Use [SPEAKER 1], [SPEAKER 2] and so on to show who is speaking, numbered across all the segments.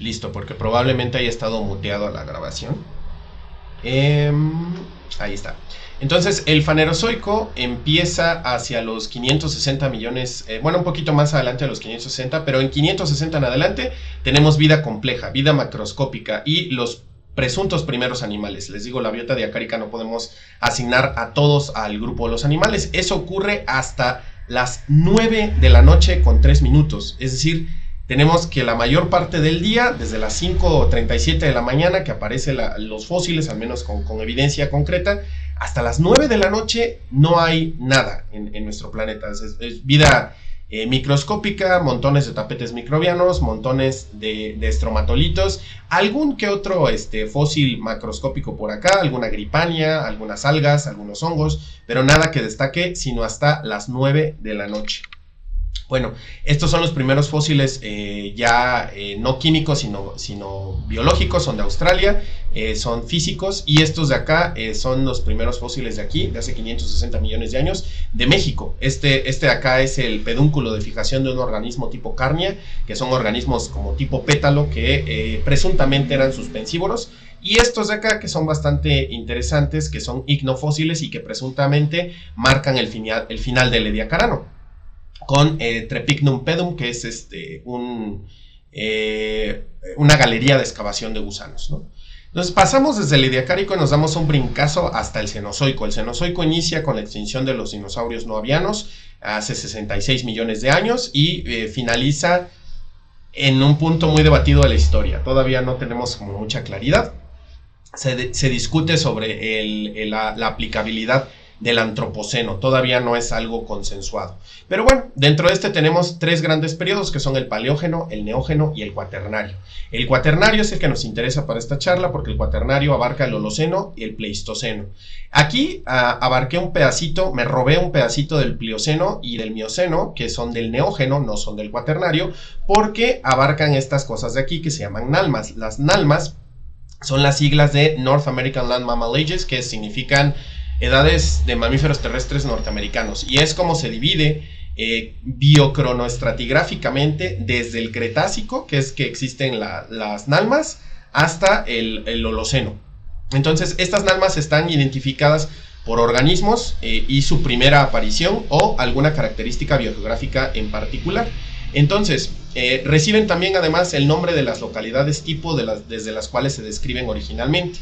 [SPEAKER 1] Listo, porque probablemente haya estado muteado a la grabación. Ahí está. Entonces, el Fanerozoico empieza hacia los 560 millones, bueno, un poquito más adelante a los 560, pero en 560 en adelante tenemos vida compleja, vida macroscópica y los presuntos primeros animales. Les digo, la biota diacárica no podemos asignar a todos al grupo de los animales. Eso ocurre hasta las 9 de la noche con 3 minutos, es decir, tenemos que la mayor parte del día, desde las 5:37 de la mañana, que aparecen los fósiles, al menos con evidencia concreta, hasta las 9 de la noche no hay nada en nuestro planeta. Es vida microscópica, montones de tapetes microbianos, montones de estromatolitos, algún que otro fósil macroscópico por acá, alguna gripania, algunas algas, algunos hongos, pero nada que destaque sino hasta las 9 de la noche. Bueno, estos son los primeros fósiles no químicos, sino biológicos, son de Australia, son físicos, y estos de acá son los primeros fósiles de aquí, de hace 560 millones de años, de México. Este de acá es el pedúnculo de fijación de un organismo tipo Carnia, que son organismos como tipo pétalo, que presuntamente eran suspensívoros, y estos de acá que son bastante interesantes, que son icnofósiles y que presuntamente marcan el final del Ediacarano, con Trepicnum pedum, que es una galería de excavación de gusanos, ¿no? Entonces pasamos desde el Ediacárico y nos damos un brincazo hasta el Cenozoico. El Cenozoico inicia con la extinción de los dinosaurios no avianos hace 66 millones de años y finaliza en un punto muy debatido de la historia. Todavía no tenemos como mucha claridad. Se discute sobre la aplicabilidad del antropoceno, todavía no es algo consensuado. Pero bueno, dentro de tenemos tres grandes periodos que son el paleógeno, el neógeno y el cuaternario. El cuaternario es el que nos interesa para esta charla porque el cuaternario abarca el Holoceno y el Pleistoceno. Aquí abarqué un pedacito, me robé un pedacito del Plioceno y del Mioceno, que son del neógeno, no son del cuaternario, porque abarcan estas cosas de aquí que se llaman NALMAS. Las NALMAS son las siglas de North American Land Mammal Ages, que significan edades de mamíferos terrestres norteamericanos, y es como se divide biocronoestratigráficamente desde el Cretácico, que es que existen las NALMAS, hasta el Holoceno. Entonces estas NALMAS están identificadas por organismos y su primera aparición o alguna característica biogeográfica en particular. Entonces reciben también además el nombre de las localidades tipo desde las cuales se describen originalmente.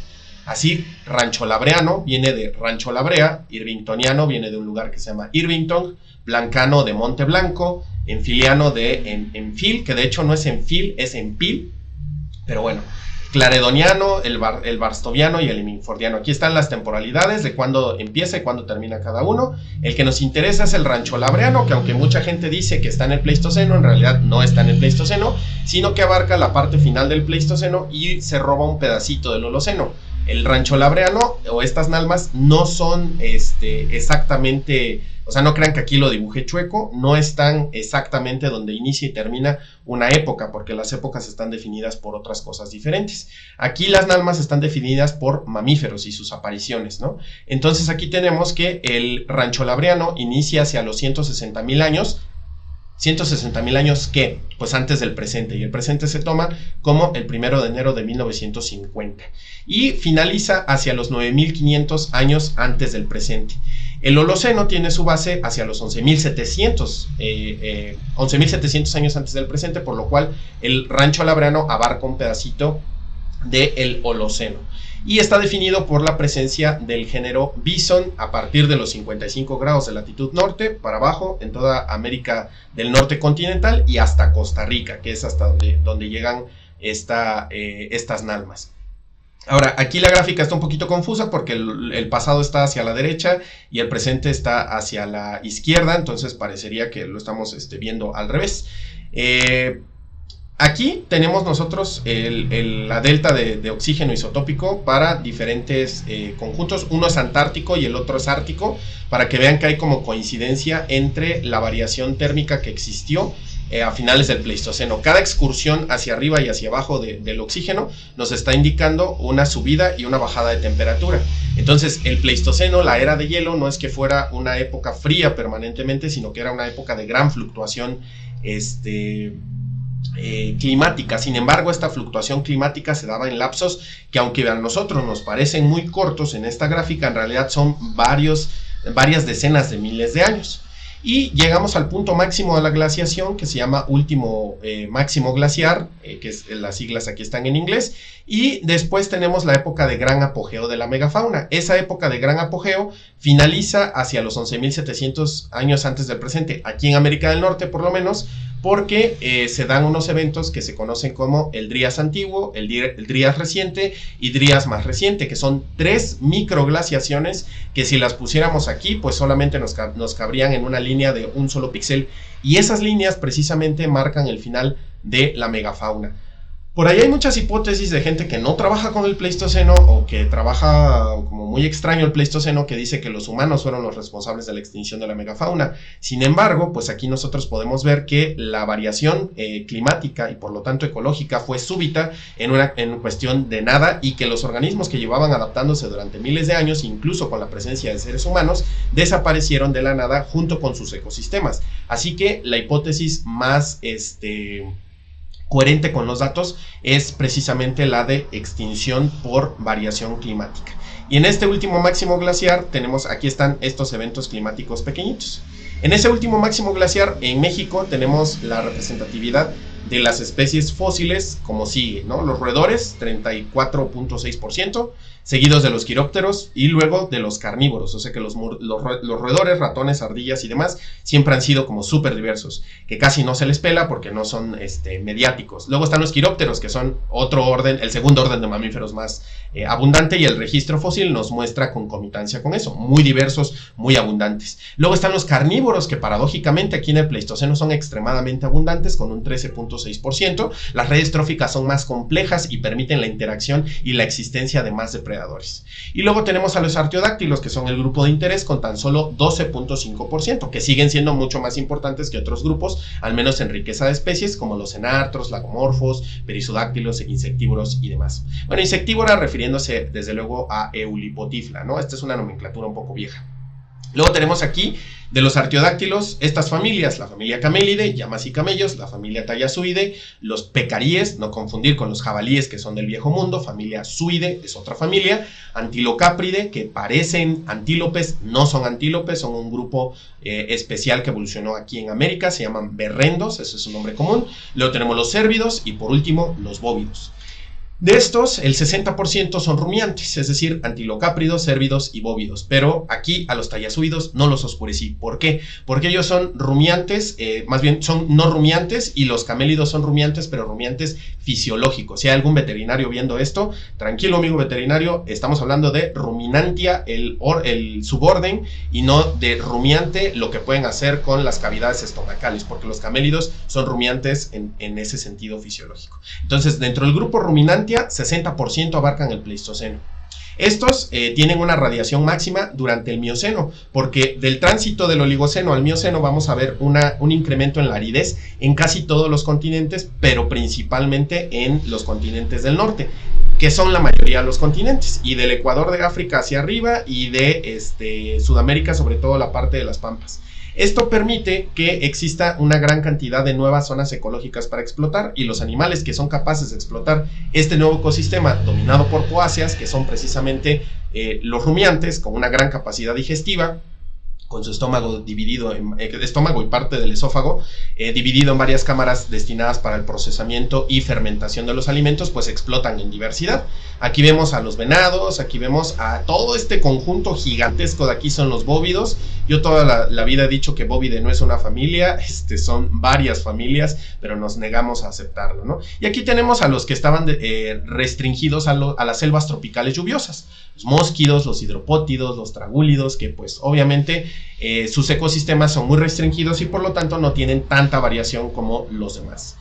[SPEAKER 1] Así, Rancho Labreano viene de Rancho La Brea, Irvingtoniano viene de un lugar que se llama Irvington, Blancano de Monte Blanco, Enfiliano de Enfil, que de hecho no es Enfil, es Empil, pero bueno, Claredoniano, el Barstoviano y el Minfordiano. Aquí están las temporalidades de cuándo empieza y cuándo termina cada uno. El que nos interesa es el Rancho Labreano, que aunque mucha gente dice que está en el Pleistoceno, en realidad no está en el Pleistoceno, sino que abarca la parte final del Pleistoceno y se roba un pedacito del Holoceno. El Rancho Labreano o estas NALMAS no son exactamente, o sea, no crean que aquí lo dibujé chueco, no están exactamente donde inicia y termina una época, porque las épocas están definidas por otras cosas diferentes. Aquí las NALMAS están definidas por mamíferos y sus apariciones, ¿no? Entonces aquí tenemos que el Rancho Labreano inicia hacia los 160,000 años. 160,000 años, ¿qué? Pues antes del presente, y el presente se toma como el 1 de enero de 1950 y finaliza hacia los 9,500 años antes del presente. El Holoceno tiene su base hacia los 11,700 años antes del presente, por lo cual el Rancho Labreano abarca un pedacito del Holoceno. Y está definido por la presencia del género Bison a partir de los 55 grados de latitud norte para abajo en toda América del Norte continental y hasta Costa Rica, que es hasta donde llegan estas NALMAS. Ahora, aquí la gráfica está un poquito confusa porque el pasado está hacia la derecha y el presente está hacia la izquierda, entonces parecería que lo estamos viendo al revés. Aquí tenemos nosotros la delta de oxígeno isotópico para diferentes conjuntos. Uno es antártico y el otro es ártico, para que vean que hay como coincidencia entre la variación térmica que existió a finales del Pleistoceno. Cada excursión hacia arriba y hacia abajo del oxígeno nos está indicando una subida y una bajada de temperatura. Entonces el Pleistoceno, la era de hielo, no es que fuera una época fría permanentemente, sino que era una época de gran fluctuación climática. Sin embargo, esta fluctuación climática se daba en lapsos que, aunque a nosotros nos parecen muy cortos en esta gráfica, en realidad son varias decenas de miles de años. Y llegamos al punto máximo de la glaciación, que se llama último máximo glaciar, que las siglas aquí están en inglés, y después tenemos la época de gran apogeo de la megafauna. Esa época de gran apogeo finaliza hacia los 11.700 años antes del presente, aquí en América del Norte por lo menos, porque se dan unos eventos que se conocen como el Drías antiguo, el Drías reciente y Drías más reciente, que son 3 microglaciaciones que, si las pusiéramos aquí, pues solamente nos cabrían en una línea de un solo píxel, y esas líneas precisamente marcan el final de la megafauna. Por ahí hay muchas hipótesis de gente que no trabaja con el Pleistoceno, o que trabaja como muy extraño el Pleistoceno, que dice que los humanos fueron los responsables de la extinción de la megafauna. Sin embargo, pues aquí nosotros podemos ver que la variación climática y por lo tanto ecológica fue súbita en cuestión de nada, y que los organismos que llevaban adaptándose durante miles de años, incluso con la presencia de seres humanos, desaparecieron de la nada junto con sus ecosistemas. Así que la hipótesis más coherente con los datos es precisamente la de extinción por variación climática. Y en este último máximo glaciar tenemos, aquí están estos eventos climáticos pequeñitos. En ese último máximo glaciar en México tenemos la representatividad de las especies fósiles como sigue, ¿no? Los roedores, 34.6%, seguidos de los quirópteros y luego de los carnívoros. O sea que los roedores, ratones, ardillas y demás siempre han sido como súper diversos, que casi no se les pela porque no son mediáticos. Luego están los quirópteros, que son otro orden, el segundo orden de mamíferos más abundante, y el registro fósil nos muestra concomitancia con eso, muy diversos, muy abundantes. Luego están los carnívoros, que paradójicamente aquí en el Pleistoceno son extremadamente abundantes, con un 13.6%. Las redes tróficas son más complejas y permiten la interacción y la existencia de más depredadores. Y luego tenemos a los artiodáctilos, que son el grupo de interés, con tan solo 12.5%, que siguen siendo mucho más importantes que otros grupos, al menos en riqueza de especies, como los enartros, lagomorfos, perisodáctilos, insectívoros y demás. Bueno, insectívora refiriéndose desde luego a Eulipotifla, ¿no? Esta es una nomenclatura un poco vieja. Luego tenemos aquí de los artiodáctilos estas familias: la familia Camélide, llamas y camellos; la familia Thallasuide; los pecaríes, no confundir con los jabalíes que son del viejo mundo; familia Suide es otra familia; Antilocápride, que parecen antílopes, no son antílopes, son un grupo especial que evolucionó aquí en América, se llaman berrendos, ese es su nombre común. Luego tenemos los cérvidos y por último los bóvidos. De estos, el 60% son rumiantes, es decir, antilocápridos, cérvidos y bóvidos. Pero aquí a los thallasuidos no los oscurecí. ¿Por qué? Porque ellos son rumiantes, más bien son no rumiantes, y los camélidos son rumiantes, pero rumiantes fisiológicos. Si hay algún veterinario viendo esto, tranquilo amigo veterinario, estamos hablando de ruminantia, el suborden, y no de rumiante, lo que pueden hacer con las cavidades estomacales, porque los camélidos son rumiantes en ese sentido fisiológico. Entonces, dentro del grupo ruminante, 60% abarcan el Pleistoceno. Estos tienen una radiación máxima durante el Mioceno, porque del tránsito del Oligoceno al Mioceno vamos a ver un incremento en la aridez en casi todos los continentes, pero principalmente en los continentes del norte, que son la mayoría de los continentes, y del Ecuador de África hacia arriba, y de Sudamérica, sobre todo la parte de las Pampas. Esto permite que exista una gran cantidad de nuevas zonas ecológicas para explotar, y los animales que son capaces de explotar este nuevo ecosistema dominado por poáceas, que son precisamente los rumiantes, con una gran capacidad digestiva, con su estómago dividido en estómago y parte del esófago dividido en varias cámaras destinadas para el procesamiento y fermentación de los alimentos, pues explotan en diversidad. Aquí vemos a los venados, aquí vemos a todo este conjunto gigantesco de aquí son los bóvidos. Yo toda la vida he dicho que bóvide no es una familia, son varias familias, pero nos negamos a aceptarlo, ¿no? Y aquí tenemos a los que estaban restringidos a las selvas tropicales lluviosas: los mósquidos, los hidropótidos, los tragúlidos, que pues obviamente sus ecosistemas son muy restringidos y por lo tanto no tienen tanta variación como los demás.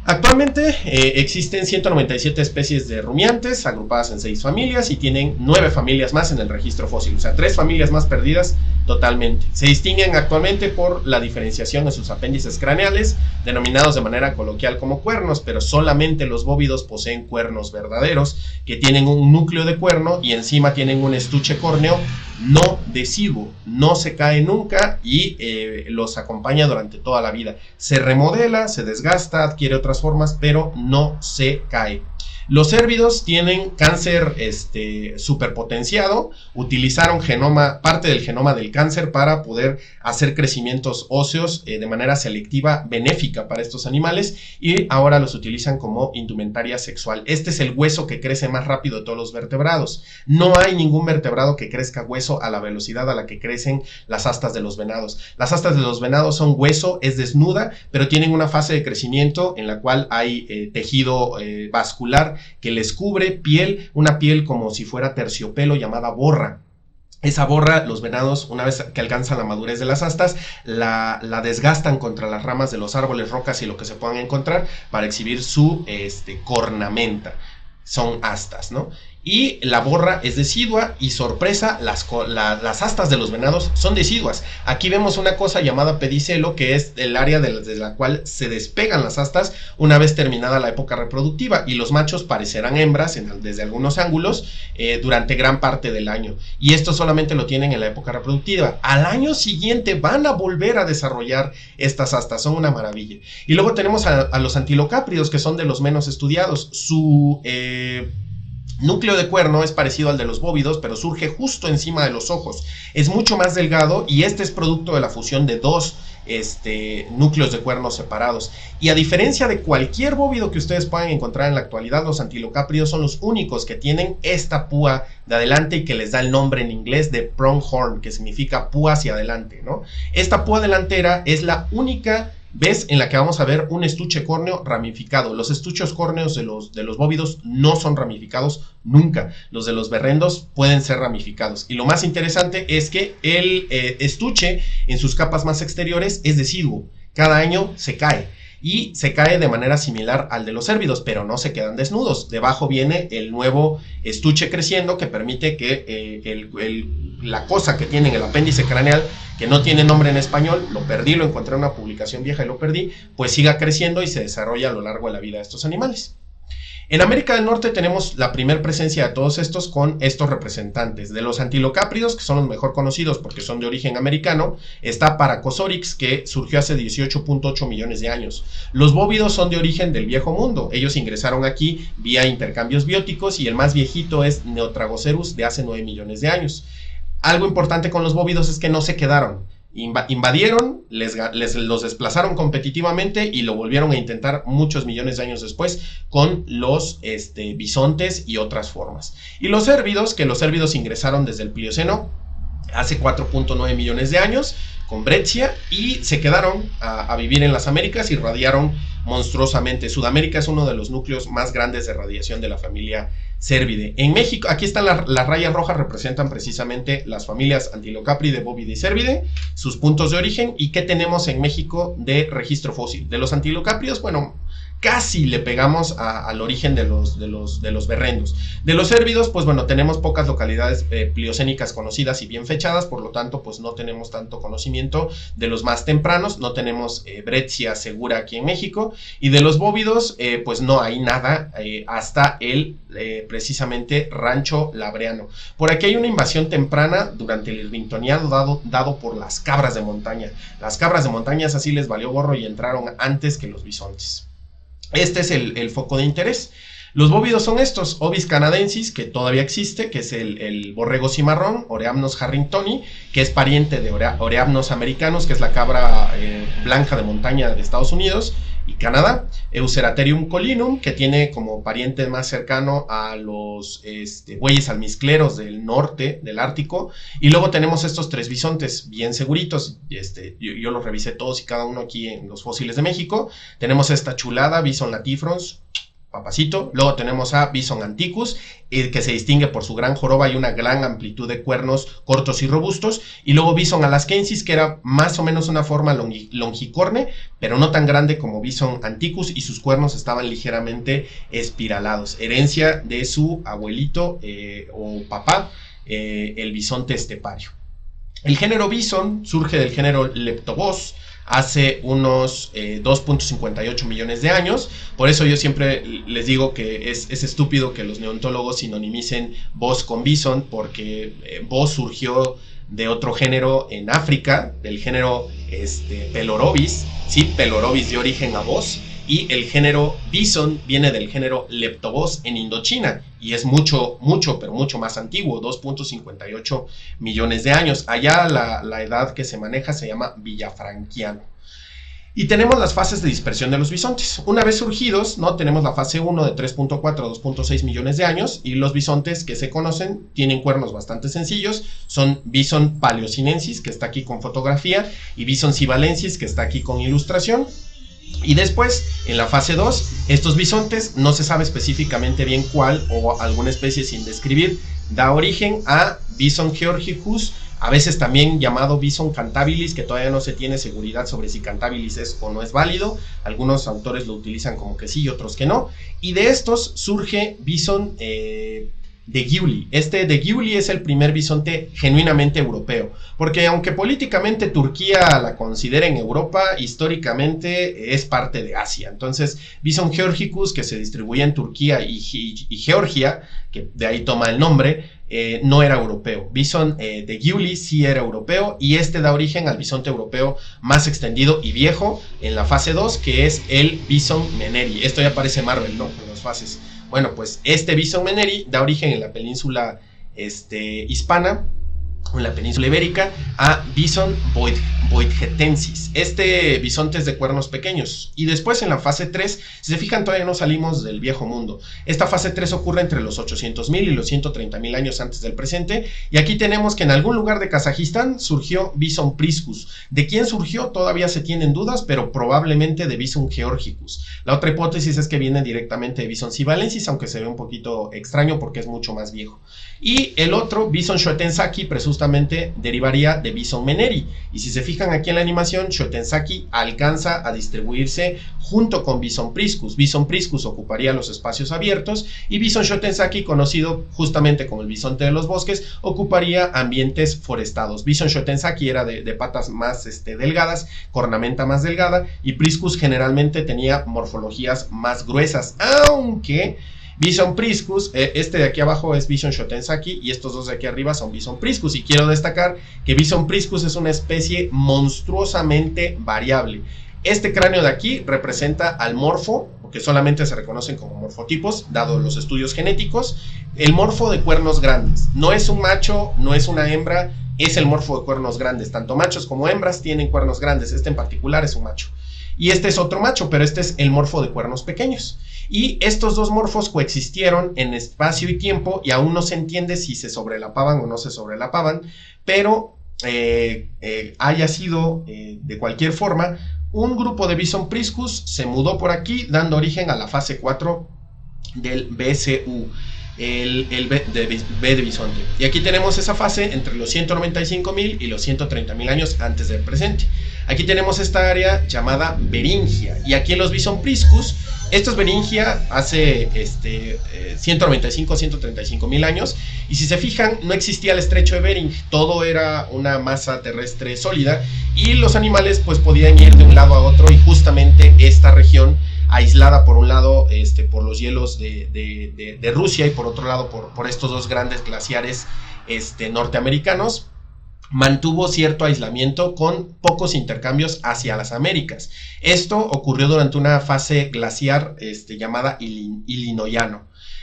[SPEAKER 1] Actualmente existen 197 especies de rumiantes agrupadas en 6 familias, y tienen 9 familias más en el registro fósil, o sea, 3 familias más perdidas totalmente. Se distinguen actualmente por la diferenciación en sus apéndices craneales, denominados de manera coloquial como cuernos, pero solamente los bóvidos poseen cuernos verdaderos, que tienen un núcleo de cuerno y encima tienen un estuche córneo no deciduo, no se cae nunca y los acompaña durante toda la vida. Se remodela, se desgasta, adquiere otras formas, pero no se cae. Los cérvidos tienen cáncer superpotenciado, utilizaron parte del genoma del cáncer para poder hacer crecimientos óseos de manera selectiva, benéfica para estos animales, y ahora los utilizan como indumentaria sexual. Este es el hueso que crece más rápido de todos los vertebrados. No hay ningún vertebrado que crezca hueso a la velocidad a la que crecen las astas de los venados. Las astas de los venados son hueso, es desnuda, pero tienen una fase de crecimiento en la cual hay tejido vascular que les cubre piel, una piel como si fuera terciopelo llamada borra. Esa borra, los venados, una vez que alcanzan la madurez de las astas, la desgastan contra las ramas de los árboles, rocas y lo que se puedan encontrar para exhibir su cornamenta. Son astas, ¿no? Y la borra es decidua y, sorpresa, las astas de los venados son deciduas. Aquí vemos una cosa llamada pedicelo, que es el área de la cual se despegan las astas una vez terminada la época reproductiva, y los machos parecerán hembras desde algunos ángulos durante gran parte del año. Y esto solamente lo tienen en la época reproductiva. Al año siguiente van a volver a desarrollar estas astas, son una maravilla. Y luego tenemos a los antilocápridos, que son de los menos estudiados. Su núcleo de cuerno es parecido al de los bóvidos, pero surge justo encima de los ojos. Es mucho más delgado y este es producto de la fusión de dos núcleos de cuerno separados. Y a diferencia de cualquier bóvido que ustedes puedan encontrar en la actualidad, los antilocápridos son los únicos que tienen esta púa de adelante y que les da el nombre en inglés de pronghorn, que significa púa hacia adelante, ¿no? Esta púa delantera es la única vez en la que vamos a ver un estuche córneo ramificado. Los estuches córneos de los bóvidos no son ramificados nunca. Los de los berrendos pueden ser ramificados. Y lo más interesante es que el estuche en sus capas más exteriores es deciduo. Cada año se cae. Y se cae de manera similar al de los cérvidos, pero no se quedan desnudos. Debajo viene el nuevo estuche creciendo que permite que la cosa que tiene en el apéndice craneal, que no tiene nombre en español, lo perdí, lo encontré en una publicación vieja y lo perdí, pues siga creciendo y se desarrolla a lo largo de la vida de estos animales. En América del Norte tenemos la primera presencia de todos estos con estos representantes. De los antilocápridos, que son los mejor conocidos porque son de origen americano, está Paracosorix, que surgió hace 18.8 millones de años. Los bóvidos son de origen del Viejo Mundo. Ellos ingresaron aquí vía intercambios bióticos y el más viejito es Neotragocerus, de hace 9 millones de años. Algo importante con los bóvidos es que no se quedaron. Invadieron, los desplazaron competitivamente y lo volvieron a intentar muchos millones de años después con los bisontes y otras formas. Y los cérvidos, que los cérvidos ingresaron desde el Plioceno hace 4.9 millones de años con Breccia y se quedaron a vivir en las Américas y radiaron monstruosamente. Sudamérica es uno de los núcleos más grandes de radiación de la familia Cérvide. En México, aquí están las rayas rojas, representan precisamente las familias Antilocapride, Bóvide y Cérvide, sus puntos de origen y qué tenemos en México de registro fósil. De los antilocápridos, bueno, casi le pegamos al origen de los berrendos. De los cérvidos, pues bueno, tenemos pocas localidades pliocénicas conocidas y bien fechadas, por lo tanto, pues no tenemos tanto conocimiento de los más tempranos, no tenemos Breccia segura aquí en México, y de los bóvidos, pues no hay nada hasta precisamente Rancho Labreano. Por aquí hay una invasión temprana durante el Irvingtoniano dado por las cabras de montaña. Las cabras de montaña así les valió gorro y entraron antes que los bisontes. Este es el foco de interés. Los bóvidos son estos, Ovis canadensis, que todavía existe, que es el borrego cimarrón, Oreamnos harringtoni, que es pariente de Oreamnos americanos, que es la cabra blanca de montaña de Estados Unidos y Canadá. Euceratherium colinum, que tiene como pariente más cercano a los bueyes almizcleros del norte del Ártico. Y luego tenemos estos tres bisontes bien seguritos. Yo los revisé todos y cada uno aquí en los fósiles de México. Tenemos esta chulada, Bison latifrons, papacito. Luego tenemos a Bison anticus, que se distingue por su gran joroba y una gran amplitud de cuernos cortos y robustos. Y luego Bison alaskensis, que era más o menos una forma longicorne, pero no tan grande como Bison anticus, y sus cuernos estaban ligeramente espiralados. Herencia de su abuelito o papá, el bisonte estepario. El género Bison surge del género Leptobos, hace unos 2.58 millones de años. Por eso yo siempre les digo que es estúpido que los neontólogos sinonimicen bos con bison, porque bos surgió de otro género en África, del género Pelorobis, ¿sí? Pelorobis dio origen a bos, y el género bison viene del género Leptobos en Indochina, y es mucho, pero mucho más antiguo, 2.58 millones de años. Allá la edad que se maneja se llama villafranquiano. Y tenemos las fases de dispersión de los bisontes. Una vez surgidos, ¿no? Tenemos la fase 1 de 3.4 a 2.6 millones de años, y los bisontes que se conocen tienen cuernos bastante sencillos. Son Bison paleosinensis, que está aquí con fotografía, y Bison sivalensis, que está aquí con ilustración. Y después, en la fase 2, estos bisontes, no se sabe específicamente bien cuál o alguna especie sin describir, da origen a Bison georgicus, a veces también llamado Bison cantabilis, que todavía no se tiene seguridad sobre si cantabilis es o no es válido. Algunos autores lo utilizan como que sí y otros que no. Y de estos surge Bison de Giuli. De Giuli es el primer bisonte genuinamente europeo, porque aunque políticamente Turquía la considera en Europa, históricamente es parte de Asia. Entonces, Bison georgicus, que se distribuía en Turquía y Georgia, que de ahí toma el nombre, no era europeo. Bison de Giuli sí era europeo, y da origen al bisonte europeo más extendido y viejo en la fase 2, que es el Bison meneri. Esto ya parece Marvel, ¿no? En las fases. Bueno, pues Bison meneri da origen en la península hispana, o en la península ibérica, a Bison boydgetensis. Bisonte es de cuernos pequeños. Y después, en la fase 3, si se fijan, todavía no salimos del viejo mundo. Esta fase 3 ocurre entre los 800.000 y los 130.000 años antes del presente, y aquí tenemos que en algún lugar de Kazajistán surgió Bison priscus. ¿De quién surgió? Todavía se tienen dudas, pero probablemente de Bison georgicus. La otra hipótesis es que viene directamente de Bison sivalensis, aunque se ve un poquito extraño porque es mucho más viejo. Y el otro, Bison schoetensaki, presuntamente derivaría de Bison meneri. Y si se fijan aquí en la animación, Schoetensaki alcanza a distribuirse junto con Bison priscus. Bison priscus ocuparía los espacios abiertos, y Bison schoetensaki, conocido justamente como el bisonte de los bosques, ocuparía ambientes forestados. Bison schoetensaki era de patas más delgadas, cornamenta más delgada, y priscus generalmente tenía morfologías más gruesas, aunque Bison priscus, de aquí abajo es Bison schoetensaki, y estos dos de aquí arriba son Bison priscus. Y quiero destacar que Bison priscus es una especie monstruosamente variable. Este cráneo de aquí representa al morfo, porque solamente se reconocen como morfotipos, dado los estudios genéticos. El morfo de cuernos grandes. No es un macho, no es una hembra, es el morfo de cuernos grandes. Tanto machos como hembras tienen cuernos grandes. En particular es un macho. Y es otro macho, pero es el morfo de cuernos pequeños. Y estos dos morfos coexistieron en espacio y tiempo, y aún no se entiende si se sobrelapaban o no se sobrelapaban, pero haya sido de cualquier forma, un grupo de Bison priscus se mudó por aquí, dando origen a la fase 4 del BSU, el B de bisonte. Y aquí tenemos esa fase entre los 195.000 y los 130.000 años antes del presente. Aquí tenemos esta área llamada Beringia, y aquí en los Bison priscus, esto es Beringia hace 195.000 años, y si se fijan, no existía el estrecho de Bering, todo era una masa terrestre sólida, y los animales pues podían ir de un lado a otro, y justamente esta región, aislada por un lado por los hielos de Rusia, y por otro lado por estos dos grandes glaciares norteamericanos, mantuvo cierto aislamiento con pocos intercambios hacia las Américas. Esto ocurrió durante una fase glaciar llamada Illinoyano.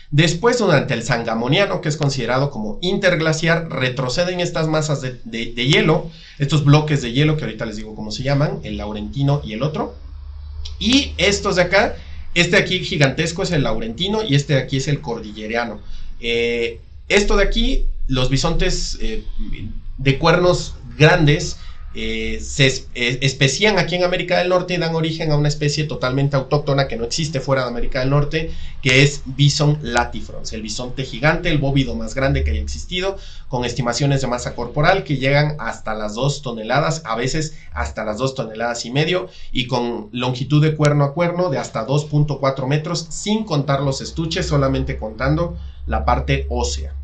[SPEAKER 1] Después, durante el Sangamoniano, que es considerado como interglaciar, retroceden estas masas de hielo, estos bloques de hielo que ahorita les digo cómo se llaman, el Laurentino y el otro. Y estos de acá, de aquí gigantesco es el Laurentino, y de aquí es el Cordilleriano. Esto de aquí, los bisontes de cuernos grandes se especían aquí en América del Norte y dan origen a una especie totalmente autóctona que no existe fuera de América del Norte, que es Bison latifrons, el bisonte gigante, el bóvido más grande que haya existido, con estimaciones de masa corporal que llegan hasta las 2 toneladas, a veces hasta las 2 toneladas y medio, y con longitud de cuerno a cuerno de hasta 2.4 metros, sin contar los estuches, solamente contando la parte ósea.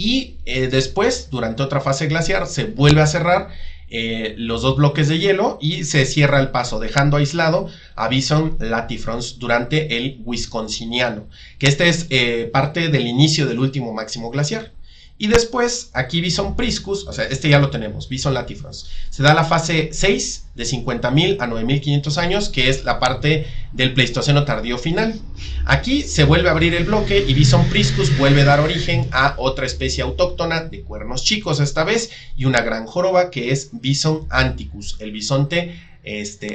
[SPEAKER 1] Y después, durante otra fase glaciar, se vuelve a cerrar los dos bloques de hielo y se cierra el paso, dejando aislado a Bison latifrons durante el Wisconsiniano, que este es parte del inicio del último máximo glaciar. Y después, aquí Bison priscus, o sea, este ya lo tenemos, Bison latifrons. Se da la fase 6 de 50.000 a 9.500 años, que es la parte del Pleistoceno tardío final. Aquí se vuelve a abrir el bloque y Bison priscus vuelve a dar origen a otra especie autóctona de cuernos chicos esta vez y una gran joroba que es Bison anticus, el bisonte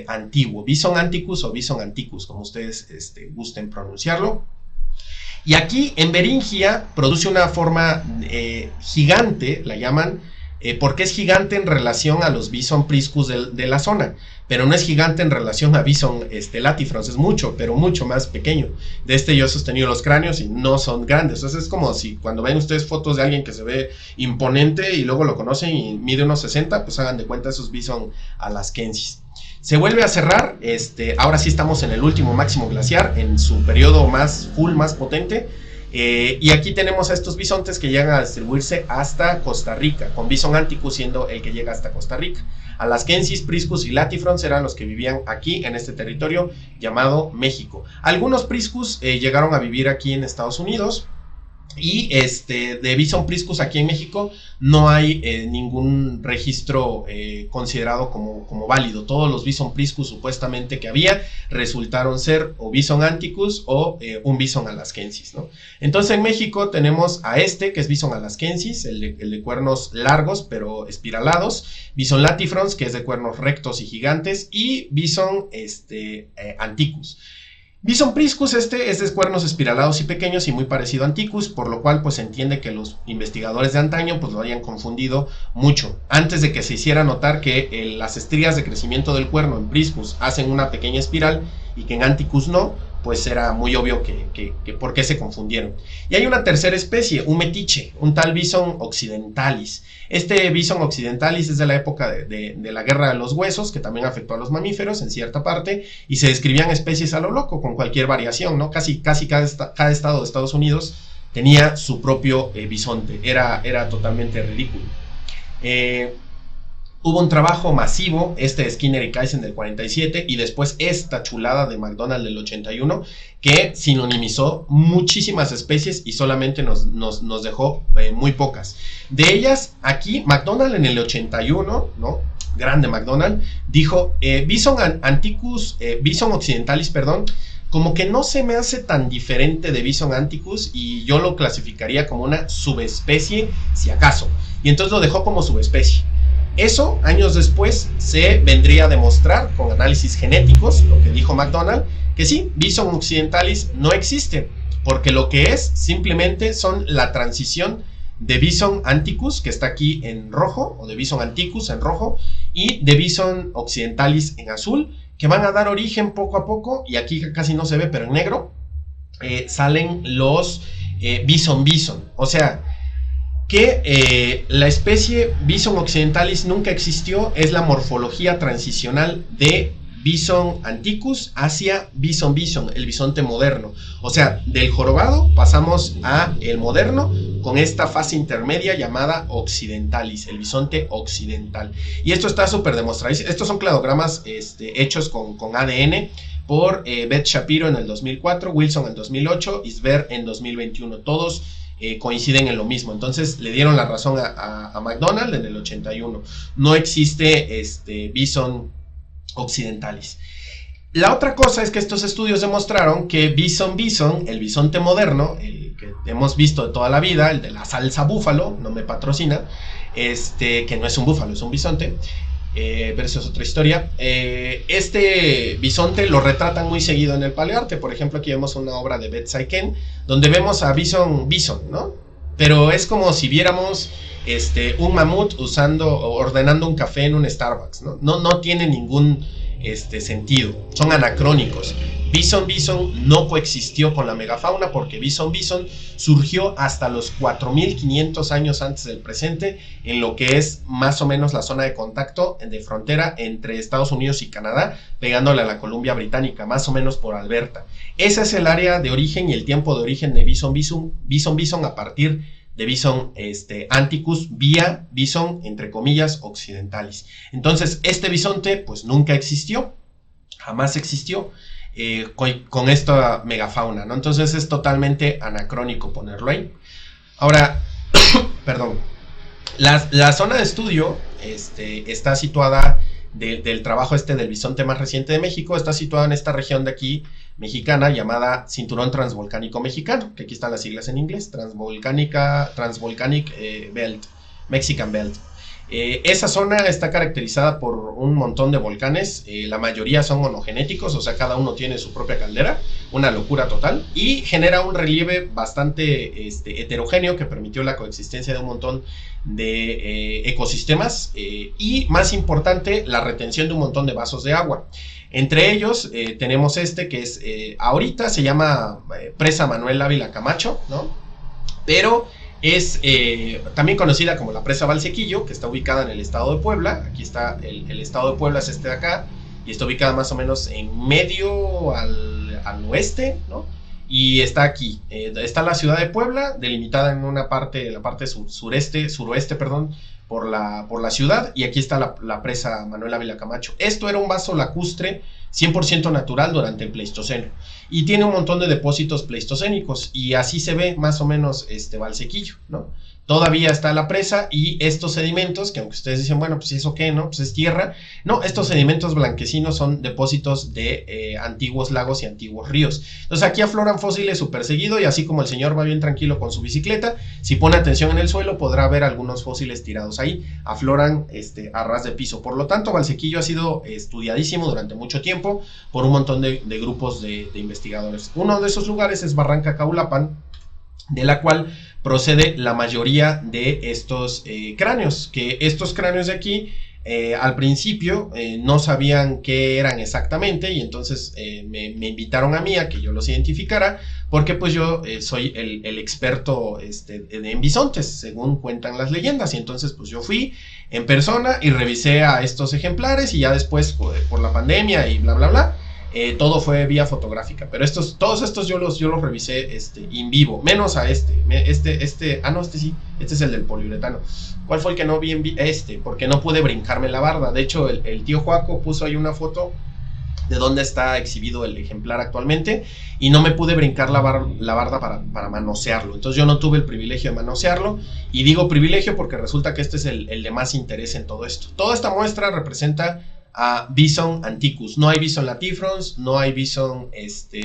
[SPEAKER 1] antiguo, Bison anticus o Bison anticus, como ustedes gusten pronunciarlo. Y aquí en Beringia produce una forma gigante, la llaman, porque es gigante en relación a los Bison priscus de la zona, pero no es gigante en relación a Bison latifrons, es mucho, pero mucho más pequeño. De yo he sostenido los cráneos y no son grandes, entonces es como si cuando ven ustedes fotos de alguien que se ve imponente y luego lo conocen y mide unos 60, pues hagan de cuenta esos Bison alaskensis. Se vuelve a cerrar, ahora sí estamos en el último máximo glaciar, en su periodo más potente, y aquí tenemos a estos bisontes que llegan a distribuirse hasta Costa Rica, con Bison anticus siendo el que llega hasta Costa Rica. Alaskensis, priscus y latifrons eran los que vivían aquí en este territorio llamado México. Algunos priscus llegaron a vivir aquí en Estados Unidos. Y de Bison priscus aquí en México no hay ningún registro considerado como válido. Todos los Bison priscus supuestamente que había resultaron ser o Bison anticus o un Bison alaskensis, ¿no? Entonces en México tenemos a que es Bison alaskensis, el de cuernos largos pero espiralados, Bison latifrons, que es de cuernos rectos y gigantes, y Bison anticus. Bison priscus es de cuernos espiralados y pequeños y muy parecido a Anticus, por lo cual pues se entiende que los investigadores de antaño pues lo hayan confundido mucho. Antes de que se hiciera notar que las estrías de crecimiento del cuerno en priscus hacen una pequeña espiral y que en Anticus no, pues era muy obvio que por qué se confundieron. Y hay una tercera especie, un metiche, un tal Bison occidentalis. Este Bison occidentalis es de la época de la guerra de los huesos, que también afectó a los mamíferos en cierta parte, y se describían especies a lo loco, con cualquier variación, ¿no? Casi cada estado de Estados Unidos tenía su propio bisonte, era totalmente ridículo. Hubo un trabajo masivo, de Skinner y Kaysen del 47, y después esta chulada de McDonald del 81, que sinonimizó muchísimas especies y solamente nos dejó muy pocas. De ellas, aquí, McDonald en el 81, ¿no? Grande McDonald, dijo, Bison anticus, Bison occidentalis, perdón, como que no se me hace tan diferente de Bison anticus y yo lo clasificaría como una subespecie, si acaso. Y entonces lo dejó como subespecie. Eso, años después, se vendría a demostrar con análisis genéticos, lo que dijo McDonald, que sí, Bison occidentalis no existe, porque lo que es simplemente son la transición de Bison anticus, que está aquí en rojo, o de Bison anticus en rojo, y de Bison occidentalis en azul, que van a dar origen poco a poco, y aquí casi no se ve, pero en negro, salen los Bison, o sea, que la especie Bison occidentalis nunca existió, es la morfología transicional de Bison anticus hacia Bison, el bisonte moderno. O sea, del jorobado pasamos a el moderno con esta fase intermedia llamada occidentalis, el bisonte occidental. Y esto está súper demostrado. Estos son cladogramas hechos con ADN por Beth Shapiro en el 2004, Wilson en el 2008 y Sver en 2021. Todos coinciden en lo mismo. Entonces le dieron la razón a McDonald en el 81. No existe Bison occidentalis. La otra cosa es que estos estudios demostraron que Bison, el bisonte moderno, el que hemos visto de toda la vida, el de la salsa búfalo, no me patrocina, que no es un búfalo, es un bisonte, pero eso es otra historia. Este bisonte lo retratan muy seguido en el paleoarte. Por ejemplo, aquí vemos una obra de Beth Saiken donde vemos a Bison, ¿no? Pero es como si viéramos un mamut ordenando un café en un Starbucks, ¿no? No tiene ningún sentido, son anacrónicos. Bison no coexistió con la megafauna porque Bison surgió hasta los 4.500 años antes del presente en lo que es más o menos la zona de contacto de frontera entre Estados Unidos y Canadá, pegándole a la Columbia Británica, más o menos por Alberta. Ese es el área de origen y el tiempo de origen de Bison a partir de Bison anticus vía Bison, entre comillas, occidentalis. Entonces, este bisonte, pues nunca existió, jamás existió con esta megafauna, ¿no? Entonces es totalmente anacrónico ponerlo ahí. Ahora, perdón, la zona de estudio está situada del trabajo del bisonte más reciente de México, está situada en esta región de aquí, mexicana, llamada Cinturón Transvolcánico Mexicano, que aquí están las siglas en inglés, Transvolcanic Belt, Mexican Belt. Esa zona está caracterizada por un montón de volcanes, la mayoría son monogenéticos, o sea, cada uno tiene su propia caldera, una locura total, y genera un relieve bastante heterogéneo que permitió la coexistencia de un montón de ecosistemas y, más importante, la retención de un montón de vasos de agua. Entre ellos tenemos que es, ahorita se llama Presa Manuel Ávila Camacho, ¿no? Pero es también conocida como la Presa Valsequillo, que está ubicada en el estado de Puebla. Aquí está el estado de Puebla, es de acá, y está ubicada más o menos en medio al oeste, ¿no? Y está aquí, está la ciudad de Puebla, delimitada en una parte, la parte suroeste, perdón, por la ciudad, y aquí está la presa Manuel Ávila Camacho. Esto era un vaso lacustre 100% natural durante el Pleistoceno, y tiene un montón de depósitos pleistocénicos, y así se ve más o menos Valsequillo, ¿no? Todavía está la presa, y estos sedimentos, que aunque ustedes dicen, bueno, pues ¿eso qué, no? Pues es tierra. No, estos sedimentos blanquecinos son depósitos de antiguos lagos y antiguos ríos. Entonces aquí afloran fósiles súper seguido, y así como el señor va bien tranquilo con su bicicleta, si pone atención en el suelo podrá ver algunos fósiles tirados ahí, afloran a ras de piso. Por lo tanto, Valsequillo ha sido estudiadísimo durante mucho tiempo por un montón de grupos de investigadores. Uno de esos lugares es Barranca Caulapan, de la cual procede la mayoría de estos cráneos, que estos cráneos de aquí al principio no sabían qué eran exactamente, y entonces me invitaron a mí a que yo los identificara, porque pues yo soy el experto en bisontes, según cuentan las leyendas, y entonces pues yo fui en persona y revisé a estos ejemplares, y ya después por la pandemia y bla bla bla, todo fue vía fotográfica, pero todos estos yo los revisé in vivo, menos a sí, este es el del poliuretano. ¿Cuál fue el que no vi en vivo? Porque no pude brincarme la barda. De hecho, el tío Joaco puso ahí una foto de dónde está exhibido el ejemplar actualmente, y no me pude brincar la barda para manosearlo. Entonces yo no tuve el privilegio de manosearlo, y digo privilegio porque resulta que este es el de más interés en todo esto. Toda esta muestra representa a Bison anticus. No hay Bison latifrons, no hay Bison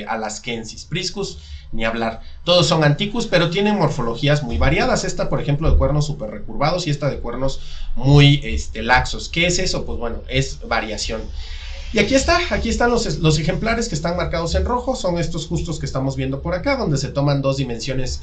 [SPEAKER 1] alaskensis priscus, ni hablar. Todos son anticus, pero tienen morfologías muy variadas. Esta, por ejemplo, de cuernos súper recurvados, y esta de cuernos muy laxos. ¿Qué es eso? Pues bueno, es variación. Y aquí están los ejemplares que están marcados en rojo. Son estos justos que estamos viendo por acá, donde se toman dos dimensiones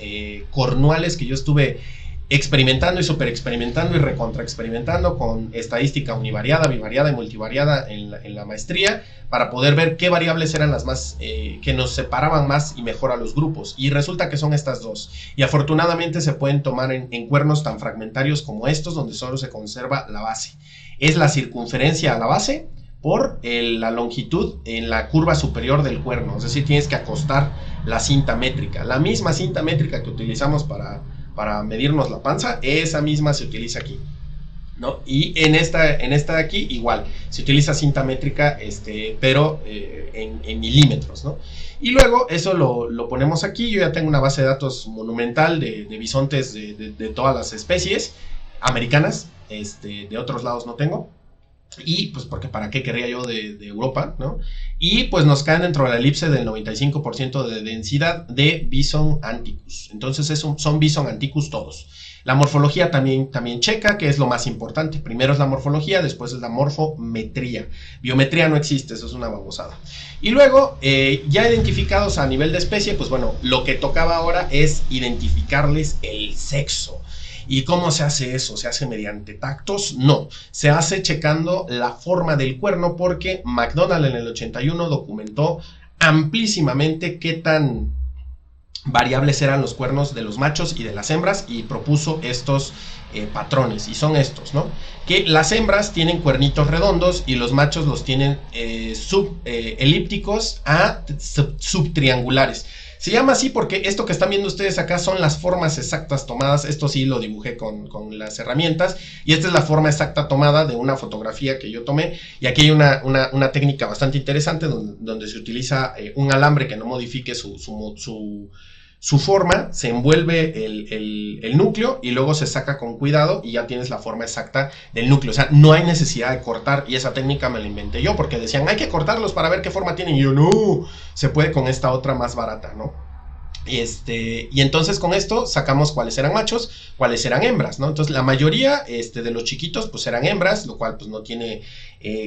[SPEAKER 1] cornuales, que yo estuve experimentando y super experimentando y recontra experimentando con estadística univariada, bivariada y multivariada en la maestría, para poder ver qué variables eran las más que nos separaban más y mejor a los grupos, y resulta que son estas dos, y afortunadamente se pueden tomar en cuernos tan fragmentarios como estos, donde solo se conserva la base. Es la circunferencia a la base por la longitud en la curva superior del cuerno, es decir, tienes que acostar la cinta métrica, la misma cinta métrica que utilizamos para medirnos la panza, esa misma se utiliza aquí, ¿no? Y en esta de aquí igual, se utiliza cinta métrica, pero en milímetros, ¿no? Y luego eso lo ponemos aquí. Yo ya tengo una base de datos monumental de bisontes de todas las especies americanas, de otros lados no tengo. Y pues porque para qué querría yo de Europa, ¿no? Y pues nos caen dentro de la elipse del 95% de densidad de Bison anticus. Entonces son Bison anticus todos. La morfología también checa, que es lo más importante. Primero es la morfología, después es la morfometría. Biometría no existe, eso es una babosada. Y luego, ya identificados a nivel de especie, pues bueno, lo que tocaba ahora es identificarles el sexo. ¿Y cómo se hace eso? ¿Se hace mediante tactos? No, se hace checando la forma del cuerno, porque McDonald en el 81 documentó amplísimamente qué tan variables eran los cuernos de los machos y de las hembras, y propuso estos patrones, y son estos, ¿no? Que las hembras tienen cuernitos redondos y los machos los tienen elípticos a subtriangulares. Se llama así porque esto que están viendo ustedes acá son las formas exactas tomadas. Esto sí lo dibujé con las herramientas. Y esta es la forma exacta tomada de una fotografía que yo tomé. Y aquí hay una técnica bastante interesante donde se utiliza un alambre que no modifique su forma, se envuelve el núcleo y luego se saca con cuidado y ya tienes la forma exacta del núcleo. O sea, no hay necesidad de cortar, y esa técnica me la inventé yo porque decían, hay que cortarlos para ver qué forma tienen. Y yo, no, se puede con esta otra más barata, ¿no? Y entonces con esto sacamos cuáles eran machos, cuáles eran hembras, ¿no? Entonces la mayoría de los chiquitos pues eran hembras, lo cual pues no tiene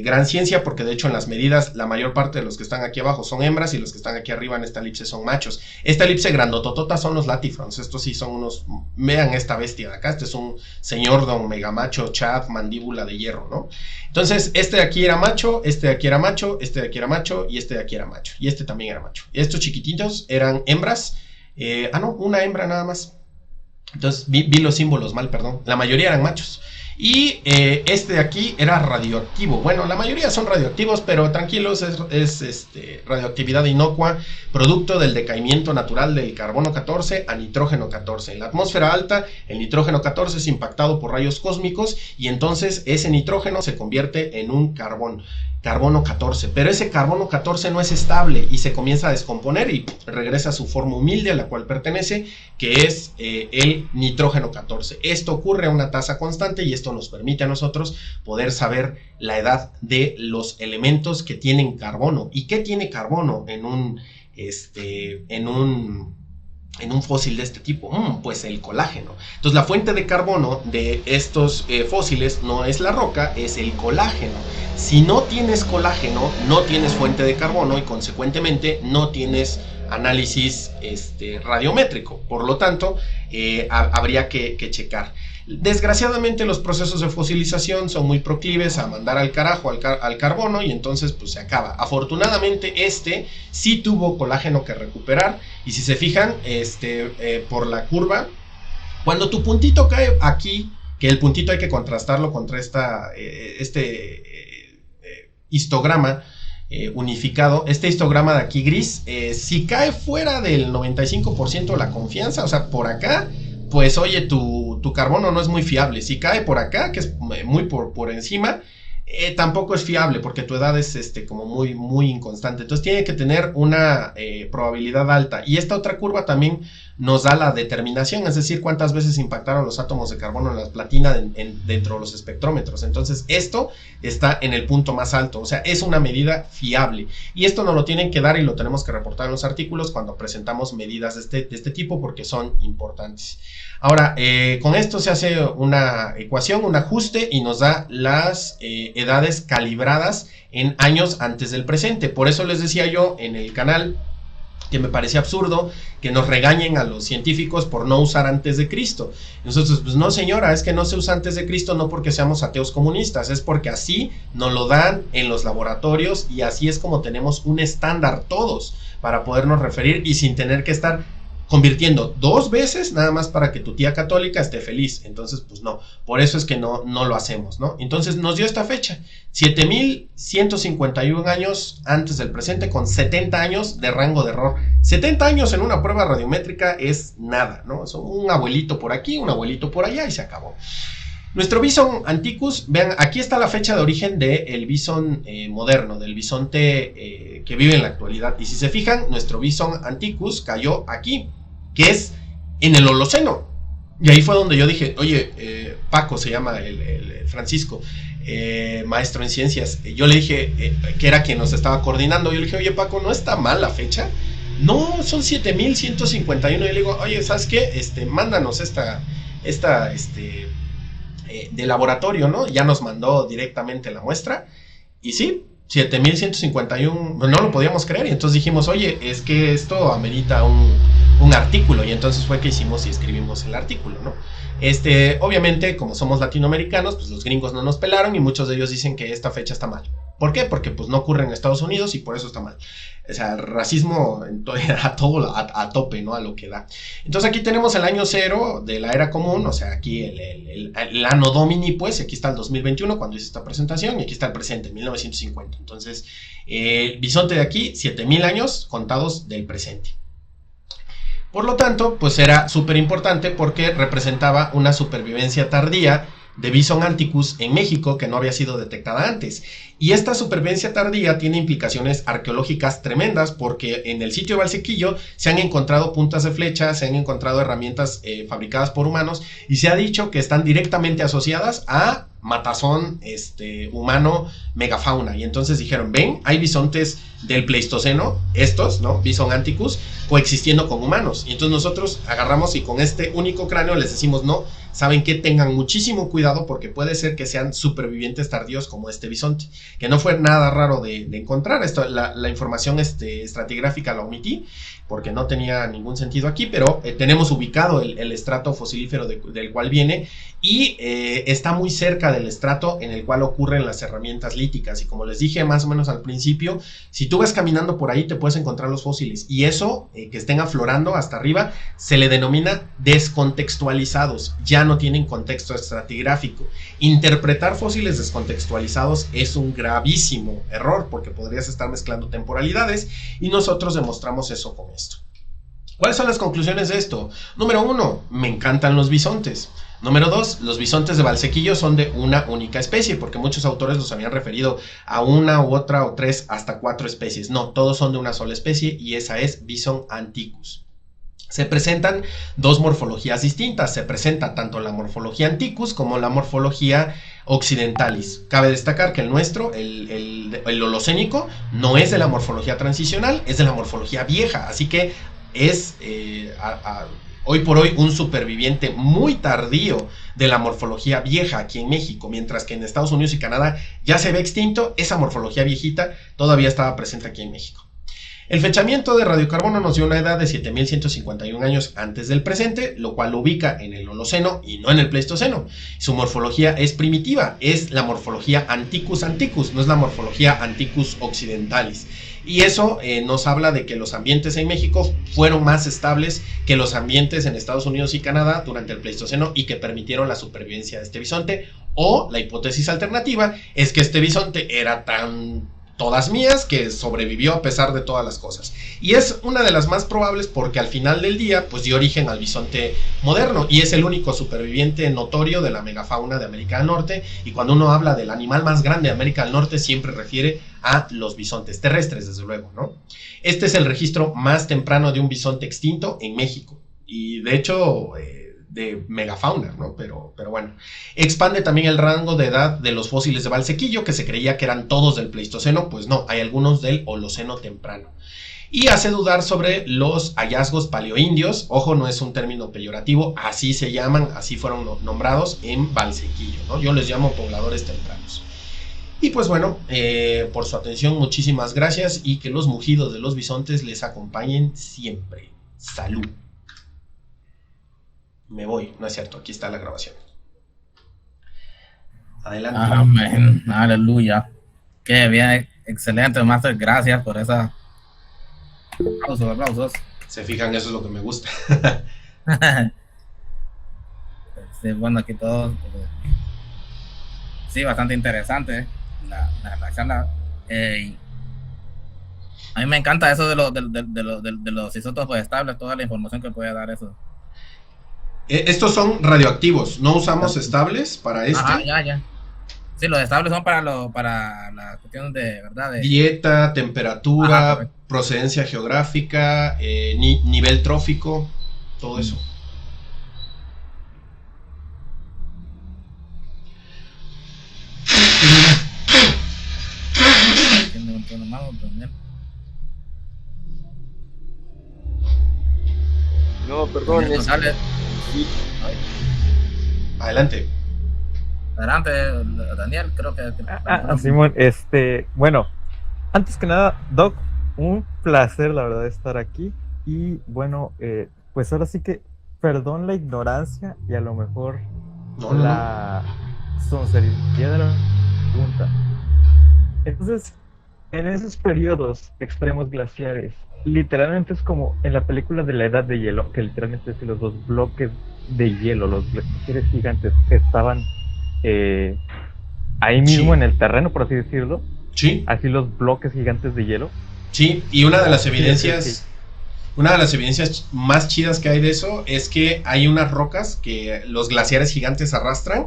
[SPEAKER 1] gran ciencia, porque de hecho en las medidas la mayor parte de los que están aquí abajo son hembras y los que están aquí arriba en esta elipse son machos. Esta elipse grandototota son los latifrons, estos sí son unos, vean esta bestia de acá, este es un señor don megamacho, chad, mandíbula de hierro, ¿no? Entonces este de aquí era macho, este de aquí era macho, este de aquí era macho y este de aquí era macho, y este también era macho. Estos chiquititos eran hembras. No, una hembra nada más. Entonces vi los símbolos mal, perdón. La mayoría eran machos. Y este de aquí era radioactivo. Bueno, la mayoría son radioactivos, pero tranquilos, es radioactividad inocua, producto del decaimiento natural del carbono 14 a nitrógeno 14. En la atmósfera alta, el nitrógeno 14 es impactado por rayos cósmicos y entonces ese nitrógeno se convierte en un carbono 14, pero ese carbono 14 no es estable y se comienza a descomponer y regresa a su forma humilde a la cual pertenece, que es el nitrógeno 14. Esto ocurre a una tasa constante y esto nos permite a nosotros poder saber la edad de los elementos que tienen carbono. ¿Y qué tiene carbono en un fósil de este tipo? Pues el colágeno. Entonces la fuente de carbono de estos fósiles no es la roca, es el colágeno. Si no tienes colágeno, no tienes fuente de carbono y consecuentemente no tienes análisis radiométrico. Por lo tanto, habría que checar. Desgraciadamente los procesos de fosilización son muy proclives a mandar al carajo al carbono y entonces pues se acaba. Afortunadamente sí tuvo colágeno que recuperar, y si se fijan por la curva, cuando tu puntito cae aquí, que el puntito hay que contrastarlo contra histograma unificado, este histograma de aquí gris, si cae fuera del 95% de la confianza, o sea, por acá, pues oye, tu carbono no es muy fiable. Si cae por acá, que es muy por encima, tampoco es fiable porque tu edad es como muy, muy inconstante. Entonces tiene que tener una probabilidad alta. Y esta otra curva también nos da la determinación, es decir, cuántas veces impactaron los átomos de carbono en la platina dentro de los espectrómetros. Entonces esto está en el punto más alto, o sea, es una medida fiable. Y esto nos lo tienen que dar y lo tenemos que reportar en los artículos cuando presentamos medidas de este tipo, porque son importantes. Ahora, con esto se hace una ecuación, un ajuste, y nos da las edades calibradas en años antes del presente. Por eso les decía yo en el canal que me parece absurdo que nos regañen a los científicos por no usar antes de Cristo. Nosotros, pues no señora, es que no se usa antes de Cristo no porque seamos ateos comunistas, es porque así nos lo dan en los laboratorios y así es como tenemos un estándar todos para podernos referir y sin tener que estar convirtiendo 2 veces nada más para que tu tía católica esté feliz. Entonces pues no, por eso es que no lo hacemos, ¿no? Entonces nos dio esta fecha, 7151 años antes del presente, con 70 años de rango de error. 70 años en una prueba radiométrica es nada, ¿no? Es un abuelito por aquí, un abuelito por allá y se acabó. Nuestro Bison anticus, vean, aquí está la fecha de origen del Bison moderno, del bisonte que vive en la actualidad. Y si se fijan, nuestro Bison anticus cayó aquí, que es en el Holoceno. Y ahí fue donde yo dije, oye, Paco se llama el Francisco, maestro en ciencias. Yo le dije, que era quien nos estaba coordinando, yo le dije, oye Paco, ¿no está mal la fecha? No, son 7151. Y yo le digo, oye, ¿sabes qué? Mándanos esta de laboratorio, ¿no? Ya nos mandó directamente la muestra. Y sí, 7151, no lo podíamos creer. Y entonces dijimos, oye, es que esto amerita un artículo. Y entonces fue que hicimos y escribimos el artículo, ¿no? Obviamente, como somos latinoamericanos, pues los gringos no nos pelaron y muchos de ellos dicen que esta fecha está mal. ¿Por qué? Porque pues no ocurre en Estados Unidos y por eso está mal. O sea, racismo a tope, ¿no? A lo que da. Entonces aquí tenemos el año 0 de la era común, o sea, aquí el anno domini, pues, aquí está el 2021 cuando hice esta presentación y aquí está el presente, 1950. Entonces, el bisonte de aquí, 7000 años contados del presente. Por lo tanto, pues era súper importante porque representaba una supervivencia tardía de Bison anticus en México que no había sido detectada antes. Y esta supervivencia tardía tiene implicaciones arqueológicas tremendas porque en el sitio de Valsequillo se han encontrado puntas de flecha, se han encontrado herramientas fabricadas por humanos y se ha dicho que están directamente asociadas a matazón humano megafauna. Y entonces dijeron, ven, hay bisontes del Pleistoceno, estos, ¿no? Bison anticus, coexistiendo con humanos. Y entonces nosotros agarramos y con este único cráneo les decimos, no, saben que tengan muchísimo cuidado porque puede ser que sean supervivientes tardíos como este bisonte, que no fue nada raro de encontrar. Esto, la información estratigráfica la omití porque no tenía ningún sentido aquí, pero tenemos ubicado el estrato fosilífero del cual viene y está muy cerca del estrato en el cual ocurren las herramientas líticas. Y como les dije más o menos al principio, si tú vas caminando por ahí te puedes encontrar los fósiles y eso, que estén aflorando hasta arriba, se le denomina descontextualizados, ya no tienen contexto estratigráfico. Interpretar fósiles descontextualizados es un gravísimo error porque podrías estar mezclando temporalidades y nosotros demostramos eso con esto. ¿Cuáles son las conclusiones de esto? Número 1, me encantan los bisontes. Número 2, los bisontes de Valsequillo son de una única especie, porque muchos autores los habían referido a una u otra o 3 hasta 4 especies. No, todos son de una sola especie y esa es Bison anticus. Se presentan dos morfologías distintas, se presenta tanto la morfología anticus como la morfología occidentalis. Cabe destacar que el nuestro, el holocénico, no es de la morfología transicional, es de la morfología vieja, así que es hoy por hoy un superviviente muy tardío de la morfología vieja aquí en México, mientras que en Estados Unidos y Canadá ya se ve extinto, esa morfología viejita todavía estaba presente aquí en México. El fechamiento de radiocarbono nos dio una edad de 7151 años antes del presente, lo cual lo ubica en el Holoceno y no en el Pleistoceno. Su morfología es primitiva, es la morfología Anticus anticus, no es la morfología Anticus occidentalis. Y eso nos habla de que los ambientes en México fueron más estables que los ambientes en Estados Unidos y Canadá durante el Pleistoceno y que permitieron la supervivencia de este bisonte. O la hipótesis alternativa es que este bisonte era tan todas mías que sobrevivió a pesar de todas las cosas. Y es una de las más probables porque al final del día pues dio origen al bisonte moderno y es el único superviviente notorio de la megafauna de América del Norte. Y cuando uno habla del animal más grande de América del Norte siempre refiere a los bisontes terrestres, desde luego, ¿no? Este es el registro más temprano de un bisonte extinto en México y de hecho de megafauna, ¿no? Pero bueno, expande también el rango de edad de los fósiles de Valsequillo, que se creía que eran todos del Pleistoceno, pues no, hay algunos del Holoceno temprano. Y hace dudar sobre los hallazgos paleoindios, ojo, no es un término peyorativo, así se llaman, así fueron nombrados en Valsequillo, ¿no? Yo les llamo pobladores tempranos. Y pues bueno, por su atención, muchísimas gracias y que los mugidos de los bisontes les acompañen siempre. Salud. Me voy, no es cierto, aquí está la grabación. Adelante.
[SPEAKER 2] Amén, aleluya. Qué bien, excelente, Master, gracias por esa. Aplausos.
[SPEAKER 1] Se fijan, eso es lo que me gusta.
[SPEAKER 2] Sí, bueno, aquí todo. Sí, bastante interesante la charla. A mí me encanta eso de los isótopos estables, toda la información que puede dar eso.
[SPEAKER 1] Estos son radioactivos, no usamos estables para este.
[SPEAKER 2] Ah, ya. Sí, los estables son para la cuestión de, ¿verdad? De
[SPEAKER 1] dieta, temperatura, procedencia geográfica, nivel trófico, todo eso.
[SPEAKER 3] No, perdón.
[SPEAKER 4] Adelante.
[SPEAKER 2] Adelante, Daniel, creo que...
[SPEAKER 5] Simón, bueno, antes que nada, Doc, un placer, la verdad, estar aquí. Y bueno, pues ahora sí que, perdón la ignorancia y a lo mejor la sinceridad de la pregunta. Entonces, en esos periodos extremos glaciares, literalmente es como en la película de la Edad de Hielo, que literalmente es los dos bloques de hielo, los glaciares gigantes que estaban ahí mismo en el terreno, por así decirlo.
[SPEAKER 1] Sí.
[SPEAKER 5] Así los bloques gigantes de hielo.
[SPEAKER 1] Sí, y una de las evidencias... Una de las evidencias más chidas que hay de eso es que hay unas rocas que los glaciares gigantes arrastran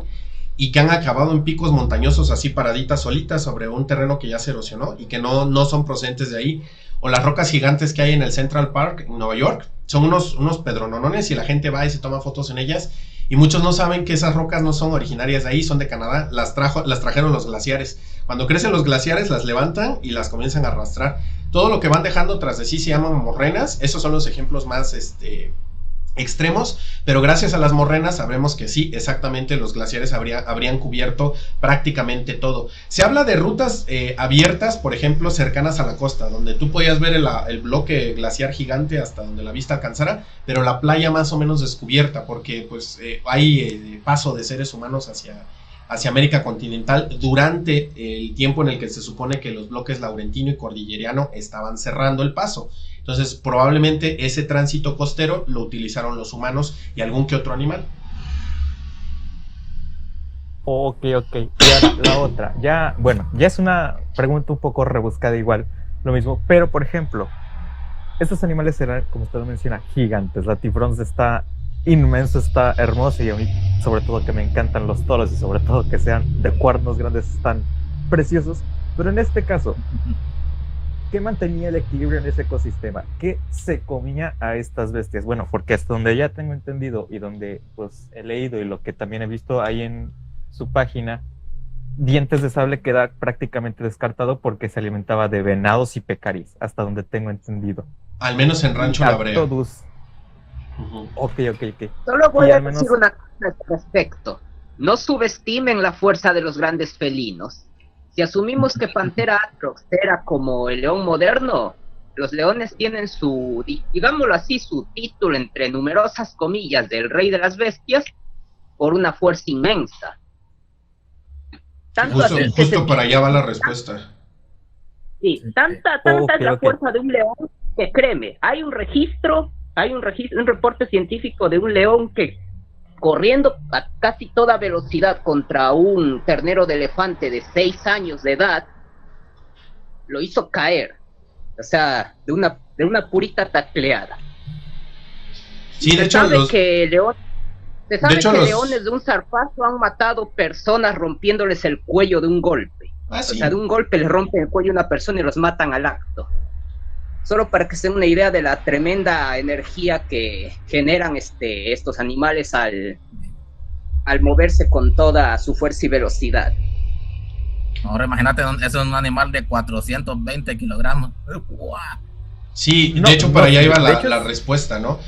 [SPEAKER 1] y que han acabado en picos montañosos así paraditas solitas sobre un terreno que ya se erosionó y que no son procedentes de ahí. O las rocas gigantes que hay en el Central Park en Nueva York, son unos pedronones y la gente va y se toma fotos en ellas. Y muchos no saben que esas rocas no son originarias de ahí, son de Canadá, las trajeron los glaciares. Cuando crecen los glaciares las levantan y las comienzan a arrastrar. Todo lo que van dejando tras de sí se llaman morrenas. Esos son los ejemplos más extremos, pero gracias a las morrenas sabremos que sí, exactamente, los glaciares habrían cubierto prácticamente todo. Se habla de rutas abiertas, por ejemplo, cercanas a la costa, donde tú podías ver el bloque glaciar gigante hasta donde la vista alcanzara, pero la playa más o menos descubierta, porque pues hay paso de seres humanos hacia América continental durante el tiempo en el que se supone que los bloques laurentino y cordilleriano estaban cerrando el paso. Entonces, probablemente ese tránsito costero lo utilizaron los humanos y algún que otro animal.
[SPEAKER 5] Ok. Y ahora la otra, ya es una pregunta un poco rebuscada igual, lo mismo, pero por ejemplo, estos animales eran, como usted lo menciona, gigantes. Latifrons está inmenso, está hermoso y a mí, sobre todo que me encantan los toros y sobre todo que sean de cuernos grandes, están preciosos, pero en este caso, ¿qué mantenía el equilibrio en ese ecosistema? ¿Qué se comía a estas bestias? Bueno, porque hasta donde ya tengo entendido y donde pues he leído y lo que también he visto ahí en su página, Dientes de Sable queda prácticamente descartado porque se alimentaba de venados y pecaris, hasta donde tengo entendido.
[SPEAKER 1] Al menos en Rancho La Brea.
[SPEAKER 5] Ok.
[SPEAKER 3] Solo voy a decir una cosa al respecto. No subestimen la fuerza de los grandes felinos. Si asumimos que Pantera atrox era como el león moderno, los leones tienen su, digámoslo así, su título entre numerosas comillas del rey de las bestias por una fuerza inmensa.
[SPEAKER 1] Justo para allá va la respuesta.
[SPEAKER 3] Sí, tanta es la fuerza de un león que créeme, hay un reporte científico de un león que corriendo a casi toda velocidad contra un ternero de elefante de 6 años de edad, lo hizo caer, o sea, de una purita tacleada.
[SPEAKER 1] Sí, de hecho,
[SPEAKER 3] se sabe que leones de un zarpazo han matado personas rompiéndoles el cuello de un golpe.
[SPEAKER 1] Sí.
[SPEAKER 3] O sea, de un golpe les rompen el cuello a una persona y los matan al acto. Solo para que se den una idea de la tremenda energía que generan estos animales al moverse con toda su fuerza y velocidad.
[SPEAKER 2] Ahora imagínate, eso es un animal de 420 kilogramos.
[SPEAKER 1] Sí, de hecho para allá iba la respuesta, ¿no?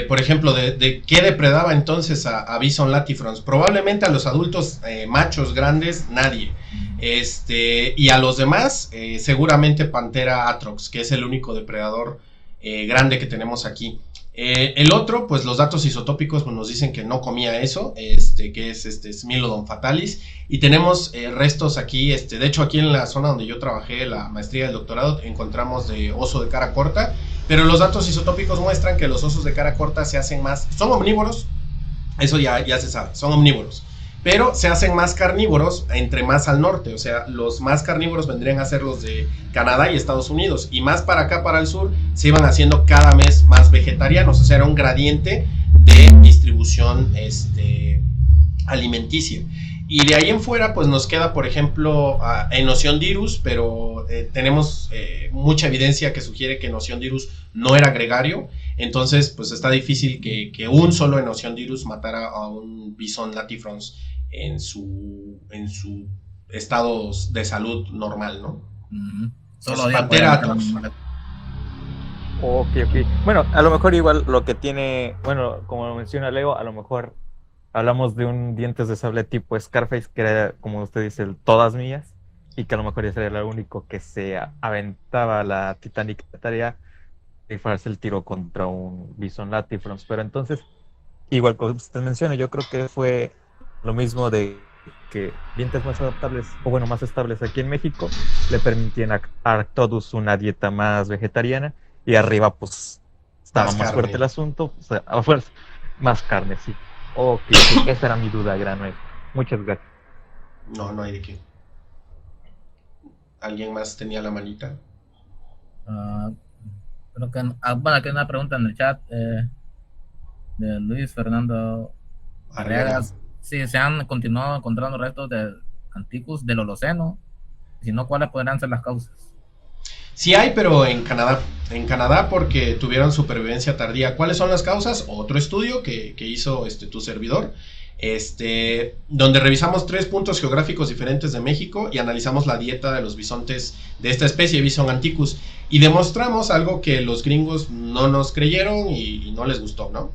[SPEAKER 1] Por ejemplo, de qué depredaba entonces a Bison latifrons. Probablemente a los adultos machos grandes, nadie. Y a los demás, seguramente Pantera atrox, que es el único depredador grande que tenemos aquí. El otro, pues los datos isotópicos pues, nos dicen que no comía eso, que es Smilodon fatalis, y tenemos restos aquí, de hecho aquí en la zona donde yo trabajé la maestría y el doctorado, encontramos de oso de cara corta, pero los datos isotópicos muestran que los osos de cara corta se hacen más, son omnívoros, eso ya se sabe, son omnívoros, pero se hacen más carnívoros entre más al norte, o sea, los más carnívoros vendrían a ser los de Canadá y Estados Unidos, y más para acá, para el sur, se iban haciendo cada vez más vegetarianos, o sea, era un gradiente de distribución alimenticia. Y de ahí en fuera, pues nos queda, por ejemplo, Enociondirus, pero tenemos mucha evidencia que sugiere que Enociondirus no era gregario, entonces pues está difícil que un solo Enociondirus matara a un Bison latifrons en su estado de salud normal, ¿no?
[SPEAKER 2] Solo
[SPEAKER 1] pues, Pantera atrox.
[SPEAKER 5] Ok. Bueno, a lo mejor igual lo que tiene, bueno, como lo menciona Leo, a lo mejor hablamos de un Dientes de Sable tipo Scarface, que era, como usted dice, todas mías, y que a lo mejor ya sería el único que se aventaba la titánica tarea de farse el tiro contra un Bison latifrons. Pero entonces, igual como usted menciona, yo creo que fue lo mismo de que dientes más adaptables, o bueno, más estables aquí en México, le permitían a Arctodus una dieta más vegetariana, y arriba pues estaba más fuerte el asunto, o sea, a fuerza, más carne, sí. Ok, esa era mi duda, Granuel. Muchas gracias.
[SPEAKER 1] No hay de qué. ¿Alguien más tenía la manita?
[SPEAKER 2] Creo que, bueno, aquí hay una pregunta en el chat de Luis Fernando Arriagas. Sí, se han continuado encontrando restos de Anticus del Holoceno. Si no, ¿cuáles podrían ser las causas?
[SPEAKER 1] Sí hay, pero en Canadá. En Canadá porque tuvieron supervivencia tardía. ¿Cuáles son las causas? Otro estudio que hizo tu servidor. Donde revisamos 3 puntos geográficos diferentes de México y analizamos la dieta de los bisontes de esta especie, Bison anticus, y demostramos algo que los gringos no nos creyeron y no les gustó, ¿no?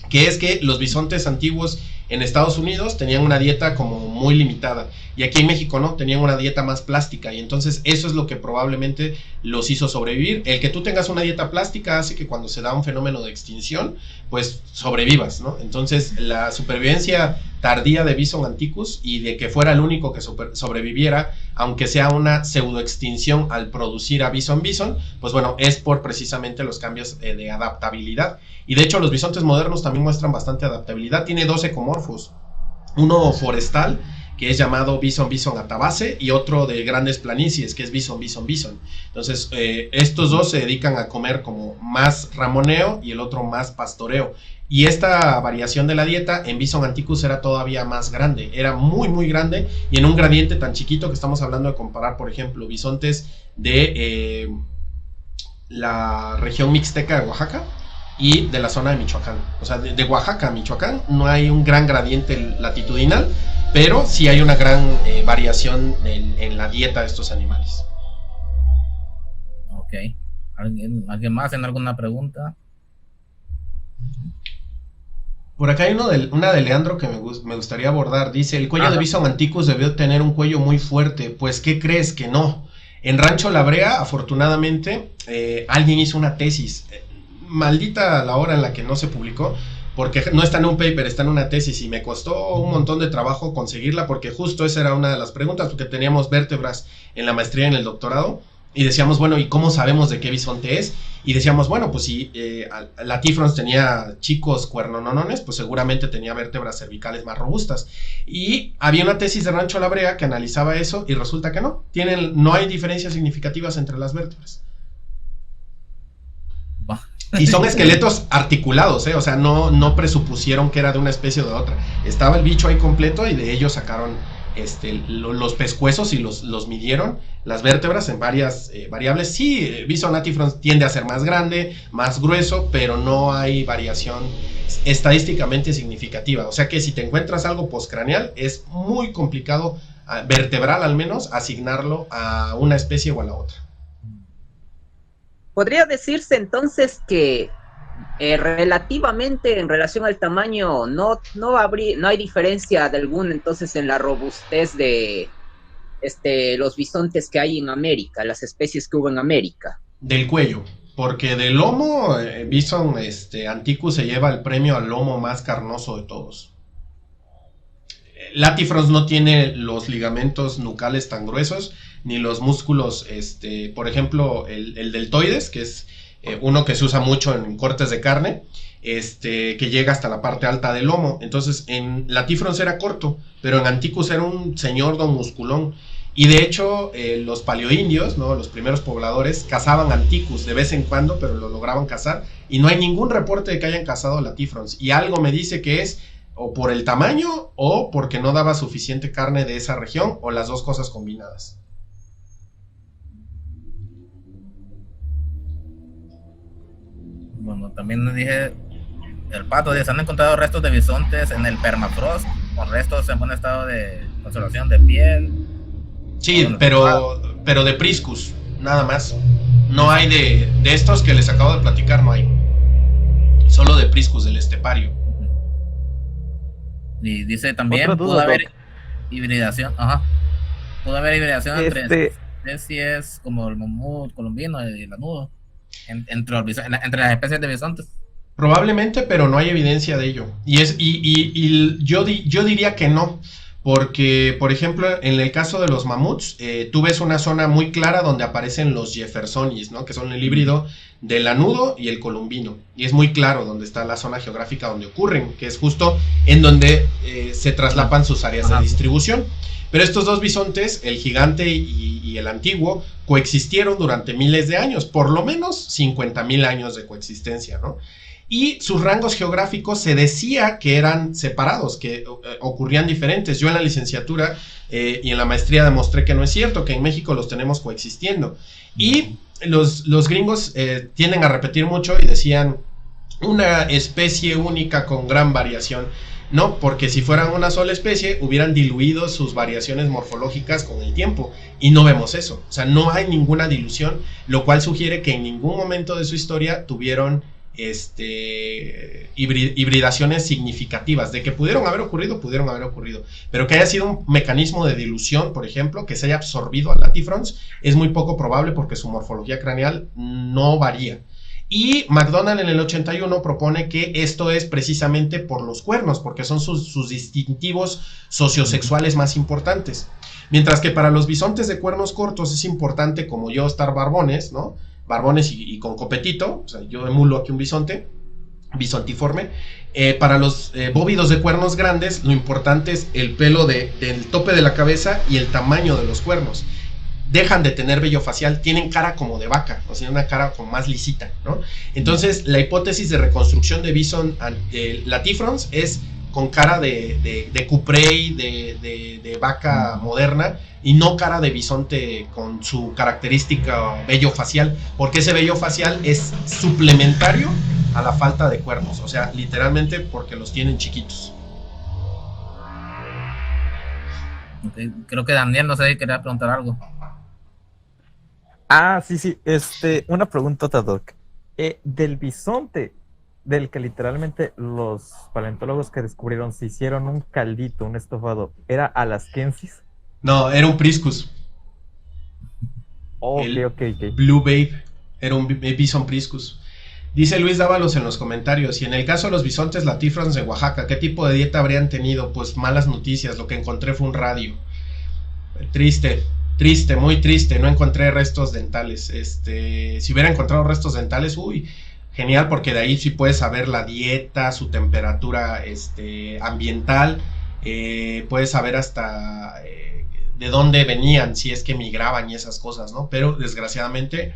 [SPEAKER 1] Que es que los bisontes antiguos en Estados Unidos tenían una dieta como muy limitada y aquí en México no, tenían una dieta más plástica y entonces eso es lo que probablemente los hizo sobrevivir. El que tú tengas una dieta plástica hace que cuando se da un fenómeno de extinción pues sobrevivas, ¿no? Entonces la supervivencia tardía de Bison anticus y de que fuera el único que sobreviviera, aunque sea una pseudoextinción al producir a Bison, pues bueno, es por precisamente los cambios de adaptabilidad. Y de hecho los bisontes modernos también muestran bastante adaptabilidad. Tiene 2 ecomorfos, uno forestal, que es llamado Bison atabase, y otro de grandes planicies, que es Bison. Entonces, estos 2 se dedican a comer como más ramoneo y el otro más pastoreo. Y esta variación de la dieta en Bison anticus era todavía más grande, era muy muy grande, y en un gradiente tan chiquito que estamos hablando de comparar, por ejemplo, bisontes de la región mixteca de Oaxaca y de la zona de Michoacán. O sea, de Oaxaca a Michoacán no hay un gran gradiente latitudinal, pero sí hay una gran variación en la dieta de estos animales.
[SPEAKER 2] Ok. ¿Alguien más en alguna pregunta?
[SPEAKER 1] Por acá hay una de Leandro que me gustaría abordar. Dice, el cuello de Bison anticus debió tener un cuello muy fuerte. Pues, ¿qué crees? Que no. En Rancho La Brea, afortunadamente, alguien hizo una tesis. Maldita la hora en la que no se publicó, porque no está en un paper, está en una tesis, y me costó un montón de trabajo conseguirla, porque justo esa era una de las preguntas, porque teníamos vértebras en la maestría y en el doctorado, y decíamos, bueno, ¿y cómo sabemos de qué bisonte es? Y decíamos, bueno, pues si Latifrons tenía chicos cuernononones, pues seguramente tenía vértebras cervicales más robustas. Y había una tesis de Rancho La Brea que analizaba eso, y resulta que no hay diferencias significativas entre las vértebras. Y son esqueletos articulados, o sea, no presupusieron que era de una especie o de otra. Estaba el bicho ahí completo y de ellos sacaron los pescuezos y los midieron, las vértebras en varias variables. Sí, Bison latifrons tiende a ser más grande, más grueso, pero no hay variación estadísticamente significativa. O sea que si te encuentras algo postcraneal, es muy complicado, vertebral al menos, asignarlo a una especie o a la otra.
[SPEAKER 3] ¿Podría decirse entonces que relativamente en relación al tamaño no hay diferencia de alguna entonces en la robustez de los bisontes que hay en América, las especies que hubo en América?
[SPEAKER 1] Del cuello, porque del lomo, Bison anticus se lleva el premio al lomo más carnoso de todos. Latifrons no tiene los ligamentos nucales tan gruesos, ni los músculos, por ejemplo, el deltoides, que es uno que se usa mucho en cortes de carne, que llega hasta la parte alta del lomo. Entonces, en Latifrons era corto, pero en Anticus era un señor don musculón. Y de hecho, los paleoindios, ¿no?, los primeros pobladores, cazaban Anticus de vez en cuando, pero lo lograban cazar, y no hay ningún reporte de que hayan cazado Latifrons. Y algo me dice que es o por el tamaño o porque no daba suficiente carne de esa región, o las dos cosas combinadas.
[SPEAKER 2] Bueno, también dije, el pato, se han encontrado restos de bisontes en el permafrost, con restos en buen estado de conservación de piel.
[SPEAKER 1] Sí, pero de Priscus, nada más. No hay de estos que les acabo de platicar, no hay. Solo de Priscus, del estepario.
[SPEAKER 2] Y dice también, pudo haber hibridación, pudo haber hibridación entre especies como el mamut colombino y el lanudo, entre las especies de bisontes.
[SPEAKER 1] Probablemente, pero no hay evidencia de ello. Y yo diría que no, porque, por ejemplo, en el caso de los mamuts, tú ves una zona muy clara donde aparecen los jeffersonis, ¿no? Que son el híbrido del lanudo y el columbino, y es muy claro donde está la zona geográfica donde ocurren, que es justo en donde se traslapan sus áreas de distribución. Pero estos dos bisontes, el gigante y el antiguo, coexistieron durante miles de años, por lo menos 50,000 años de coexistencia, ¿no? Y sus rangos geográficos se decía que eran separados, que ocurrían diferentes. Yo en la licenciatura y en la maestría demostré que no es cierto, que en México los tenemos coexistiendo. Y los gringos tienden a repetir mucho y decían una especie única con gran variación. No, porque si fueran una sola especie, hubieran diluido sus variaciones morfológicas con el tiempo, y no vemos eso. O sea, no hay ninguna dilución, lo cual sugiere que en ningún momento de su historia tuvieron hibridaciones significativas. De que pudieron haber ocurrido, pero que haya sido un mecanismo de dilución, por ejemplo, que se haya absorbido al Latifrons, es muy poco probable porque su morfología craneal no varía. Y McDonald en el 81 propone que esto es precisamente por los cuernos, porque son sus distintivos sociosexuales más importantes. Mientras que para los bisontes de cuernos cortos es importante, como yo, estar barbones, ¿no? Barbones y con copetito. O sea, yo emulo aquí un bisonte, bisontiforme. Para los bóvidos de cuernos grandes, lo importante es el pelo del tope de la cabeza y el tamaño de los cuernos. Dejan de tener vello facial, tienen cara como de vaca, o sea, una cara como más lisita, ¿no? Entonces, la hipótesis de reconstrucción de bison latifrons es con cara de cuprey, de vaca moderna, y no cara de bisonte con su característica vello facial, porque ese vello facial es suplementario a la falta de cuernos, o sea, literalmente porque los tienen chiquitos.
[SPEAKER 2] Okay. Creo que Daniel, no sé si quería preguntar algo.
[SPEAKER 5] Ah, sí, una pregunta, Doc. Del bisonte, del que literalmente los paleontólogos que descubrieron se hicieron un caldito, un estofado, ¿era alaskensis?
[SPEAKER 1] No, era un Priscus.
[SPEAKER 5] Oh, ok.
[SPEAKER 1] Blue Babe, era un bison Priscus. Dice Luis Dávalos en los comentarios, y en el caso de los bisontes latifrons de Oaxaca, ¿qué tipo de dieta habrían tenido? Pues malas noticias, lo que encontré fue un radio. Triste, muy triste, no encontré restos dentales. Si hubiera encontrado restos dentales, genial, porque de ahí sí puedes saber la dieta, su temperatura ambiental, puedes saber hasta de dónde venían, si es que migraban y esas cosas, ¿no? Pero desgraciadamente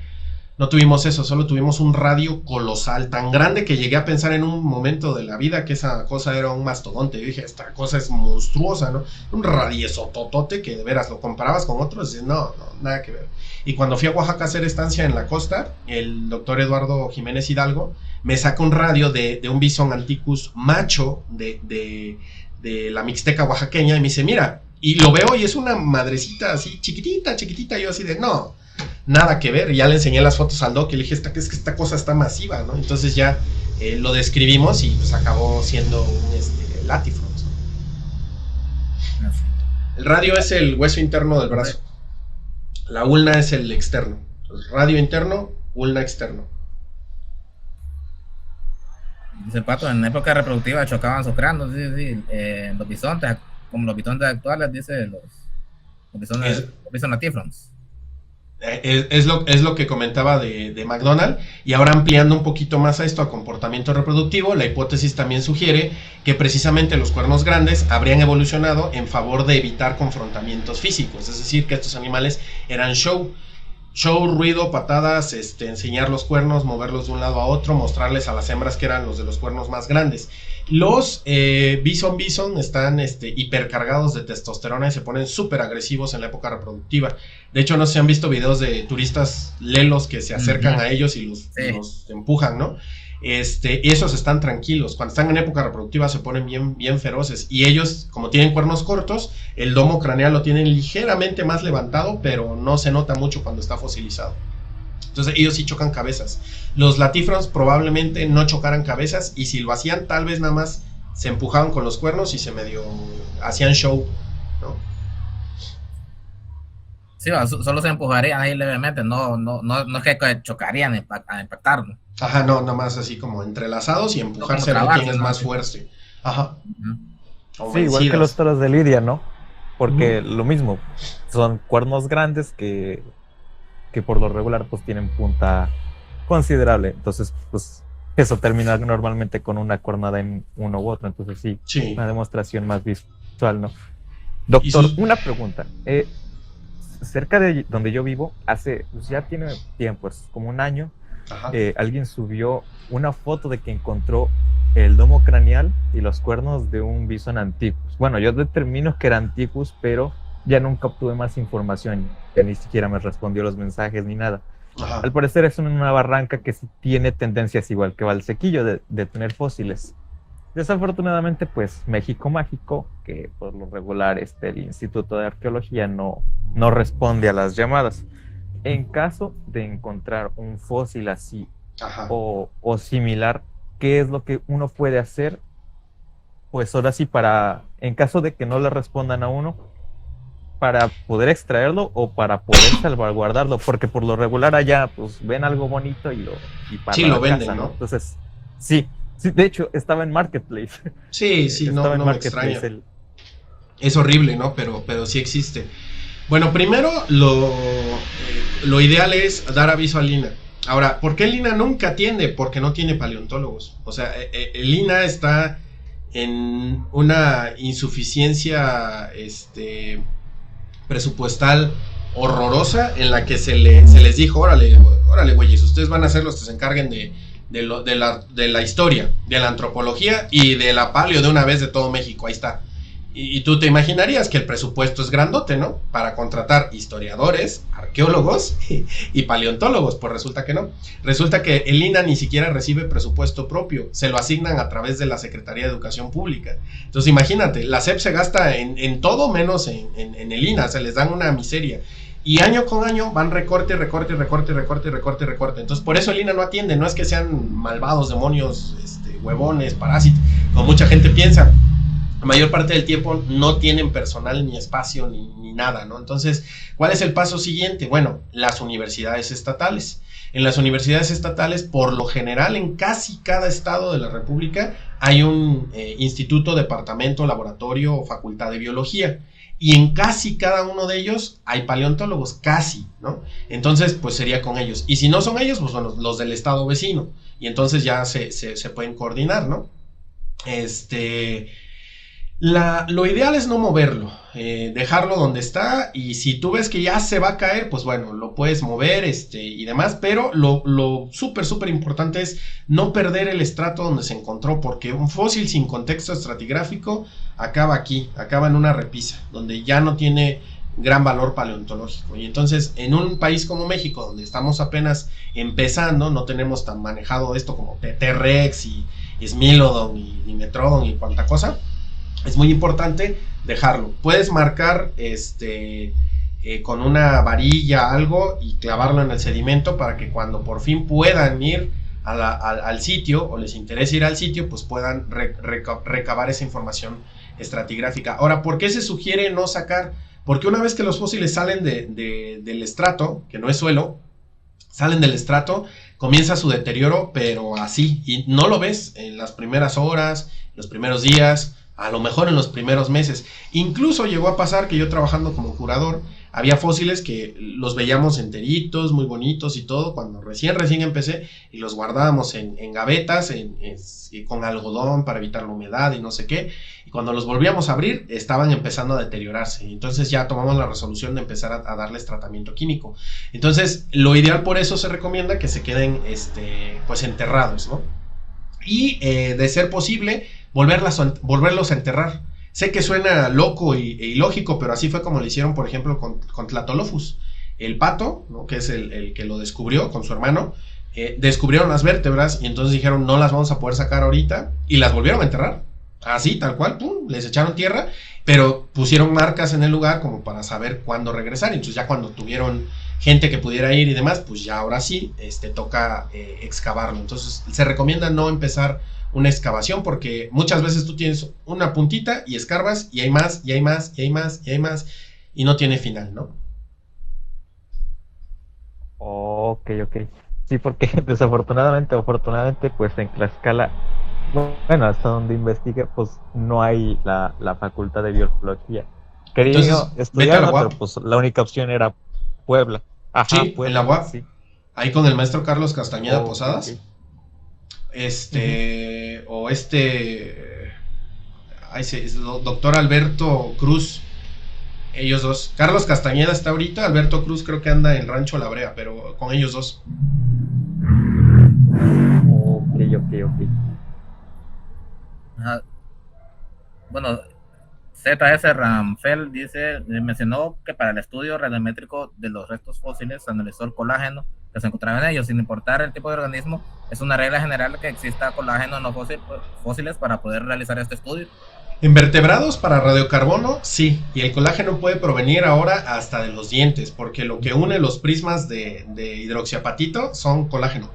[SPEAKER 1] no tuvimos eso, solo tuvimos un radio colosal, tan grande que llegué a pensar en un momento de la vida que esa cosa era un mastodonte. Yo dije, esta cosa es monstruosa, ¿no? Un radiesototote que de veras lo comparabas con otros y dices, no, nada que ver. Y cuando fui a Oaxaca a hacer estancia en la costa, el doctor Eduardo Jiménez Hidalgo me saca un radio de un bison anticus macho de la Mixteca oaxaqueña y me dice, mira, y lo veo y es una madrecita así chiquitita, yo así de, no, nada que ver. Y ya le enseñé las fotos al doc y le dije, es que esta cosa está masiva, ¿no? Entonces ya lo describimos y pues acabó siendo un latifrons. El radio es el hueso interno del brazo, la ulna es el externo. Entonces, radio interno, ulna externo.
[SPEAKER 2] Dice Pato, en época reproductiva chocaban sus cráneos, sí, los bisontes, como los bisontes actuales, dice los bisontes latifrons.
[SPEAKER 1] Es lo que comentaba de McDonald, y ahora ampliando un poquito más a esto, a comportamiento reproductivo, la hipótesis también sugiere que precisamente los cuernos grandes habrían evolucionado en favor de evitar confrontamientos físicos, es decir, que estos animales eran show, ruido, patadas, enseñar los cuernos, moverlos de un lado a otro, mostrarles a las hembras que eran los de los cuernos más grandes. Los bison están hipercargados de testosterona y se ponen súper agresivos en la época reproductiva. De hecho, no sé si han visto videos de turistas lelos que se acercan a ellos y los empujan, ¿no? Esos están tranquilos. Cuando están en época reproductiva se ponen bien feroces. Y ellos, como tienen cuernos cortos, el domo craneal lo tienen ligeramente más levantado, pero no se nota mucho cuando está fosilizado. Entonces ellos sí chocan cabezas. Los latifrons probablemente no chocaran cabezas, y si lo hacían, tal vez nada más se empujaban con los cuernos y se medio hacían show, ¿no?
[SPEAKER 2] Sí, solo se empujarían ahí levemente, no es que chocarían a impactarlo.
[SPEAKER 1] Ajá, no, nada más así como entrelazados y empujarse a ver quién es más fuerte. Ajá.
[SPEAKER 5] Sí, igual que los toros de Lidia, ¿no? porque lo mismo, son cuernos grandes que por lo regular pues tienen punta considerable, entonces pues eso termina normalmente con una cornada en uno u otro, entonces sí. Una demostración más visual, ¿no? Doctor, una pregunta. Cerca de donde yo vivo, pues ya tiene tiempo, es como un año, alguien subió una foto de que encontró el domo craneal y los cuernos de un bison anticus. Bueno, yo determino que era anticus, pero ya nunca obtuve más información, que ni siquiera me respondió los mensajes ni nada. Al parecer es una barranca que sí tiene tendencias igual que Valsequillo de tener fósiles. Desafortunadamente, pues México mágico, que por lo regular el Instituto de Arqueología no responde a las llamadas. En caso de encontrar un fósil así o similar, ¿qué es lo que uno puede hacer? Pues ahora sí, en caso de que no le respondan a uno, para poder extraerlo o para poder salvaguardarlo, porque por lo regular allá pues ven algo bonito y para
[SPEAKER 1] lo venden, casa, ¿no?
[SPEAKER 5] Entonces, sí, de hecho estaba en Marketplace.
[SPEAKER 1] Sí, no me extraña. Es horrible, ¿no? Pero sí existe. Bueno, primero lo ideal es dar aviso a Lina. Ahora, ¿por qué Lina nunca atiende? Porque no tiene paleontólogos. O sea, Lina está en una insuficiencia presupuestal horrorosa, en la que se les dijo, órale güeyes, ustedes van a ser los que se encarguen de la historia, de la antropología y de la paleo de una vez de todo México, ahí está. Y tú te imaginarías que el presupuesto es grandote, ¿no? Para contratar historiadores, arqueólogos y paleontólogos. Pues resulta que no. Resulta que el INAH ni siquiera recibe presupuesto propio. Se lo asignan a través de la Secretaría de Educación Pública. Entonces imagínate, la SEP se gasta en todo menos en el INAH. Se les dan una miseria. Y año con año van recorte. Entonces por eso el INAH no atiende. No es que sean malvados, demonios, huevones, parásitos, como mucha gente piensa. La mayor parte del tiempo no tienen personal, ni espacio, ni nada, ¿no? Entonces, ¿cuál es el paso siguiente? Bueno, las universidades estatales. En las universidades estatales, por lo general, en casi cada estado de la República, hay un instituto, departamento, laboratorio o facultad de biología. Y en casi cada uno de ellos hay paleontólogos, casi, ¿no? Entonces, pues sería con ellos. Y si no son ellos, pues bueno, los del estado vecino. Y entonces ya se pueden coordinar, ¿no? Lo ideal es no moverlo, dejarlo donde está, y si tú ves que ya se va a caer, pues bueno, lo puedes mover y demás, pero lo súper importante es no perder el estrato donde se encontró, porque un fósil sin contexto estratigráfico acaba aquí, acaba en una repisa, donde ya no tiene gran valor paleontológico. Y entonces, en un país como México, donde estamos apenas empezando, no tenemos tan manejado esto como T-Rex y Smilodon y Dimetrodon y cuanta cosa, es muy importante dejarlo. Puedes marcar con una varilla algo y clavarlo en el sedimento para que cuando por fin puedan ir al sitio, o les interese ir al sitio, pues puedan recabar esa información estratigráfica. Ahora, ¿por qué se sugiere no sacar? Porque una vez que los fósiles salen del estrato, que no es suelo, salen del estrato, comienza su deterioro, pero así, y no lo ves en las primeras horas, los primeros días, a lo mejor en los primeros meses. Incluso llegó a pasar que yo, trabajando como curador, había fósiles que los veíamos enteritos, muy bonitos y todo, cuando recién empecé, y los guardábamos en gavetas, con algodón para evitar la humedad y no sé qué, y cuando los volvíamos a abrir, estaban empezando a deteriorarse. Entonces ya tomamos la resolución de empezar a darles tratamiento químico. Entonces, lo ideal, por eso se recomienda que se queden pues enterrados, ¿no? Y de ser posible, volverlos a enterrar. Sé que suena loco e ilógico, pero así fue como lo hicieron, por ejemplo, con Tlatolophus. El pato, ¿no? Que es el que lo descubrió con su hermano, descubrieron las vértebras y entonces dijeron, no las vamos a poder sacar ahorita, y las volvieron a enterrar. Así, tal cual, pum, les echaron tierra, pero pusieron marcas en el lugar como para saber cuándo regresar. Entonces ya cuando tuvieron gente que pudiera ir y demás, pues ya ahora sí, toca excavarlo. Entonces se recomienda no empezar una excavación, porque muchas veces tú tienes una puntita y escarbas y hay más, y hay más, y hay más, y hay más, y no tiene final, ¿no?
[SPEAKER 5] Ok. Sí, porque desafortunadamente, afortunadamente, pues en Tlaxcala, bueno, hasta donde investigué, pues no hay la facultad de biología. Quería
[SPEAKER 1] Entonces, vete a
[SPEAKER 5] estudiarlo,
[SPEAKER 1] la UAP.
[SPEAKER 5] pero pues la única opción era Puebla. Ajá,
[SPEAKER 1] Sí,
[SPEAKER 5] Puebla,
[SPEAKER 1] en la UAP.
[SPEAKER 5] sí.
[SPEAKER 1] Ahí con el maestro Carlos Castañeda
[SPEAKER 5] Ok,
[SPEAKER 1] Posadas.
[SPEAKER 5] ok.
[SPEAKER 1] O doctor Alberto Cruz. Ellos dos. Carlos Castañeda está ahorita, Alberto Cruz creo que anda en Rancho La Brea, pero con ellos dos.
[SPEAKER 5] Ok.
[SPEAKER 2] Ajá. Bueno, ZS Ramfel mencionó que para el estudio radiométrico de los restos fósiles se analizó el colágeno que se encontraba en ellos, sin importar el tipo de organismo. Es una regla general que exista colágeno no fósiles para poder realizar este estudio.
[SPEAKER 1] En vertebrados para radiocarbono, sí, y el colágeno puede provenir ahora hasta de los dientes, porque lo que une los prismas de hidroxiapatito son colágeno.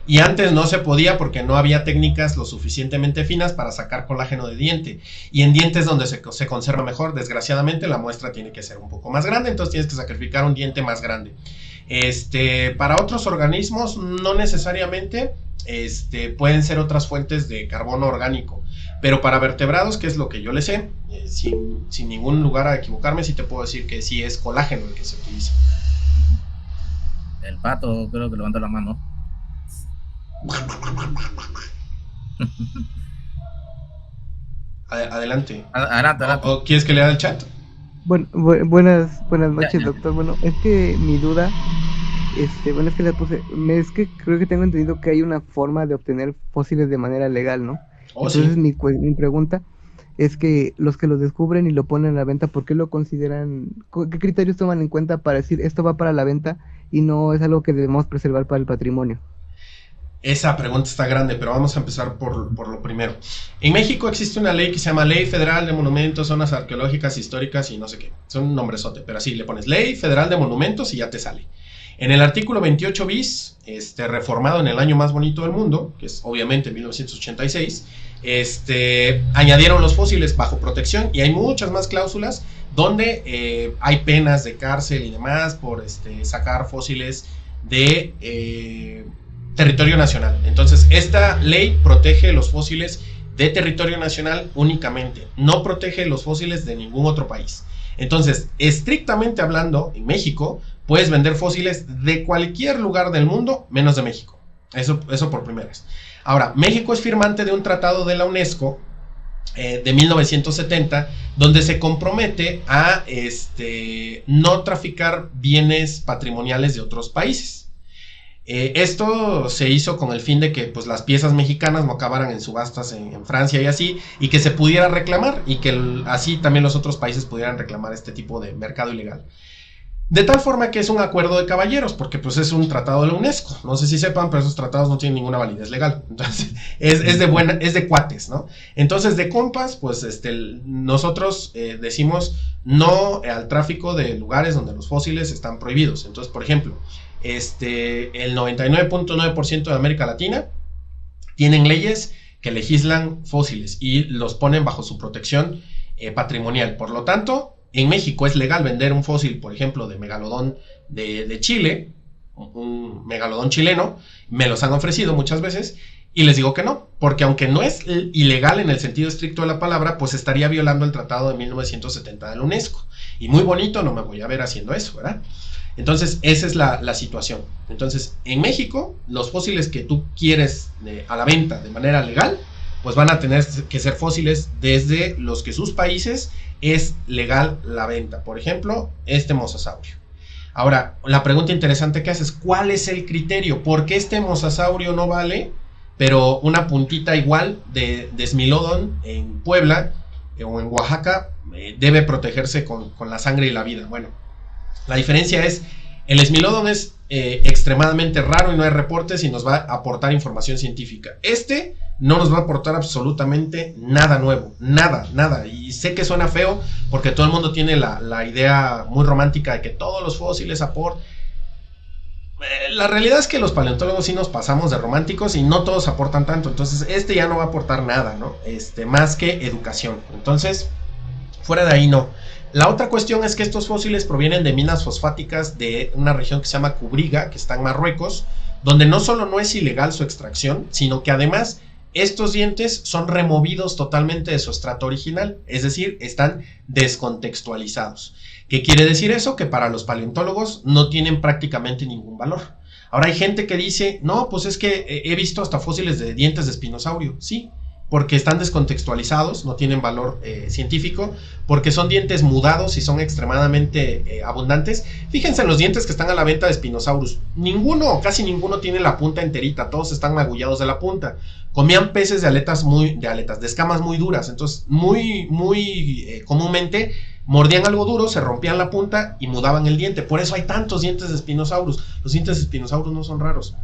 [SPEAKER 1] Y antes no se podía porque no había técnicas lo suficientemente finas para sacar colágeno de diente. Y en dientes donde se conserva mejor, desgraciadamente la muestra tiene que ser un poco más grande, entonces tienes que sacrificar un diente más grande. Para otros organismos no necesariamente pueden ser otras fuentes de carbono orgánico. Pero para vertebrados, que es lo que yo le sé, sin ningún lugar a equivocarme, sí te puedo decir que sí es colágeno el que se utiliza.
[SPEAKER 2] El pato creo que levanta la mano.
[SPEAKER 1] Adelante.
[SPEAKER 2] Adelante.
[SPEAKER 1] ¿O quieres que lea el chat?
[SPEAKER 4] Bueno, buenas noches,
[SPEAKER 2] Ya.
[SPEAKER 4] doctor. Bueno, es que mi duda, es que la puse, es que creo que tengo entendido que hay una forma de obtener fósiles de manera legal, ¿no? Entonces
[SPEAKER 1] Sí.
[SPEAKER 4] mi pregunta es que los descubren y lo ponen a la venta, ¿por qué lo consideran? ¿Qué criterios toman en cuenta para decir esto va para la venta y no es algo que debemos preservar para el patrimonio?
[SPEAKER 1] Esa pregunta está grande, pero vamos a empezar por lo primero. En México existe una ley que se llama Ley Federal de Monumentos, Zonas Arqueológicas, Históricas y no sé qué. Son un nombrezote, pero así le pones Ley Federal de Monumentos y ya te sale. En el artículo 28 bis, reformado en el año más bonito del mundo, que es obviamente 1986, añadieron los fósiles bajo protección y hay muchas más cláusulas donde hay penas de cárcel y demás por sacar fósiles de territorio nacional. Entonces, esta ley protege los fósiles de territorio nacional únicamente, no protege los fósiles de ningún otro país. Entonces, estrictamente hablando, en México puedes vender fósiles de cualquier lugar del mundo, menos de México. Eso por primera vez. Ahora, México es firmante de un tratado de la UNESCO de 1970, donde se compromete a no traficar bienes patrimoniales de otros países. Esto se hizo con el fin de que pues, las piezas mexicanas no acabaran en subastas en Francia y así, y que se pudiera reclamar, y que así también los otros países pudieran reclamar este tipo de mercado ilegal. De tal forma que es un acuerdo de caballeros, porque pues es un tratado de la UNESCO. No sé si sepan, pero esos tratados no tienen ninguna validez legal. Entonces, es de cuates, ¿no? Entonces, de compas, pues nosotros decimos no al tráfico de lugares donde los fósiles están prohibidos. Entonces, por ejemplo, el 99.9% de América Latina tienen leyes que legislan fósiles y los ponen bajo su protección patrimonial. Por lo tanto, en México es legal vender un fósil, por ejemplo, de megalodón de Chile, un megalodón chileno. Me los han ofrecido muchas veces y les digo que no, porque aunque no es ilegal en el sentido estricto de la palabra, pues estaría violando el tratado de 1970 de la UNESCO. Y muy bonito, no me voy a ver haciendo eso, ¿verdad? Entonces, esa es la situación. Entonces, en México, los fósiles que tú quieres a la venta de manera legal, pues van a tener que ser fósiles desde los que sus países es legal la venta. Por ejemplo, mosasaurio. Ahora, la pregunta interesante que haces, ¿cuál es el criterio? ¿Por qué mosasaurio no vale, pero una puntita igual de Smilodon en Puebla o en Oaxaca debe protegerse con la sangre y la vida? Bueno, la diferencia es, el Smilodon es extremadamente raro y no hay reportes y nos va a aportar información científica. No nos va a aportar absolutamente nada nuevo, nada. Y sé que suena feo porque todo el mundo tiene la idea muy romántica de que todos los fósiles aportan. La realidad es que los paleontólogos sí nos pasamos de románticos y no todos aportan tanto. Entonces ya no va a aportar nada, ¿no? Más que educación. Entonces, fuera de ahí no. La otra cuestión es que estos fósiles provienen de minas fosfáticas de una región que se llama Kubriga, que está en Marruecos, donde no solo no es ilegal su extracción, sino que además estos dientes son removidos totalmente de su estrato original, es decir, están descontextualizados. ¿Qué quiere decir eso? Que para los paleontólogos no tienen prácticamente ningún valor. Ahora hay gente que dice, no, pues es que he visto hasta fósiles de dientes de espinosaurio. Sí, porque están descontextualizados, no tienen valor científico, porque son dientes mudados y son extremadamente abundantes. Fíjense en los dientes que están a la venta de Spinosaurus. Ninguno, casi ninguno tiene la punta enterita, todos están magullados de la punta. Comían peces de escamas muy duras, entonces muy comúnmente mordían algo duro, se rompían la punta y mudaban el diente. Por eso hay tantos dientes de Spinosaurus. Los dientes de Spinosaurus no son raros.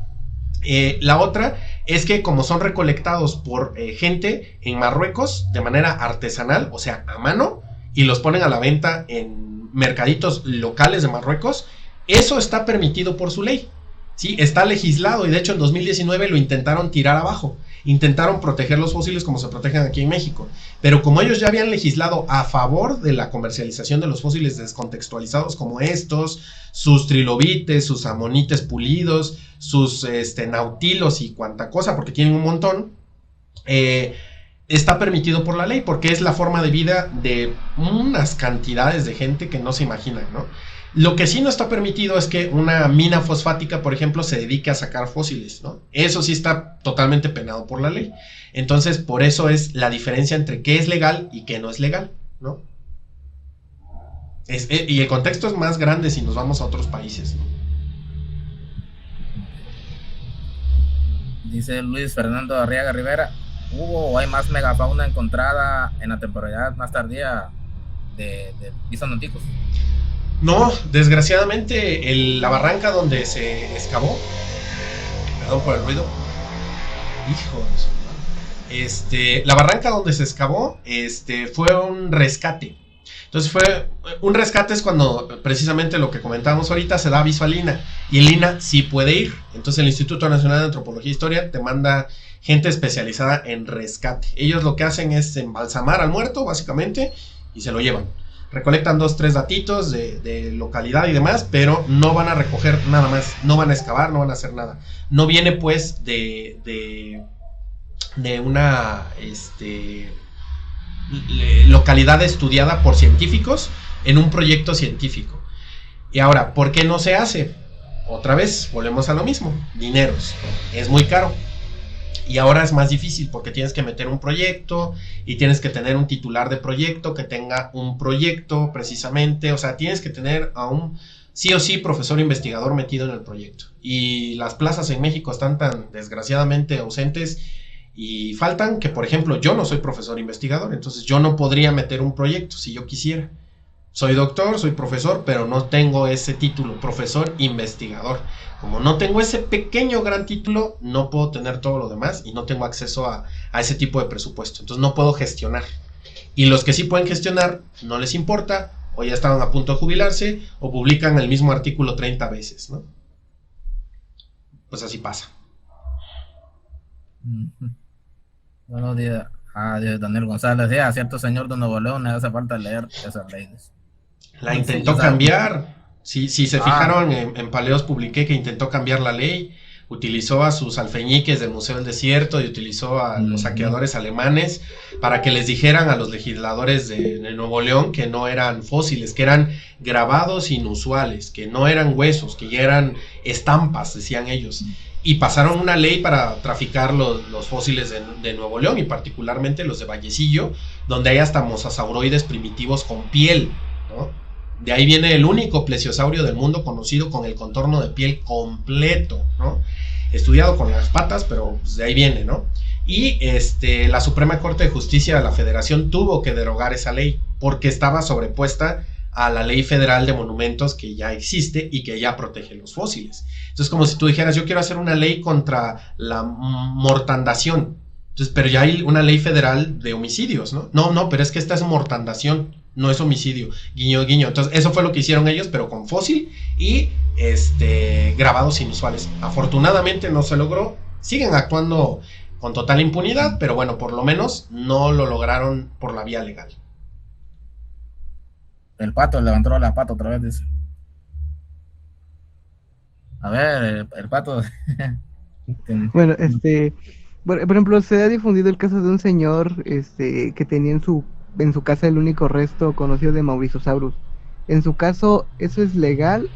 [SPEAKER 1] La otra es que como son recolectados por gente en Marruecos de manera artesanal, o sea, a mano, y los ponen a la venta en mercaditos locales de Marruecos, eso está permitido por su ley. Sí, está legislado, y de hecho en 2019 lo intentaron tirar abajo. Intentaron proteger los fósiles como se protegen aquí en México, pero como ellos ya habían legislado a favor de la comercialización de los fósiles descontextualizados como estos, sus trilobites, sus amonites pulidos, sus nautilos y cuanta cosa, porque tienen un montón, está permitido por la ley, porque es la forma de vida de unas cantidades de gente que no se imaginan, ¿no? Lo que sí no está permitido es que una mina fosfática, por ejemplo, se dedique a sacar fósiles, ¿no? Eso sí está totalmente penado por la ley. Entonces, por eso es la diferencia entre qué es legal y qué no es legal, ¿no? Y el contexto es más grande si nos vamos a otros países, ¿no?
[SPEAKER 2] Dice Luis Fernando Arriaga Rivera, ¿hubo o hay más megafauna encontrada en la temporalidad más tardía de bisonóticos?
[SPEAKER 1] No, desgraciadamente la barranca donde se excavó, perdón por el ruido, hijo de su madre, la barranca donde se excavó, fue un rescate. Entonces un rescate es cuando precisamente lo que comentábamos ahorita se da aviso al INAH, y el INAH sí puede ir. Entonces el Instituto Nacional de Antropología e Historia te manda gente especializada en rescate. Ellos lo que hacen es embalsamar al muerto básicamente y se lo llevan. Recolectan 2-3 datitos de localidad y demás, pero no van a recoger nada más, no van a excavar, no van a hacer nada. No viene pues de una localidad estudiada por científicos en un proyecto científico. Y ahora, ¿por qué no se hace? Otra vez, volvemos a lo mismo, dineros, es muy caro. Y ahora es más difícil porque tienes que meter un proyecto y tienes que tener un titular de proyecto que tenga un proyecto precisamente. O sea, tienes que tener a un sí o sí profesor investigador metido en el proyecto. Y las plazas en México están tan desgraciadamente ausentes y faltan que, por ejemplo, yo no soy profesor investigador, entonces yo no podría meter un proyecto si yo quisiera. Soy doctor, soy profesor, pero no tengo ese título, profesor investigador. Como no tengo ese pequeño gran título, no puedo tener todo lo demás y no tengo acceso a ese tipo de presupuesto. Entonces no puedo gestionar. Y los que sí pueden gestionar, no les importa, o ya estaban a punto de jubilarse, o publican el mismo artículo 30 veces, ¿no? Pues así pasa.
[SPEAKER 2] Buenos días. Daniel González. A cierto señor de Nuevo León le hace falta leer esas leyes.
[SPEAKER 1] La intentó cambiar. Si se fijaron, en Paleos publiqué que intentó cambiar la ley. Utilizó a sus alfeñiques del Museo del Desierto y utilizó a los saqueadores alemanes para que les dijeran a los legisladores de Nuevo León que no eran fósiles, que eran grabados inusuales, que no eran huesos, que ya eran estampas, decían ellos. Y pasaron una ley para traficar los fósiles de Nuevo León, y particularmente los de Vallecillo, donde hay hasta mosasauroides primitivos con piel, ¿no? De ahí viene el único plesiosaurio del mundo conocido con el contorno de piel completo, ¿no? Estudiado con las patas, pero pues de ahí viene, ¿no? Y la Suprema Corte de Justicia de la Federación tuvo que derogar esa ley porque estaba sobrepuesta a la Ley Federal de Monumentos que ya existe y que ya protege los fósiles. Entonces, como si tú dijeras, yo quiero hacer una ley contra la mortandación. Entonces, pero ya hay una ley federal de homicidios, ¿no? No, pero es que esta es mortandación, no es homicidio. Guiño, guiño. Entonces, eso fue lo que hicieron ellos, pero con fósil y grabados inusuales. Afortunadamente no se logró. Siguen actuando con total impunidad, pero bueno, por lo menos no lo lograron por la vía legal.
[SPEAKER 2] El pato levantó la pata otra vez, dice. A ver, el pato.
[SPEAKER 4] Bueno, Por ejemplo, se ha difundido el caso de un señor que tenía en su casa el único resto conocido de Mauricosaurus. En su caso, ¿eso es legal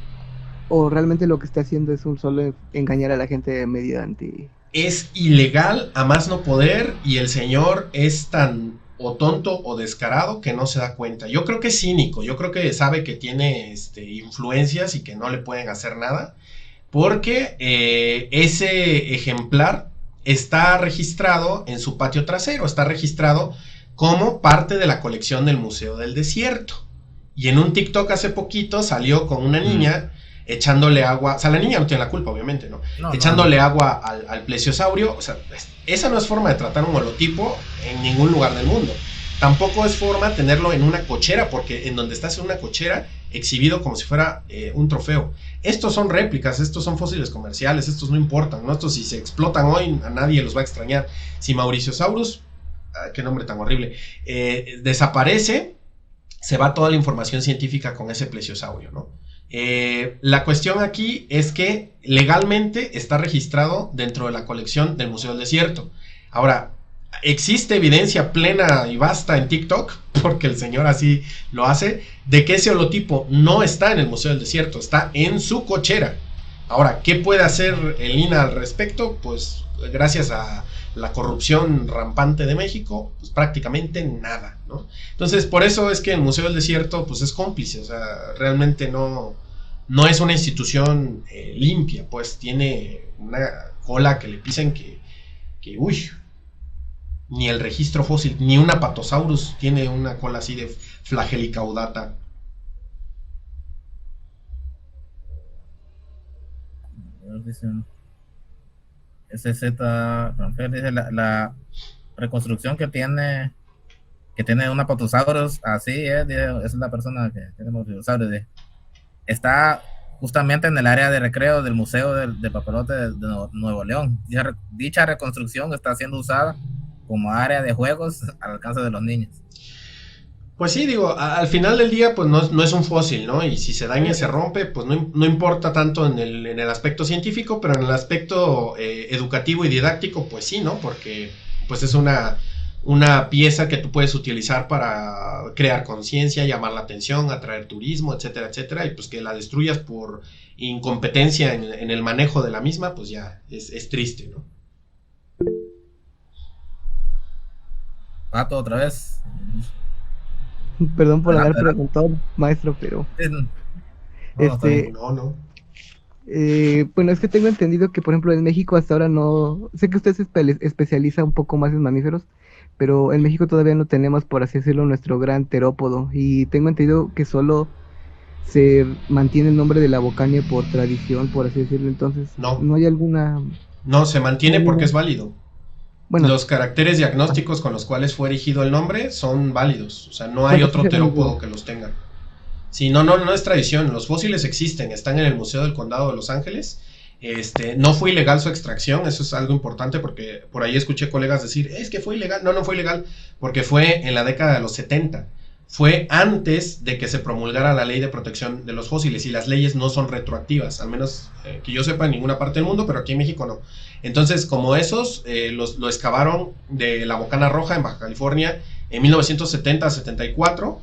[SPEAKER 4] o realmente lo que está haciendo es un solo engañar a la gente mediante...
[SPEAKER 1] Es ilegal a más no poder y el señor es tan o tonto o descarado que no se da cuenta. Yo creo que es cínico, yo creo que sabe que tiene influencias y que no le pueden hacer nada, porque ese ejemplar está registrado en su patio trasero, está registrado como parte de la colección del Museo del Desierto. Y en un TikTok hace poquito salió con una niña echándole agua, o sea, la niña no tiene la culpa, obviamente, ¿no? Echándole agua al plesiosaurio, o sea, esa no es forma de tratar un holotipo en ningún lugar del mundo. Tampoco es forma tenerlo en una cochera, porque en donde estás en una cochera, exhibido como si fuera un trofeo. Estos son réplicas, estos son fósiles comerciales, estos no importan, ¿no? Estos si se explotan hoy, a nadie los va a extrañar. Si Mauriciosaurus, qué nombre tan horrible, desaparece, se va toda la información científica con ese plesiosaurio, ¿no? La cuestión aquí es que legalmente está registrado dentro de la colección del Museo del Desierto. Ahora, existe evidencia plena y vasta en TikTok, porque el señor así lo hace, de que ese holotipo no está en el Museo del Desierto, está en su cochera. Ahora, ¿qué puede hacer el INAH al respecto? Pues gracias a la corrupción rampante de México, pues prácticamente nada, ¿no? Entonces, por eso es que el Museo del Desierto pues es cómplice, o sea, realmente no es una institución limpia, pues tiene una cola que le pisen que uy, ni el registro fósil, ni un Apatosaurus tiene una cola así de flagelicaudata.
[SPEAKER 2] SZ Rafael dice la reconstrucción que tiene un Apatosaurus, así es la persona que tiene Apatosaurus, está justamente en el área de recreo del Museo del Papelote de Nuevo León. Dicha reconstrucción está siendo usada como área de juegos al alcance de los niños.
[SPEAKER 1] Pues sí, digo, al final del día pues no es un fósil, ¿no? Y si se daña y se rompe, pues no importa tanto en el aspecto científico, pero en el aspecto educativo y didáctico, pues sí, ¿no? Porque pues es una pieza que tú puedes utilizar para crear conciencia, llamar la atención, atraer turismo, etcétera, etcétera, y pues que la destruyas por incompetencia en el manejo de la misma, pues ya es triste, ¿no?
[SPEAKER 2] Pato, otra vez.
[SPEAKER 4] Perdón por haber preguntado, maestro, pero...
[SPEAKER 1] No.
[SPEAKER 4] Bueno, es que tengo entendido que, por ejemplo, en México hasta ahora no... Sé que usted se especializa un poco más en mamíferos, pero en México todavía no tenemos, por así decirlo, nuestro gran terópodo. Y tengo entendido que solo se mantiene el nombre de la Bocania por tradición, por así decirlo. Entonces, ¿no hay alguna...?
[SPEAKER 1] No, se mantiene porque es válido.
[SPEAKER 4] Bueno,
[SPEAKER 1] los caracteres diagnósticos con los cuales fue erigido el nombre son válidos, o sea, no hay otro terópodo que los tenga. Sí, no es tradición, los fósiles existen, están en el Museo del Condado de Los Ángeles. No fue ilegal su extracción, eso es algo importante porque por ahí escuché colegas decir, es que fue ilegal. No fue ilegal, porque fue en la década de los 70. Fue antes de que se promulgara la ley de protección de los fósiles y las leyes no son retroactivas, al menos que yo sepa en ninguna parte del mundo, pero aquí en México no. Entonces, como esos, lo excavaron de la Bocana Roja en Baja California en 1970-74,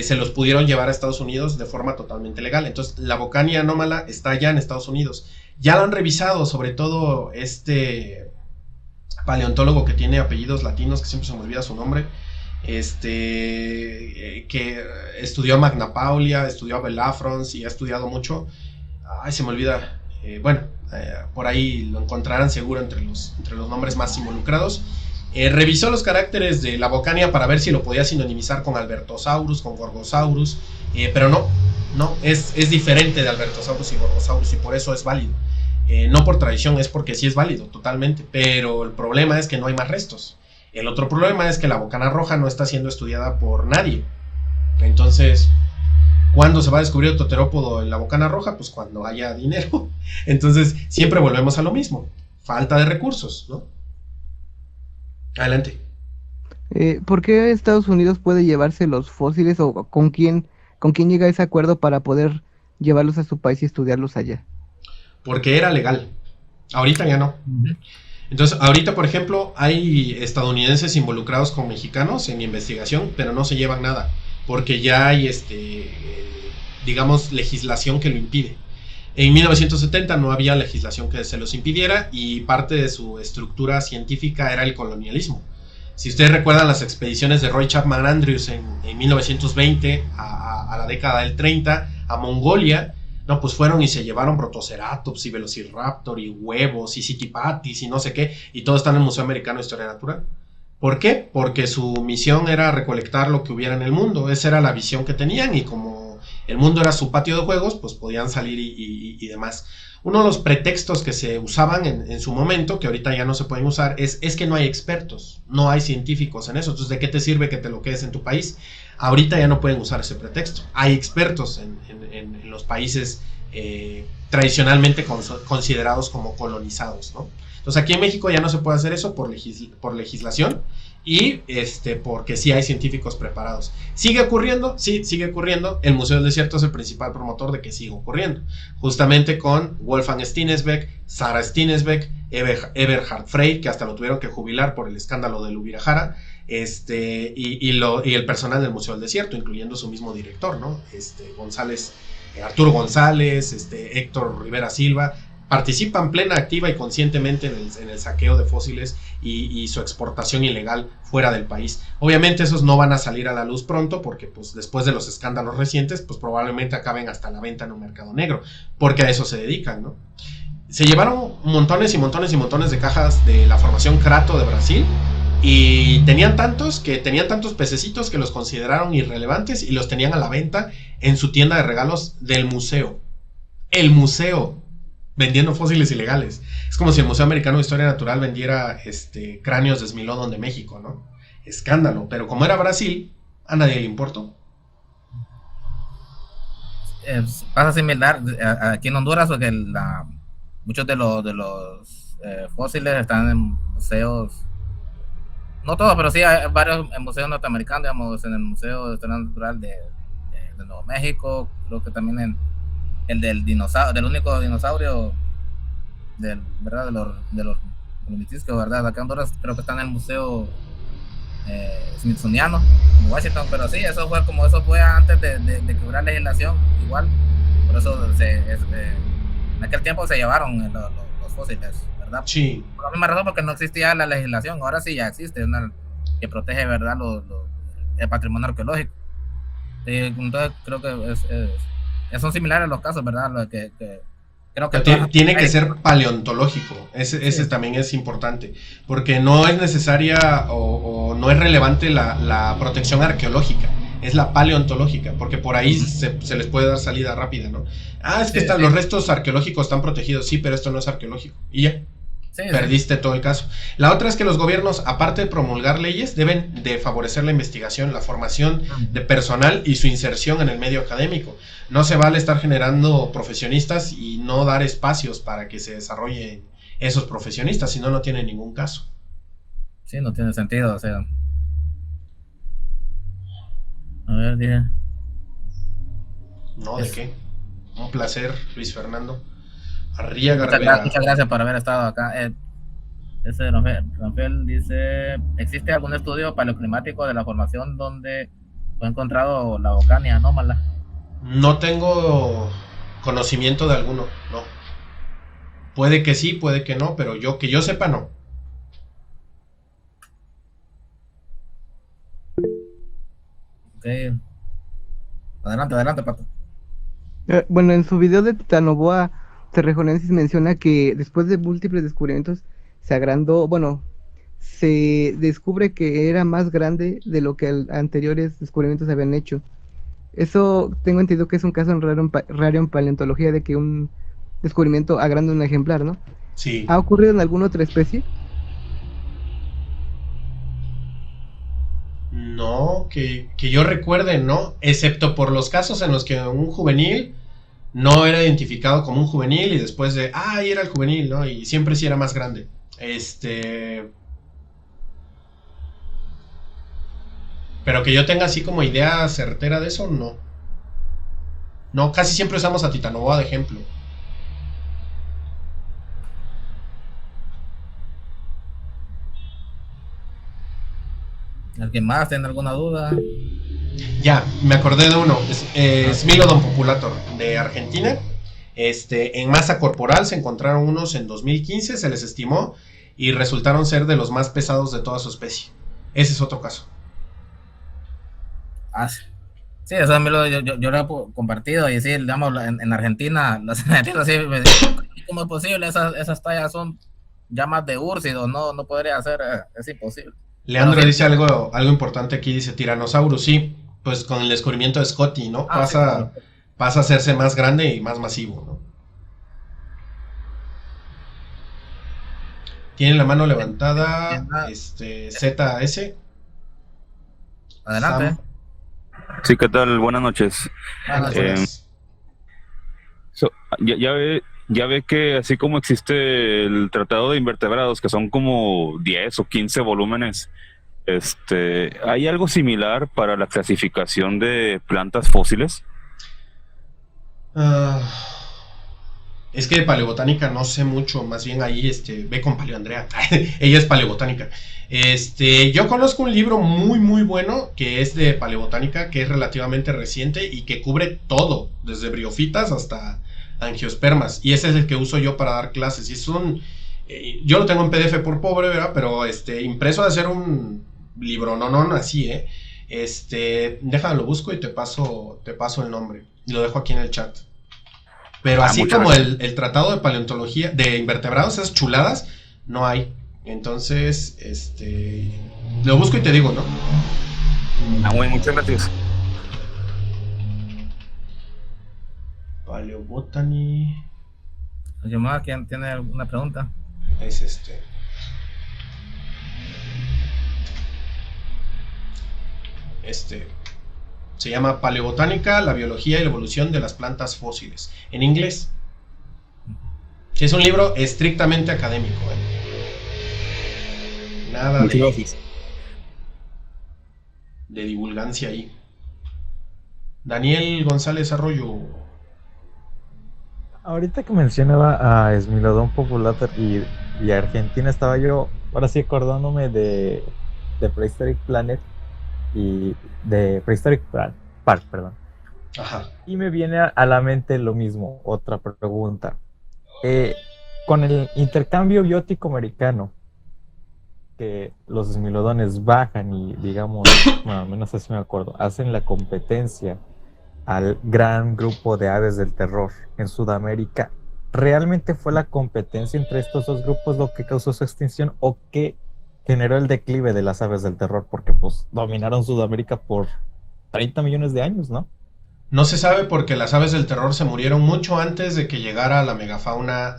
[SPEAKER 1] se los pudieron llevar a Estados Unidos de forma totalmente legal. Entonces, la Bocania anómala está allá en Estados Unidos. Ya lo han revisado, sobre todo este paleontólogo que tiene apellidos latinos, que siempre se me olvida su nombre, que estudió a Magna Paulia, estudió a Belafrons y ha estudiado mucho. Ay, se me olvida. Por ahí lo encontrarán seguro entre los nombres más involucrados. Revisó los caracteres de la Bocania para ver si lo podía sinonimizar con Albertosaurus, con Gorgosaurus, pero no, es diferente de Albertosaurus y Gorgosaurus y por eso es válido. No por tradición, es porque sí es válido totalmente, pero el problema es que no hay más restos. El otro problema es que la Bocana Roja no está siendo estudiada por nadie. Entonces, ¿cuándo se va a descubrir otro terópodo en la Bocana Roja? Pues cuando haya dinero. Entonces, siempre volvemos a lo mismo. Falta de recursos, ¿no? Adelante.
[SPEAKER 4] ¿Por qué Estados Unidos puede llevarse los fósiles o con quién llega a ese acuerdo para poder llevarlos a su país y estudiarlos allá?
[SPEAKER 1] Porque era legal. Ahorita ya no. Entonces, ahorita, por ejemplo, hay estadounidenses involucrados con mexicanos en investigación, pero no se llevan nada, porque ya hay, digamos, legislación que lo impide. En 1970 no había legislación que se los impidiera y parte de su estructura científica era el colonialismo. Si ustedes recuerdan las expediciones de Roy Chapman Andrews en 1920 a la década del 30 a Mongolia, no, pues fueron y se llevaron Protoceratops y Velociraptor y huevos y Sitipatis y no sé qué, y todo está en el Museo Americano de Historia Natural. ¿Por qué? Porque su misión era recolectar lo que hubiera en el mundo, esa era la visión que tenían, y como el mundo era su patio de juegos, pues podían salir y demás. Uno de los pretextos que se usaban en su momento, que ahorita ya no se pueden usar, es que no hay expertos, no hay científicos en eso. Entonces, ¿de qué te sirve que te lo quedes en tu país? Ahorita ya no pueden usar ese pretexto. Hay expertos en los países tradicionalmente considerados como colonizados, ¿no? Entonces, aquí en México ya no se puede hacer eso por legislación y porque sí hay científicos preparados. ¿Sigue ocurriendo? Sí, sigue ocurriendo. El Museo del Desierto es el principal promotor de que siga ocurriendo, justamente con Wolfgang Stinesbeck, Sarah Stinesbeck, Eberhard Frey, que hasta lo tuvieron que jubilar por el escándalo del Ubirajara, y el personal del Museo del Desierto, incluyendo su mismo director, ¿no? Arturo González, Héctor Rivera Silva, participan plena, activa y conscientemente en el saqueo de fósiles y su exportación ilegal fuera del país. Obviamente esos no van a salir a la luz pronto porque pues después de los escándalos recientes pues probablemente acaben hasta la venta en un mercado negro, porque a eso se dedican, ¿no? Se llevaron montones y montones y montones de cajas de la formación Crato de Brasil y tenían tantos pececitos que los consideraron irrelevantes y los tenían a la venta en su tienda de regalos del museo. El museo vendiendo fósiles ilegales. Es como si el Museo Americano de Historia Natural vendiera cráneos de Smilodon de México, ¿no? Escándalo, pero como era Brasil, a nadie le importó.
[SPEAKER 2] Pasa similar aquí en Honduras, porque muchos de los fósiles están en museos, no todos, pero sí hay varios en museos norteamericanos, digamos, en el Museo de Historia Natural de Nuevo México, creo que también en el del dinosaurio, del único dinosaurio ¿verdad? de los Minitiscos, ¿verdad? Acá en Honduras creo que está en el Museo Smithsoniano en Washington, pero sí, eso fue antes de que hubiera legislación, igual, por eso en aquel tiempo se llevaron los fósiles, ¿verdad?
[SPEAKER 1] Sí.
[SPEAKER 2] Por la misma razón, porque no existía la legislación, ahora sí ya existe una que protege, ¿verdad? El patrimonio arqueológico. Entonces creo que son similares los casos, ¿verdad? Creo que
[SPEAKER 1] tiene que ser paleontológico. Ese también es importante, porque no es necesaria o no es relevante la protección arqueológica, es la paleontológica, porque por ahí se les puede dar salida rápida, ¿no? Es que los restos arqueológicos están protegidos, sí, pero esto no es arqueológico, y ya. Sí, perdiste todo el caso. La otra es que los gobiernos, aparte de promulgar leyes, deben de favorecer la investigación, la formación de personal y su inserción en el medio académico. No se vale estar generando profesionistas y no dar espacios para que se desarrollen esos profesionistas, si no, no tiene ningún caso.
[SPEAKER 2] Sí, no tiene sentido, o sea. A ver, dije.
[SPEAKER 1] No, ¿de qué? Un placer, Luis Fernando.
[SPEAKER 2] Muchas gracias por haber estado acá. Rafael dice: ¿existe algún estudio paleoclimático de la formación donde fue encontrado la Ocania anómala?
[SPEAKER 1] No tengo conocimiento de alguno, no. Puede que sí, puede que no, pero que yo sepa, no.
[SPEAKER 2] Ok. Adelante, Pato.
[SPEAKER 4] Bueno, en su video de Titanoboa Cerrejonensis menciona que después de múltiples descubrimientos se agrandó, se descubre que era más grande de lo que anteriores descubrimientos habían hecho. Eso tengo entendido que es un caso raro en paleontología, de que un descubrimiento agranda un ejemplar, ¿no?
[SPEAKER 1] Sí.
[SPEAKER 4] ¿Ha ocurrido en alguna otra especie?
[SPEAKER 1] No, que yo recuerde, no, excepto por los casos en los que un juvenil no era identificado como un juvenil y después ahí era el juvenil, ¿no? Y siempre sí era más grande. Pero que yo tenga así como idea certera de eso, no. No, casi siempre usamos a Titanoboa de ejemplo.
[SPEAKER 2] ¿Alguien más tiene alguna duda?
[SPEAKER 1] Ya, me acordé de uno. Smilodon populator de Argentina. En masa corporal se encontraron unos en 2015, se les estimó y resultaron ser de los más pesados de toda su especie. Ese es otro caso.
[SPEAKER 2] Sí, eso yo lo he compartido y sí, digamos, en Argentina, los argentinos sí me dicen, ¿cómo es posible? Esas tallas son llamas de úrsidos, no podría ser, es imposible.
[SPEAKER 1] Leandro dice algo importante aquí, dice Tyrannosaurus, sí, pues con el descubrimiento de Scotty, ¿no? Pasa a hacerse más grande y más masivo, ¿no? Tiene la mano levantada, ZS.
[SPEAKER 2] Adelante.
[SPEAKER 1] Sam.
[SPEAKER 6] Sí, ¿qué tal? Buenas noches.
[SPEAKER 1] Buenas.
[SPEAKER 6] Ya ve que así como existe el Tratado de Invertebrados, que son como 10 o 15 volúmenes, ¿hay algo similar para la clasificación de plantas fósiles?
[SPEAKER 1] Es que de paleobotánica no sé mucho, más bien ahí ve con Paleo Andrea. Ella es paleobotánica. Yo conozco un libro muy muy bueno que es de paleobotánica, que es relativamente reciente y que cubre todo, desde briofitas hasta angiospermas, y ese es el que uso yo para dar clases. Y yo lo tengo en PDF por pobre, ¿verdad? Pero impreso de hacer un libro, no así, déjalo, busco y te paso el nombre y lo dejo aquí en el chat. Pero así como el tratado de paleontología de invertebrados, esas chuladas, no hay. Entonces, lo busco y te digo, ¿no?
[SPEAKER 6] Muchas gracias.
[SPEAKER 1] Paleobotany.
[SPEAKER 2] ¿Quién tiene alguna pregunta?
[SPEAKER 1] Es se llama Paleobotánica, la biología y la evolución de las plantas fósiles. En inglés. Es un libro estrictamente académico. Nada de divulgancia ahí. Daniel González Arroyo.
[SPEAKER 5] Ahorita que mencionaba a Smilodon populator y Argentina, estaba yo ahora sí acordándome de Prehistoric Planet y de Prehistoric Park, perdón.
[SPEAKER 1] Ajá.
[SPEAKER 5] Y me viene a la mente lo mismo, otra pregunta. Con el intercambio biótico americano, que los Smilodones bajan y, digamos, bueno, al menos así me acuerdo, hacen la competencia al gran grupo de aves del terror en Sudamérica, ¿realmente fue la competencia entre estos dos grupos lo que causó su extinción o qué generó el declive de las aves del terror? Porque pues dominaron Sudamérica por 30 millones de años, ¿no?
[SPEAKER 1] No se sabe porque las aves del terror se murieron mucho antes de que llegara la megafauna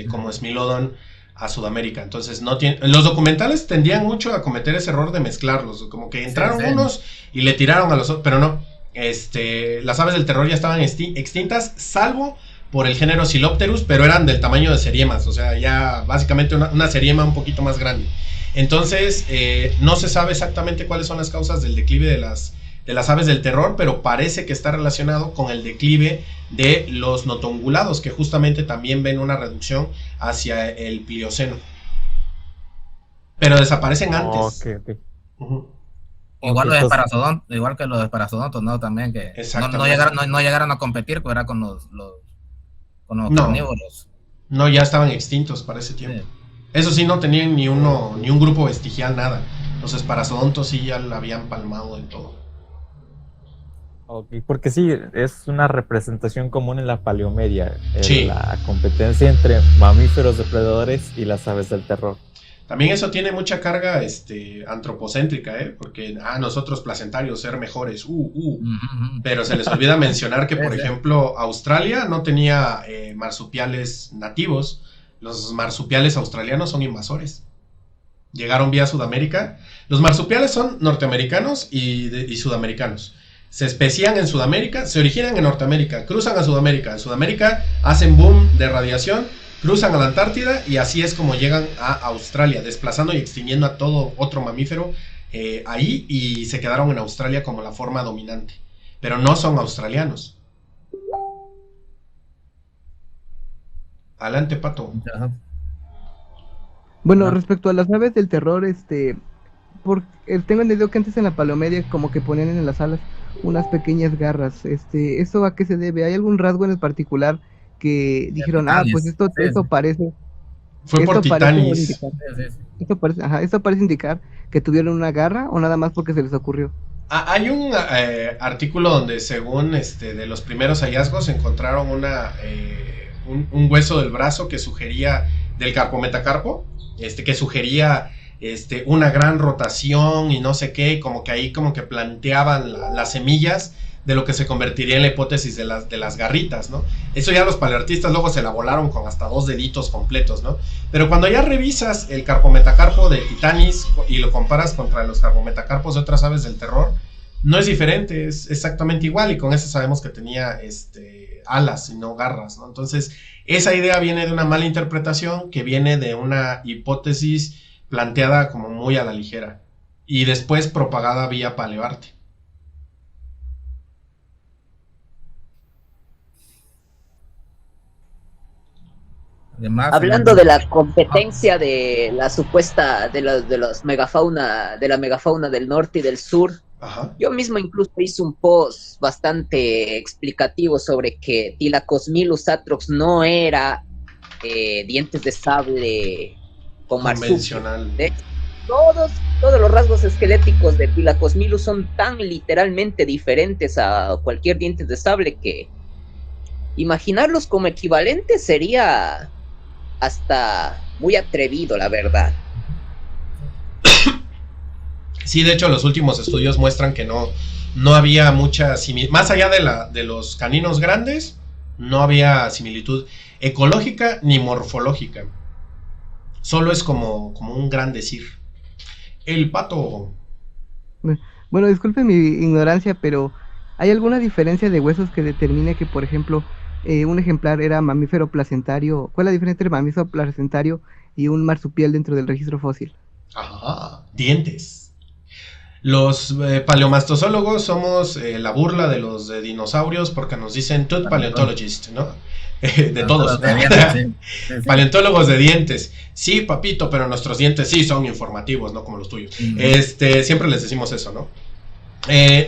[SPEAKER 1] como Smilodon a Sudamérica. Entonces los documentales tendían mucho a cometer ese error de mezclarlos, como que entraron unos y le tiraron a los otros, pero no. Las aves del terror ya estaban extintas, salvo por el género Silopterus, pero eran del tamaño de seriemas, o sea, ya básicamente una seriema un poquito más grande. Entonces, no se sabe exactamente cuáles son las causas del declive de las aves del terror, pero parece que está relacionado con el declive de los notongulados, que justamente también ven una reducción hacia el Plioceno. Pero desaparecen antes.
[SPEAKER 5] Okay.
[SPEAKER 1] Uh-huh.
[SPEAKER 2] Igual igual que los esperazodontos, ¿no? También que no llegaron a competir, pero era con los carnívoros.
[SPEAKER 1] No, ya estaban extintos para ese tiempo. Sí. Eso sí, no tenían ni un grupo vestigial, nada. Los esperazodontos sí ya la habían palmado del todo.
[SPEAKER 5] Ok, porque sí, es una representación común en la paleomedia,
[SPEAKER 1] sí.
[SPEAKER 5] La competencia entre mamíferos depredadores y las aves del terror.
[SPEAKER 1] También eso tiene mucha carga antropocéntrica, porque nosotros placentarios ser mejores, pero se les olvida mencionar que, por ejemplo, Australia no tenía marsupiales nativos. Los marsupiales australianos son invasores. Llegaron vía Sudamérica. Los marsupiales son norteamericanos y sudamericanos. Se especían en Sudamérica, se originan en Norteamérica, cruzan a Sudamérica. En Sudamérica hacen boom de radiación, cruzan a la Antártida y así es como llegan a Australia, desplazando y extinguiendo a todo otro mamífero ahí, y se quedaron en Australia como la forma dominante. Pero no son australianos. Adelante, Pato.
[SPEAKER 4] Bueno, respecto a las aves del terror, tengo entendido que antes en la palomedia como que ponían en las alas unas pequeñas garras. ¿Eso a qué se debe? ¿Hay algún rasgo en el particular que dijeron, pues esto parece...
[SPEAKER 1] Fue por Titanis.
[SPEAKER 4] Esto parece indicar que tuvieron una garra o nada más porque se les ocurrió.
[SPEAKER 1] Hay un artículo donde según de los primeros hallazgos encontraron un hueso del brazo que sugería, del carpometacarpo, que sugería una gran rotación y no sé qué, y como que ahí como que planteaban las semillas de lo que se convertiría en la hipótesis de las garritas, ¿no? Eso ya los paleartistas luego se la volaron con hasta 2 deditos completos, ¿no? Pero cuando ya revisas el carpometacarpo de Titanis y lo comparas contra los carpometacarpos de otras aves del terror, no es diferente, es exactamente igual, y con eso sabemos que tenía alas y no garras, ¿no? Entonces, esa idea viene de una mala interpretación que viene de una hipótesis planteada como muy a la ligera y después propagada vía paleoarte.
[SPEAKER 3] Además, hablando de la competencia de la supuesta de la megafauna del norte y del sur, yo mismo incluso hice un post bastante explicativo sobre que Thylacolmilus atrox no era dientes de sable con
[SPEAKER 1] convencional.
[SPEAKER 3] Todos los rasgos esqueléticos de Thylacolmilus son tan literalmente diferentes a cualquier dientes de sable que imaginarlos como equivalentes sería hasta muy atrevido, la verdad.
[SPEAKER 1] Sí, de hecho los últimos estudios muestran que no había mucha similitud, más allá de los caninos grandes, no había similitud ecológica ni morfológica. Solo es como un gran decir. El pato.
[SPEAKER 4] Bueno, disculpe mi ignorancia, pero ¿hay alguna diferencia de huesos que determine que, por ejemplo, un ejemplar era mamífero placentario? ¿Cuál es la diferencia entre mamífero placentario y un marsupial dentro del registro fósil?
[SPEAKER 1] Dientes. Los paleomastozólogos somos la burla de los dinosaurios porque nos dicen tooth paleontologist, ¿no? De todos. Paleontólogos de dientes. Sí, papito, pero nuestros dientes sí son informativos, no como los tuyos. Siempre les decimos eso, ¿no?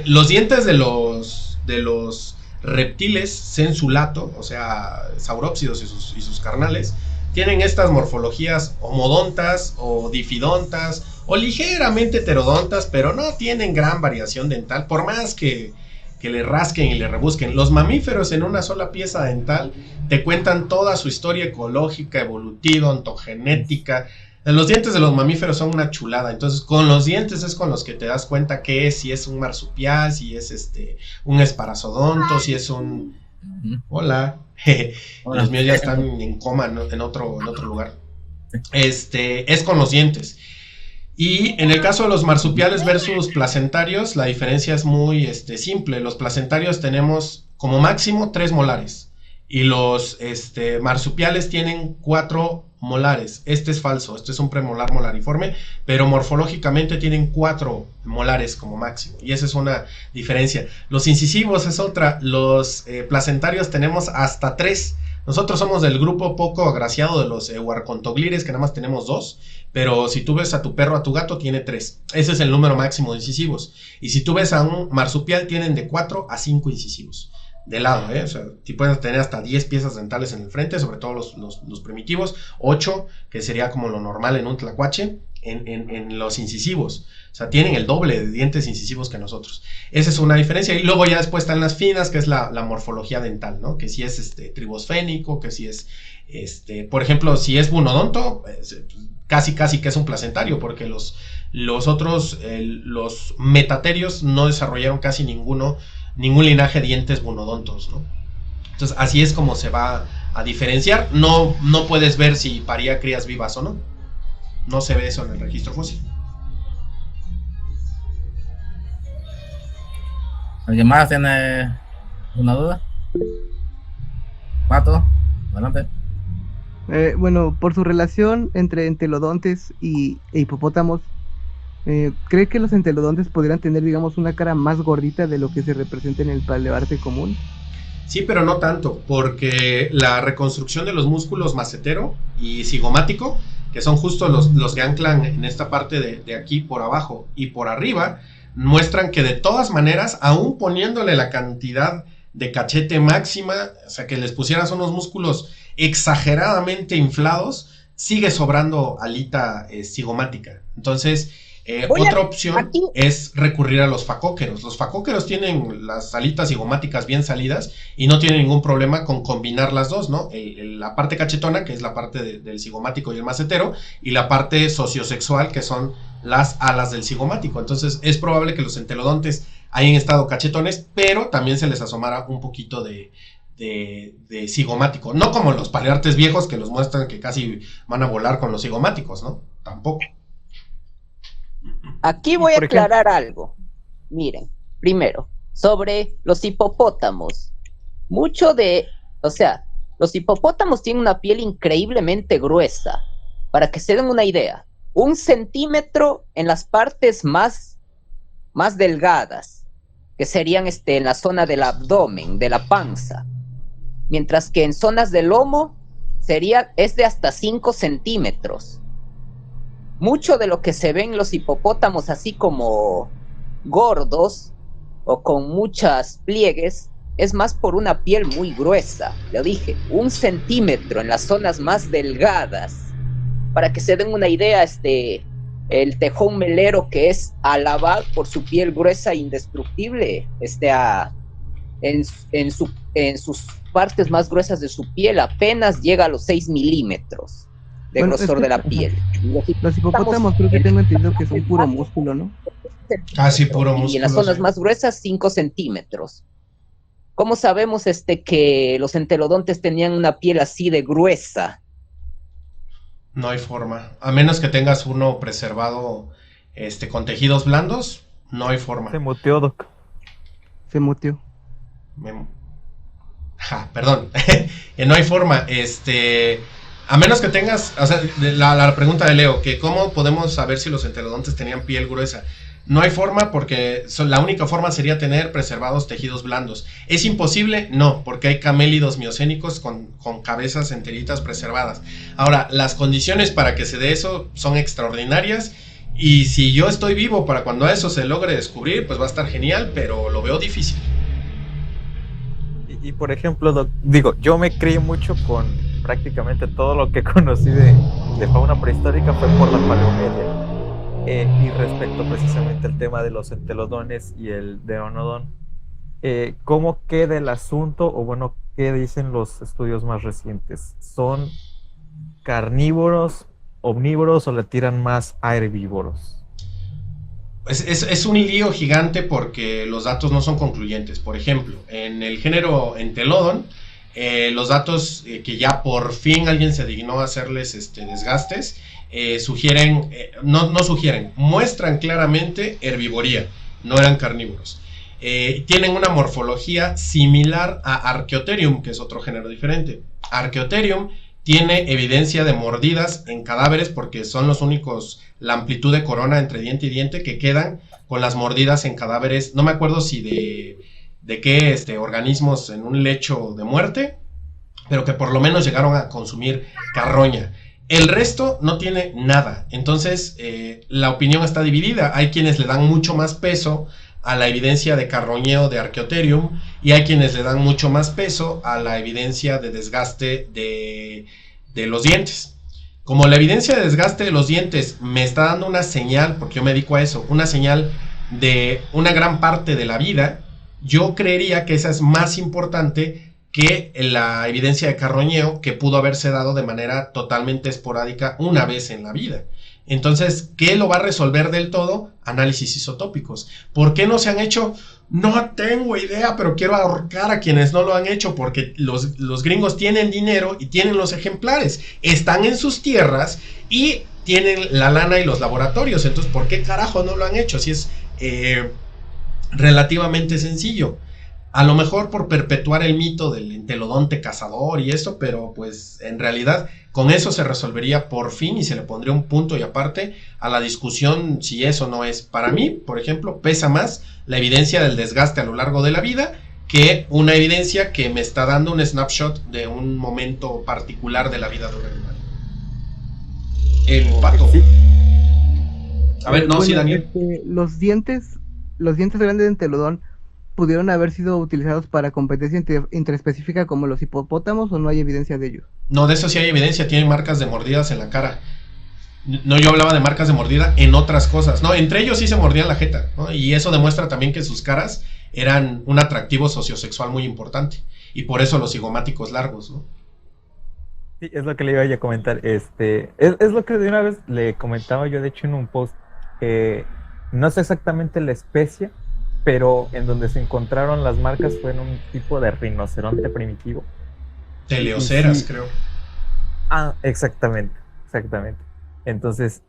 [SPEAKER 1] Los dientes de los reptiles sensulato, o sea, saurópsidos y sus carnales, tienen estas morfologías homodontas o difidontas o ligeramente heterodontas, pero no tienen gran variación dental, por más que le rasquen y le rebusquen. Los mamíferos en una sola pieza dental te cuentan toda su historia ecológica, evolutiva, ontogenética. Los dientes de los mamíferos son una chulada, entonces con los dientes es con los que te das cuenta que si es un marsupial, si es un esparazodonto, si es un... Hola. Los míos ya están en coma, ¿no? en otro lugar. Es con los dientes. Y en el caso de los marsupiales versus placentarios, la diferencia es muy simple. Los placentarios tenemos como máximo 3 molares y los marsupiales tienen 4 molares. Este es falso, este es un premolar molariforme, pero morfológicamente tienen 4 molares como máximo, y esa es una diferencia. Los incisivos es otra. Los placentarios tenemos hasta 3. Nosotros somos del grupo poco agraciado de los Huarcontoglires, que nada más tenemos 2, pero si tú ves a tu perro, a tu gato, tiene 3. Ese es el número máximo de incisivos. Y si tú ves a un marsupial, tienen de 4 a 5 incisivos. De lado, o sea, pueden tener hasta 10 piezas dentales en el frente, sobre todo los primitivos, 8, que sería como lo normal en un tlacuache, en los incisivos. O sea, tienen el doble de dientes incisivos que nosotros. Esa es una diferencia. Y luego ya después están las finas, que es la morfología dental, ¿no? Que si es tribosfénico, que si es, por ejemplo, si es bunodonto, casi que es un placentario, porque los otros, los metaterios no desarrollaron casi ningún linaje de dientes bunodontos, ¿no? Entonces así es como se va a diferenciar. No puedes ver si paría crías vivas o no. No se ve eso en el registro fósil.
[SPEAKER 2] ¿Alguien más tiene una duda? Pato, adelante.
[SPEAKER 4] Bueno, por su relación entre entelodontes e hipopótamos, ¿cree que los entelodontes podrían tener, digamos, una cara más gordita de lo que se representa en el paleoarte común?
[SPEAKER 1] Sí, pero no tanto, porque la reconstrucción de los músculos macetero y cigomático, que son justo los que anclan en esta parte de aquí por abajo y por arriba, muestran que de todas maneras, aún poniéndole la cantidad de cachete máxima, o sea, que les pusieras unos músculos exageradamente inflados, sigue sobrando alita cigomática. Entonces, otra opción es recurrir a los facóqueros. Los facóqueros tienen las alitas cigomáticas bien salidas y no tienen ningún problema con combinar las dos, ¿no? La parte cachetona, que es la parte del cigomático y el macetero, y la parte sociosexual, que son las alas del cigomático. Entonces, es probable que los entelodontes hayan estado cachetones, pero también se les asomara un poquito de cigomático. No como los paleartes viejos que los muestran que casi van a volar con los cigomáticos, ¿no? Tampoco.
[SPEAKER 3] Aquí voy a aclarar algo. Miren, primero, sobre los hipopótamos. Los hipopótamos tienen una piel increíblemente gruesa. Para que se den una idea, 1 centímetro en las partes más delgadas, que serían en la zona del abdomen, de la panza. Mientras que en zonas del lomo es de hasta 5 centímetros. Mucho de lo que se ven los hipopótamos así como gordos o con muchas pliegues es más por una piel muy gruesa. Lo dije, 1 centímetro en las zonas más delgadas. Para que se den una idea, el tejón melero, que es alabado por su piel gruesa e indestructible, en sus partes más gruesas de su piel apenas llega a los 6 milímetros de grosor de la piel.
[SPEAKER 4] Los hipopótamos creo que tengo entendido que son puro músculo, ¿no?
[SPEAKER 1] Casi puro músculo.
[SPEAKER 3] Y en las zonas más gruesas, 5 centímetros. ¿Cómo sabemos que los entelodontes tenían una piel así de gruesa?
[SPEAKER 1] No hay forma. A menos que tengas uno preservado con tejidos blandos, no hay forma.
[SPEAKER 5] Se muteó, Doc.
[SPEAKER 4] Se muteó.
[SPEAKER 1] Perdón. No hay forma. A menos que tengas, o sea, la pregunta de Leo, que cómo podemos saber si los entelodontes tenían piel gruesa. No hay forma, porque la única forma sería tener preservados tejidos blandos. ¿Es imposible? No, porque hay camélidos miocénicos con cabezas enteritas preservadas. Ahora, las condiciones para que se dé eso son extraordinarias, y si yo estoy vivo para cuando eso se logre descubrir, pues va a estar genial, pero lo veo difícil.
[SPEAKER 5] Y por ejemplo, Doc, yo me crié mucho con prácticamente todo lo que conocí de fauna prehistórica fue por la paleomedia. Y respecto precisamente al tema de los entelodones y el deonodón, ¿cómo queda el asunto? O bueno, ¿qué dicen los estudios más recientes? ¿Son carnívoros, omnívoros o le tiran más a herbívoros?
[SPEAKER 1] Es un lío gigante porque los datos no son concluyentes. Por ejemplo, en el género Entelodon, los datos que ya por fin alguien se dignó a hacerles desgastes, muestran claramente herbivoría, no eran carnívoros. Tienen una morfología similar a Archaeotherium, que es otro género diferente. Archaeotherium tiene evidencia de mordidas en cadáveres porque son los únicos, la amplitud de corona entre diente y diente que quedan con las mordidas en cadáveres, no me acuerdo si de qué organismos en un lecho de muerte, pero que por lo menos llegaron a consumir carroña. El resto no tiene nada. Entonces la opinión está dividida. Hay quienes le dan mucho más peso a la evidencia de carroñeo de Archaeotherium y hay quienes le dan mucho más peso a la evidencia de desgaste de los dientes. Como la evidencia de desgaste de los dientes me está dando una señal, porque yo me dedico a eso, una señal de una gran parte de la vida, yo creería que esa es más importante que la evidencia de carroñeo, que pudo haberse dado de manera totalmente esporádica una vez en la vida. Entonces, ¿qué lo va a resolver del todo? Análisis isotópicos. ¿Por qué no se han hecho? No tengo idea, pero quiero ahorcar a quienes no lo han hecho, porque los gringos tienen dinero y tienen los ejemplares, están en sus tierras y tienen la lana y los laboratorios. Entonces, ¿por qué carajo no lo han hecho? Si es relativamente sencillo. A lo mejor por perpetuar el mito del entelodonte cazador y eso, pero pues en realidad con eso se resolvería por fin y se le pondría un punto y aparte a la discusión si eso no es. Para mí, por ejemplo, pesa más la evidencia del desgaste a lo largo de la vida que una evidencia que me está dando un snapshot de un momento particular de la vida de un animal. El pato.
[SPEAKER 5] Sí.
[SPEAKER 1] A ver, no, sí, Daniel.
[SPEAKER 4] Los dientes grandes de Entelodón pudieron haber sido utilizados para competencia interespecífica como los hipopótamos, ¿o no hay evidencia de ello?
[SPEAKER 1] No, de eso sí hay evidencia, tienen marcas de mordidas en la cara. No, yo hablaba de marcas de mordida en otras cosas. No, entre ellos sí se mordían la jeta, ¿no? Y eso demuestra también que sus caras eran un atractivo sociosexual muy importante. Y por eso los cigomáticos largos, ¿no?
[SPEAKER 5] Sí, es lo que le iba a comentar. Es lo que de una vez le comentaba yo, de hecho, en un post. No sé exactamente la especie, pero en donde se encontraron las marcas fue en un tipo de rinoceronte primitivo.
[SPEAKER 1] Teleoceras,
[SPEAKER 5] sí.
[SPEAKER 1] creo.
[SPEAKER 5] Ah, exactamente. Entonces,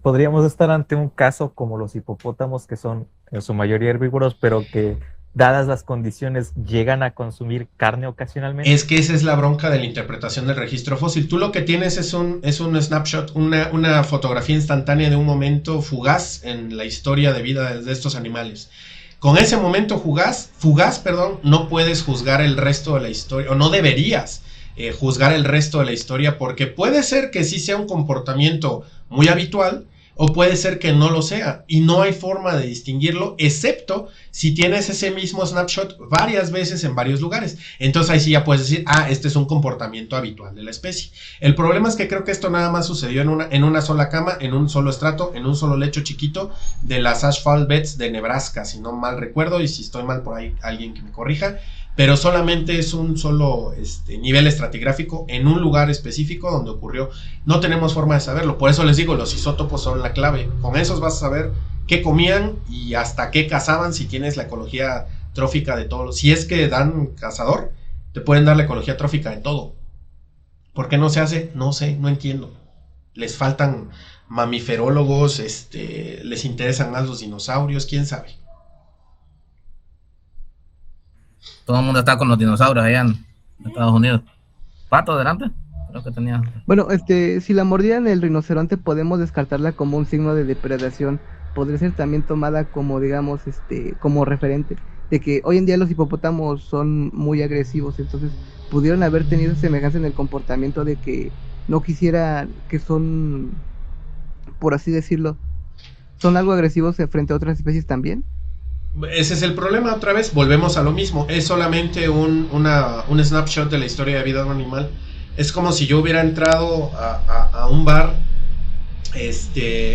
[SPEAKER 5] podríamos estar ante un caso como los hipopótamos, que son en su mayoría herbívoros, pero que, dadas las condiciones, llegan a consumir carne ocasionalmente.
[SPEAKER 1] Es que esa es la bronca de la interpretación del registro fósil. Tú lo que tienes es un snapshot, una fotografía instantánea de un momento fugaz en la historia de vida de estos animales. Con ese momento fugaz, no puedes juzgar el resto de la historia, o no deberías juzgar el resto de la historia, porque puede ser que sí sea un comportamiento muy habitual, o puede ser que no lo sea, y no hay forma de distinguirlo, excepto si tienes ese mismo snapshot varias veces en varios lugares. Entonces ahí sí ya puedes decir, este es un comportamiento habitual de la especie. El problema es que creo que esto nada más sucedió en una sola cama, en un solo estrato, en un solo lecho chiquito de las Ashfall Beds de Nebraska, si no mal recuerdo, y si estoy mal por ahí alguien que me corrija, pero solamente es un solo nivel estratigráfico en un lugar específico donde ocurrió. No tenemos forma de saberlo, por eso les digo, los isótopos son la clave. Con esos vas a saber qué comían y hasta qué cazaban, si tienes la ecología trófica de todo. Si es que dan cazador, te pueden dar la ecología trófica de todo. ¿Por qué no se hace? No sé, no entiendo. Les faltan mamiferólogos, les interesan más los dinosaurios, quién sabe.
[SPEAKER 2] Todo el mundo está con los dinosaurios allá en Estados Unidos. Pato, adelante. Creo que tenía.
[SPEAKER 4] Bueno, si la mordieran el rinoceronte, podemos descartarla como un signo de depredación. Podría ser también tomada como, digamos, como referente de que hoy en día los hipopótamos son muy agresivos, entonces pudieron haber tenido semejanza en el comportamiento de que no quisiera, que son, por así decirlo, son algo agresivos frente a otras especies también.
[SPEAKER 1] Ese es el problema, otra vez, volvemos a lo mismo, es solamente un snapshot de la historia de vida de un animal. Es como si yo hubiera entrado a un bar,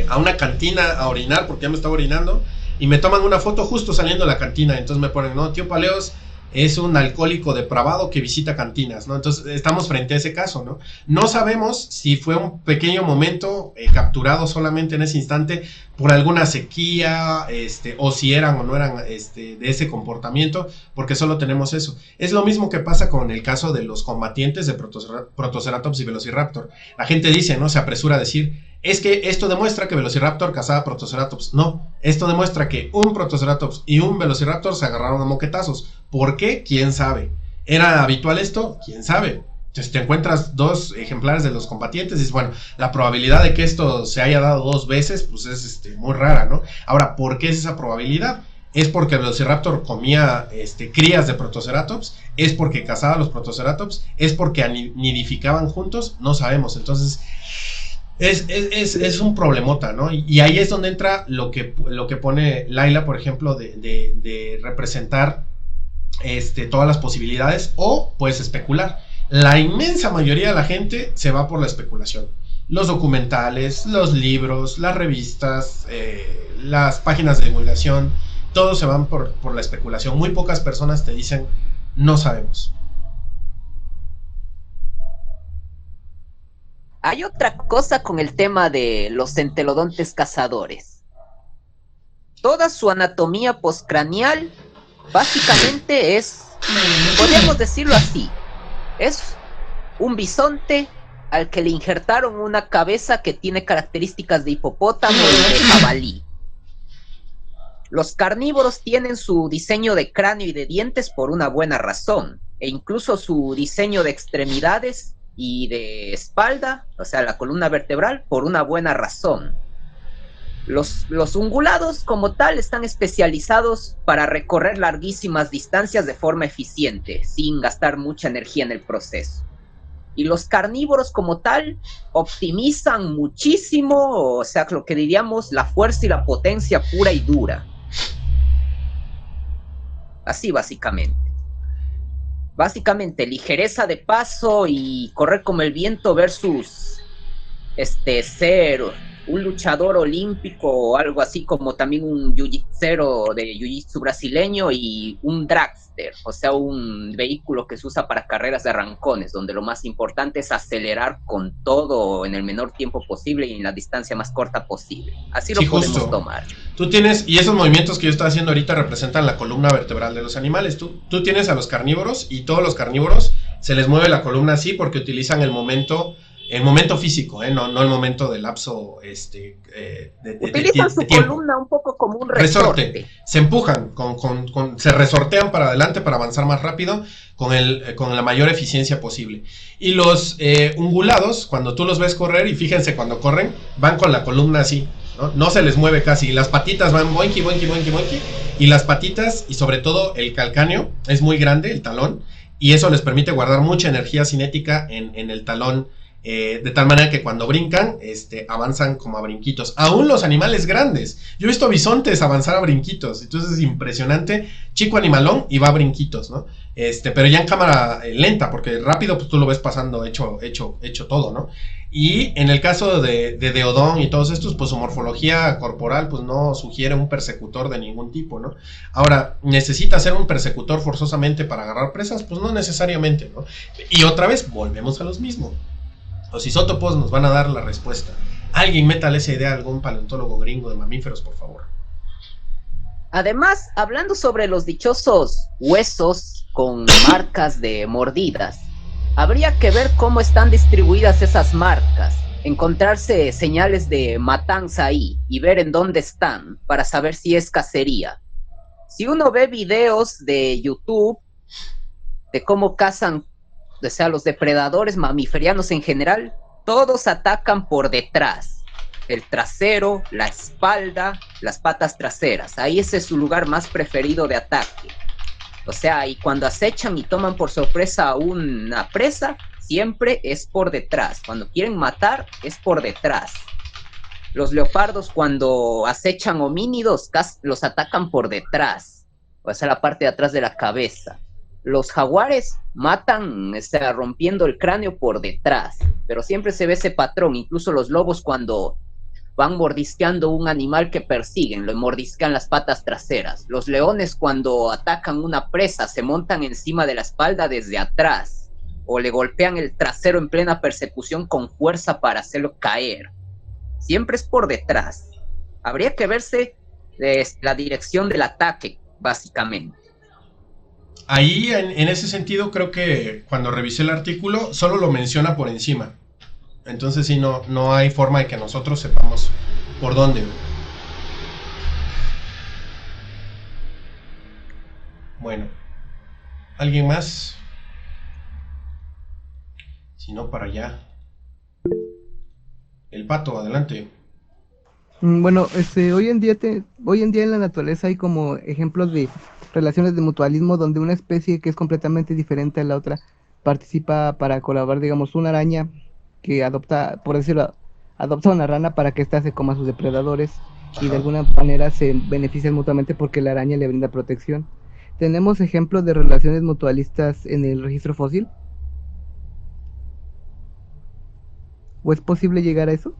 [SPEAKER 1] a una cantina a orinar, porque ya me estaba orinando, y me toman una foto justo saliendo de la cantina, entonces me ponen, no, tío Paleos es un alcohólico depravado que visita cantinas, ¿no? Entonces estamos frente a ese caso, ¿no? No sabemos si fue un pequeño momento capturado solamente en ese instante por alguna sequía, o si eran o no eran de ese comportamiento, porque solo tenemos eso. Es lo mismo que pasa con el caso de los combatientes de Protoceratops y Velociraptor. La gente dice, ¿no? Se apresura a decir, es que esto demuestra que Velociraptor cazaba Protoceratops. No, esto demuestra que un Protoceratops y un Velociraptor se agarraron a moquetazos. ¿Por qué? ¿Quién sabe? ¿Era habitual esto? ¿Quién sabe? Entonces te encuentras dos ejemplares de los combatientes y dices, bueno, la probabilidad de que esto se haya dado dos veces, pues es muy rara, ¿no? Ahora, ¿por qué es esa probabilidad? ¿Es porque el Velociraptor comía crías de Protoceratops? ¿Es porque cazaba a los Protoceratops? ¿Es porque nidificaban juntos? No sabemos. Entonces es un problemota, ¿no? Y ahí es donde entra lo que pone Laila, por ejemplo, de representar todas las posibilidades, o puedes especular. La inmensa mayoría de la gente se va por la especulación. Los documentales, los libros, las revistas, las páginas de divulgación, todos se van por la especulación. Muy pocas personas te dicen, no sabemos.
[SPEAKER 3] Hay otra cosa con el tema de los entelodontes cazadores. Toda su anatomía postcraneal básicamente es, podríamos decirlo así, es un bisonte al que le injertaron una cabeza que tiene características de hipopótamo y de jabalí. Los carnívoros tienen su diseño de cráneo y de dientes por una buena razón, e incluso su diseño de extremidades y de espalda, o sea, la columna vertebral, por una buena razón. Los ungulados como tal están especializados para recorrer larguísimas distancias de forma eficiente, sin gastar mucha energía en el proceso. Y los carnívoros como tal optimizan muchísimo, o sea, lo que diríamos la fuerza y la potencia pura y dura. Así básicamente. Básicamente ligereza de paso y correr como el viento versus ser un luchador olímpico o algo así, como también un jiu-jitsero de jiu-jitsu brasileño y un dragster, o sea, un vehículo que se usa para carreras de arrancones, donde lo más importante es acelerar con todo en el menor tiempo posible y en la distancia más corta posible. Así lo podemos tomar.
[SPEAKER 1] Tú tienes, y esos movimientos que yo estoy haciendo ahorita representan la columna vertebral de los animales. Tú tienes a los carnívoros, y todos los carnívoros se les mueve la columna así porque utilizan el momento físico, no el momento de lapso
[SPEAKER 3] utilizan su columna un poco como un resorte.
[SPEAKER 1] Se empujan, se resortean para adelante para avanzar más rápido con la mayor eficiencia posible. Y los ungulados, cuando tú los ves correr, y fíjense cuando corren, van con la columna así, no se les mueve casi, y las patitas van boinky, boinky, boinky, boinky, y las patitas, y sobre todo el calcáneo, es muy grande, el talón, y eso les permite guardar mucha energía cinética en el talón, de tal manera que cuando brincan, avanzan como a brinquitos. Aún los animales grandes, yo he visto bisontes avanzar a brinquitos, entonces es impresionante, chico animalón y va a brinquitos, ¿no? Pero ya en cámara lenta, porque rápido pues tú lo ves pasando hecho todo, ¿no? Y en el caso de Deodón y todos estos, pues su morfología corporal pues no sugiere un persecutor de ningún tipo, ¿no? Ahora, ¿necesita ser un persecutor forzosamente para agarrar presas? Pues no necesariamente, ¿no? Y otra vez, volvemos a los mismos. Los isótopos nos van a dar la respuesta. Alguien métale esa idea a algún paleontólogo gringo de mamíferos, por favor.
[SPEAKER 3] Además, hablando sobre los dichosos huesos con marcas de mordidas, habría que ver cómo están distribuidas esas marcas, encontrarse señales de matanza ahí y ver en dónde están para saber si es cacería. Si uno ve videos de YouTube de cómo cazan, o sea, los depredadores mamiferianos en general, todos atacan por detrás. El trasero, la espalda, las patas traseras. Ahí ese es su lugar más preferido de ataque. O sea, y cuando acechan y toman por sorpresa a una presa, siempre es por detrás. Cuando quieren matar, es por detrás. Los leopardos, cuando acechan homínidos, los atacan por detrás. O sea, la parte de atrás de la cabeza. Los jaguares matan, rompiendo el cráneo por detrás, pero siempre se ve ese patrón. Incluso los lobos, cuando van mordisqueando un animal que persiguen, lo mordisquean las patas traseras. Los leones, cuando atacan una presa, se montan encima de la espalda desde atrás, o le golpean el trasero en plena persecución con fuerza para hacerlo caer. Siempre es por detrás. Habría que verse la dirección del ataque, básicamente.
[SPEAKER 1] Ahí, en ese sentido, creo que cuando revisé el artículo, solo lo menciona por encima. Entonces, sí, no hay forma de que nosotros sepamos por dónde. Bueno, ¿alguien más? Si no, para allá. El pato, adelante.
[SPEAKER 4] Bueno, hoy en día en la naturaleza hay como ejemplos de relaciones de mutualismo donde una especie que es completamente diferente a la otra participa para colaborar. Digamos, una araña que adopta, por decirlo, adopta una rana para que ésta se coma a sus depredadores. Ajá. Y de alguna manera se benefician mutuamente porque la araña le brinda protección. ¿Tenemos ejemplos de relaciones mutualistas en el registro fósil? ¿O es posible llegar a eso?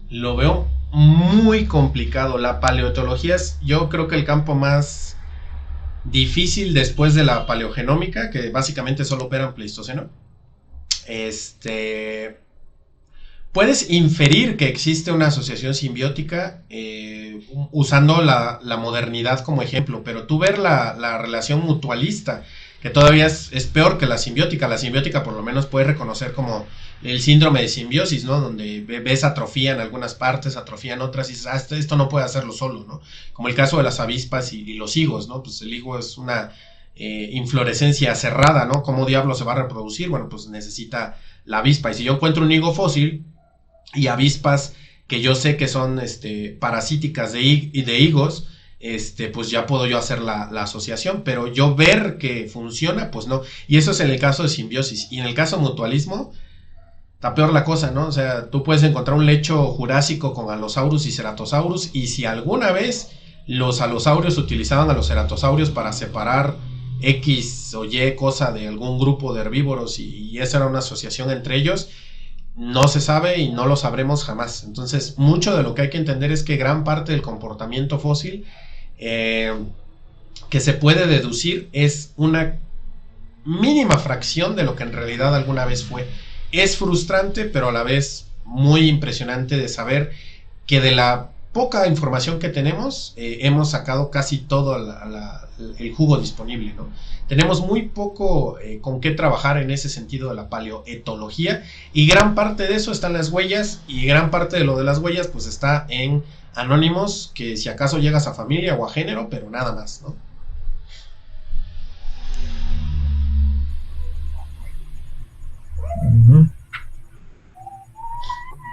[SPEAKER 1] Lo veo muy complicado. La paleontología es, yo creo que el campo más difícil después de la paleogenómica, que básicamente solo opera en Pleistoceno. Puedes inferir que existe una asociación simbiótica usando la modernidad como ejemplo, pero tú ver la relación mutualista, que todavía es peor que la simbiótica. La simbiótica por lo menos puedes reconocer como el síndrome de simbiosis, ¿no? Donde ves atrofía en algunas partes, atrofía en otras, y dices, esto no puede hacerlo solo, ¿no? Como el caso de las avispas y los higos, ¿no? Pues el higo es una inflorescencia cerrada, ¿no? ¿Cómo diablo se va a reproducir? Bueno, pues necesita la avispa. Y si yo encuentro un higo fósil y avispas que yo sé que son parasíticas de higos, pues ya puedo yo hacer la asociación, pero yo ver que funciona, pues no. Y eso es en el caso de simbiosis. Y en el caso de mutualismo, está peor la cosa, ¿no? O sea, tú puedes encontrar un lecho jurásico con Allosaurus y Ceratosaurus, y si alguna vez los alosaurios utilizaban a los ceratosaurios para separar X o Y cosa de algún grupo de herbívoros, y esa era una asociación entre ellos, no se sabe y no lo sabremos jamás. Entonces, mucho de lo que hay que entender es que gran parte del comportamiento fósil que se puede deducir es una mínima fracción de lo que en realidad alguna vez fue. Es frustrante, pero a la vez muy impresionante de saber que de la poca información que tenemos, hemos sacado casi todo el jugo disponible, ¿no? Tenemos muy poco con qué trabajar en ese sentido de la paleoetología, y gran parte de eso está en las huellas, y gran parte de lo de las huellas pues está en anónimos, que si acaso llegas a familia o a género, pero nada más, ¿no?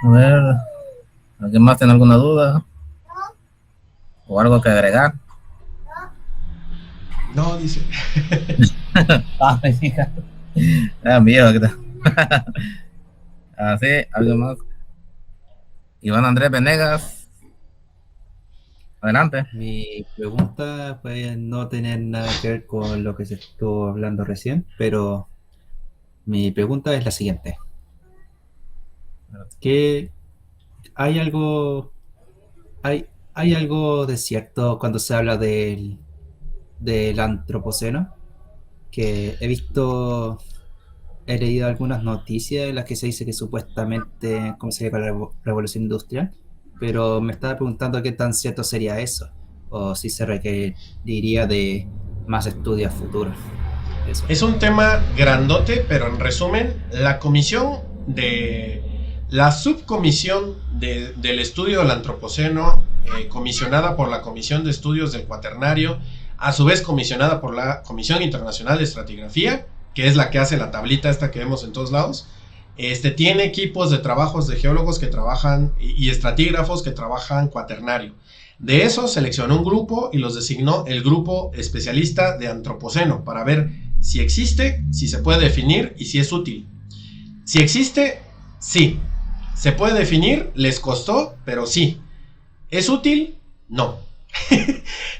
[SPEAKER 2] A ver, ¿alguien más tiene alguna duda? ¿O algo que agregar?
[SPEAKER 1] No, dice.
[SPEAKER 2] Ay, hija. Mío, ¿qué tal? Así, algo más. Iván Andrés Venegas. Adelante.
[SPEAKER 7] Mi pregunta puede no tener nada que ver con lo que se estuvo hablando recién, pero mi pregunta es la siguiente. ¿Que hay algo de cierto cuando se habla del antropoceno? Que he leído algunas noticias en las que se dice que supuestamente coincide con la revolución industrial, pero me estaba preguntando qué tan cierto sería eso, o si se requeriría de más estudios futuros. Eso.
[SPEAKER 1] Es un tema grandote, pero en resumen, la subcomisión del estudio del antropoceno, comisionada por la Comisión de Estudios del Cuaternario, a su vez comisionada por la Comisión Internacional de Estratigrafía, que es la que hace la tablita esta que vemos en todos lados, tiene equipos de trabajos de geólogos que trabajan y estratígrafos que trabajan cuaternario. De eso seleccionó un grupo y los designó el grupo especialista de antropoceno para ver si existe, si se puede definir y si es útil. Si existe, sí. Se puede definir, les costó, pero sí. ¿Es útil? No.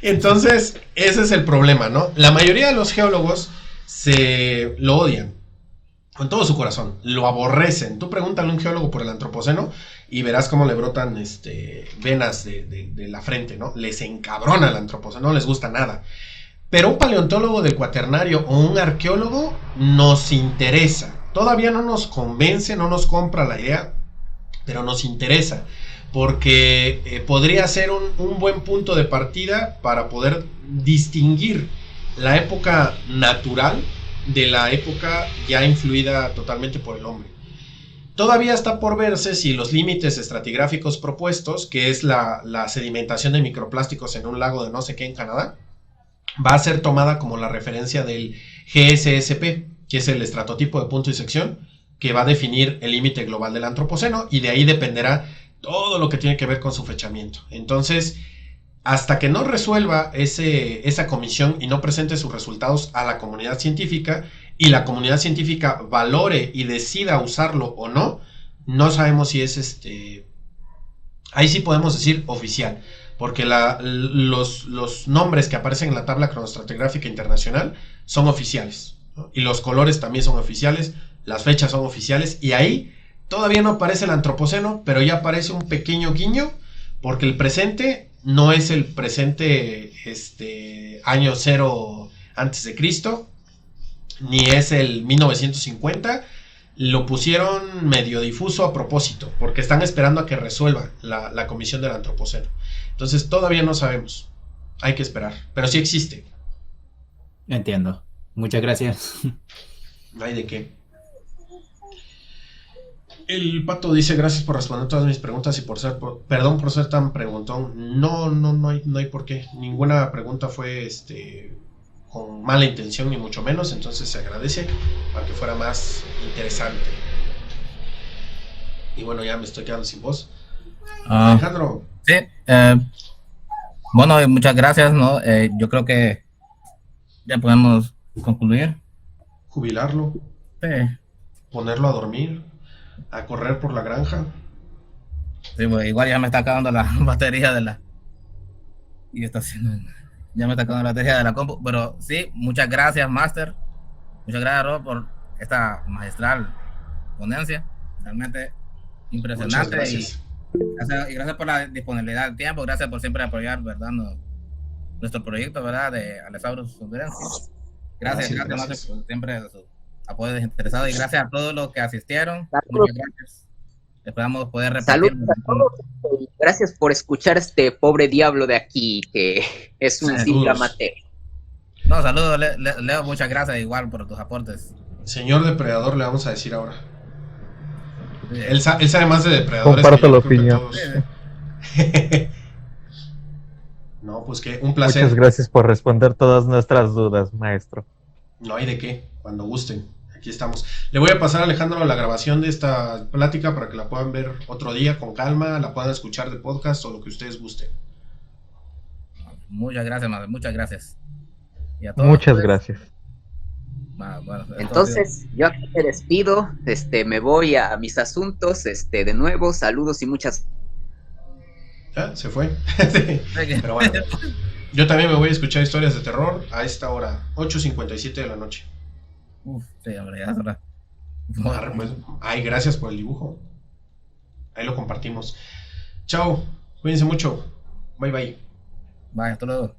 [SPEAKER 1] Entonces, ese es el problema, ¿no? La mayoría de los geólogos lo odian con todo su corazón, lo aborrecen. Tú pregúntale a un geólogo por el antropoceno y verás cómo le brotan venas de la frente, ¿no? Les encabrona el antropoceno, no les gusta nada. Pero un paleontólogo del cuaternario o un arqueólogo nos interesa. Todavía no nos convence, no nos compra la idea, pero nos interesa, porque podría ser un buen punto de partida para poder distinguir la época natural de la época ya influida totalmente por el hombre. Todavía está por verse si los límites estratigráficos propuestos, que es la sedimentación de microplásticos en un lago de no sé qué en Canadá, va a ser tomada como la referencia del GSSP, que es el estratotipo de punto y sección, que va a definir el límite global del antropoceno, y de ahí dependerá todo lo que tiene que ver con su fechamiento. Entonces, hasta que no resuelva esa comisión y no presente sus resultados a la comunidad científica, y la comunidad científica valore y decida usarlo o no, no sabemos si es ahí sí podemos decir oficial, porque los nombres que aparecen en la tabla cronoestratigráfica internacional son oficiales, ¿no? Y los colores también son oficiales, las fechas son oficiales, y ahí todavía no aparece el antropoceno, pero ya aparece un pequeño guiño, porque el presente no es el presente año 0 antes de Cristo, ni es el 1950. Lo pusieron medio difuso a propósito, porque están esperando a que resuelva la comisión del antropoceno. Entonces todavía no sabemos, hay que esperar, pero sí existe.
[SPEAKER 7] Entiendo, muchas gracias.
[SPEAKER 1] No hay de qué. El Pato dice: gracias por responder todas mis preguntas y perdón por ser tan preguntón. No hay por qué. Ninguna pregunta fue con mala intención, ni mucho menos. Entonces se agradece para que fuera más interesante. Y bueno, ya me estoy quedando sin voz. Alejandro.
[SPEAKER 2] Sí, Bueno, muchas gracias, ¿no? Yo creo que ya podemos concluir.
[SPEAKER 1] Jubilarlo,
[SPEAKER 2] Sí,
[SPEAKER 1] ponerlo a dormir, a correr por la granja.
[SPEAKER 2] sí, pues, igual ya me está acabando la batería de la... Y está haciendo... Ya me está acabando la batería de la compu. Pero sí, muchas gracias, Master. Muchas gracias, Rob, por esta magistral ponencia. Realmente
[SPEAKER 1] Muchas
[SPEAKER 2] impresionante.
[SPEAKER 1] gracias.
[SPEAKER 2] Y gracias por la disponibilidad del tiempo. Gracias por siempre apoyar, ¿verdad? Nuestro proyecto, ¿verdad? De Alesaurus Hondurense. Gracias, Master, por siempre su apoyo desinteresado. Y gracias a todos los que asistieron. Muchas gracias. Esperamos poder repetir.
[SPEAKER 3] Saludos a todos y gracias por escuchar a este pobre diablo de aquí, que es un simple amateur.
[SPEAKER 2] No, saludos, Leo, muchas gracias igual por tus aportes.
[SPEAKER 1] Señor depredador, le vamos a decir ahora.
[SPEAKER 2] Sí.
[SPEAKER 1] Él sabe más de depredadores.
[SPEAKER 5] Comparto
[SPEAKER 1] que
[SPEAKER 5] la
[SPEAKER 1] yo creo que
[SPEAKER 5] opinión.
[SPEAKER 1] todos. No, pues que un placer.
[SPEAKER 5] Muchas gracias por responder todas nuestras dudas, maestro.
[SPEAKER 1] No hay de qué, cuando gusten. Aquí estamos. Le voy a pasar a Alejandro la grabación de esta plática para que la puedan ver otro día con calma, la puedan escuchar de podcast o lo que ustedes gusten.
[SPEAKER 2] Muchas gracias, madre, muchas gracias. Y a todos,
[SPEAKER 5] Muchas
[SPEAKER 2] pues,
[SPEAKER 5] gracias.
[SPEAKER 2] bueno,
[SPEAKER 3] Entonces, yo aquí me despido, me voy a mis asuntos, de nuevo, saludos y muchas...
[SPEAKER 1] ¿Ya? Se fue. Sí. Pero bueno, yo también me voy a escuchar historias de terror a esta hora, 8:57 de la noche.
[SPEAKER 2] Uf, sí, hombre, ya es hora.
[SPEAKER 1] Pues, ay, gracias por el dibujo. Ahí lo compartimos. Chao, cuídense mucho. Bye bye.
[SPEAKER 2] Bye, hasta luego.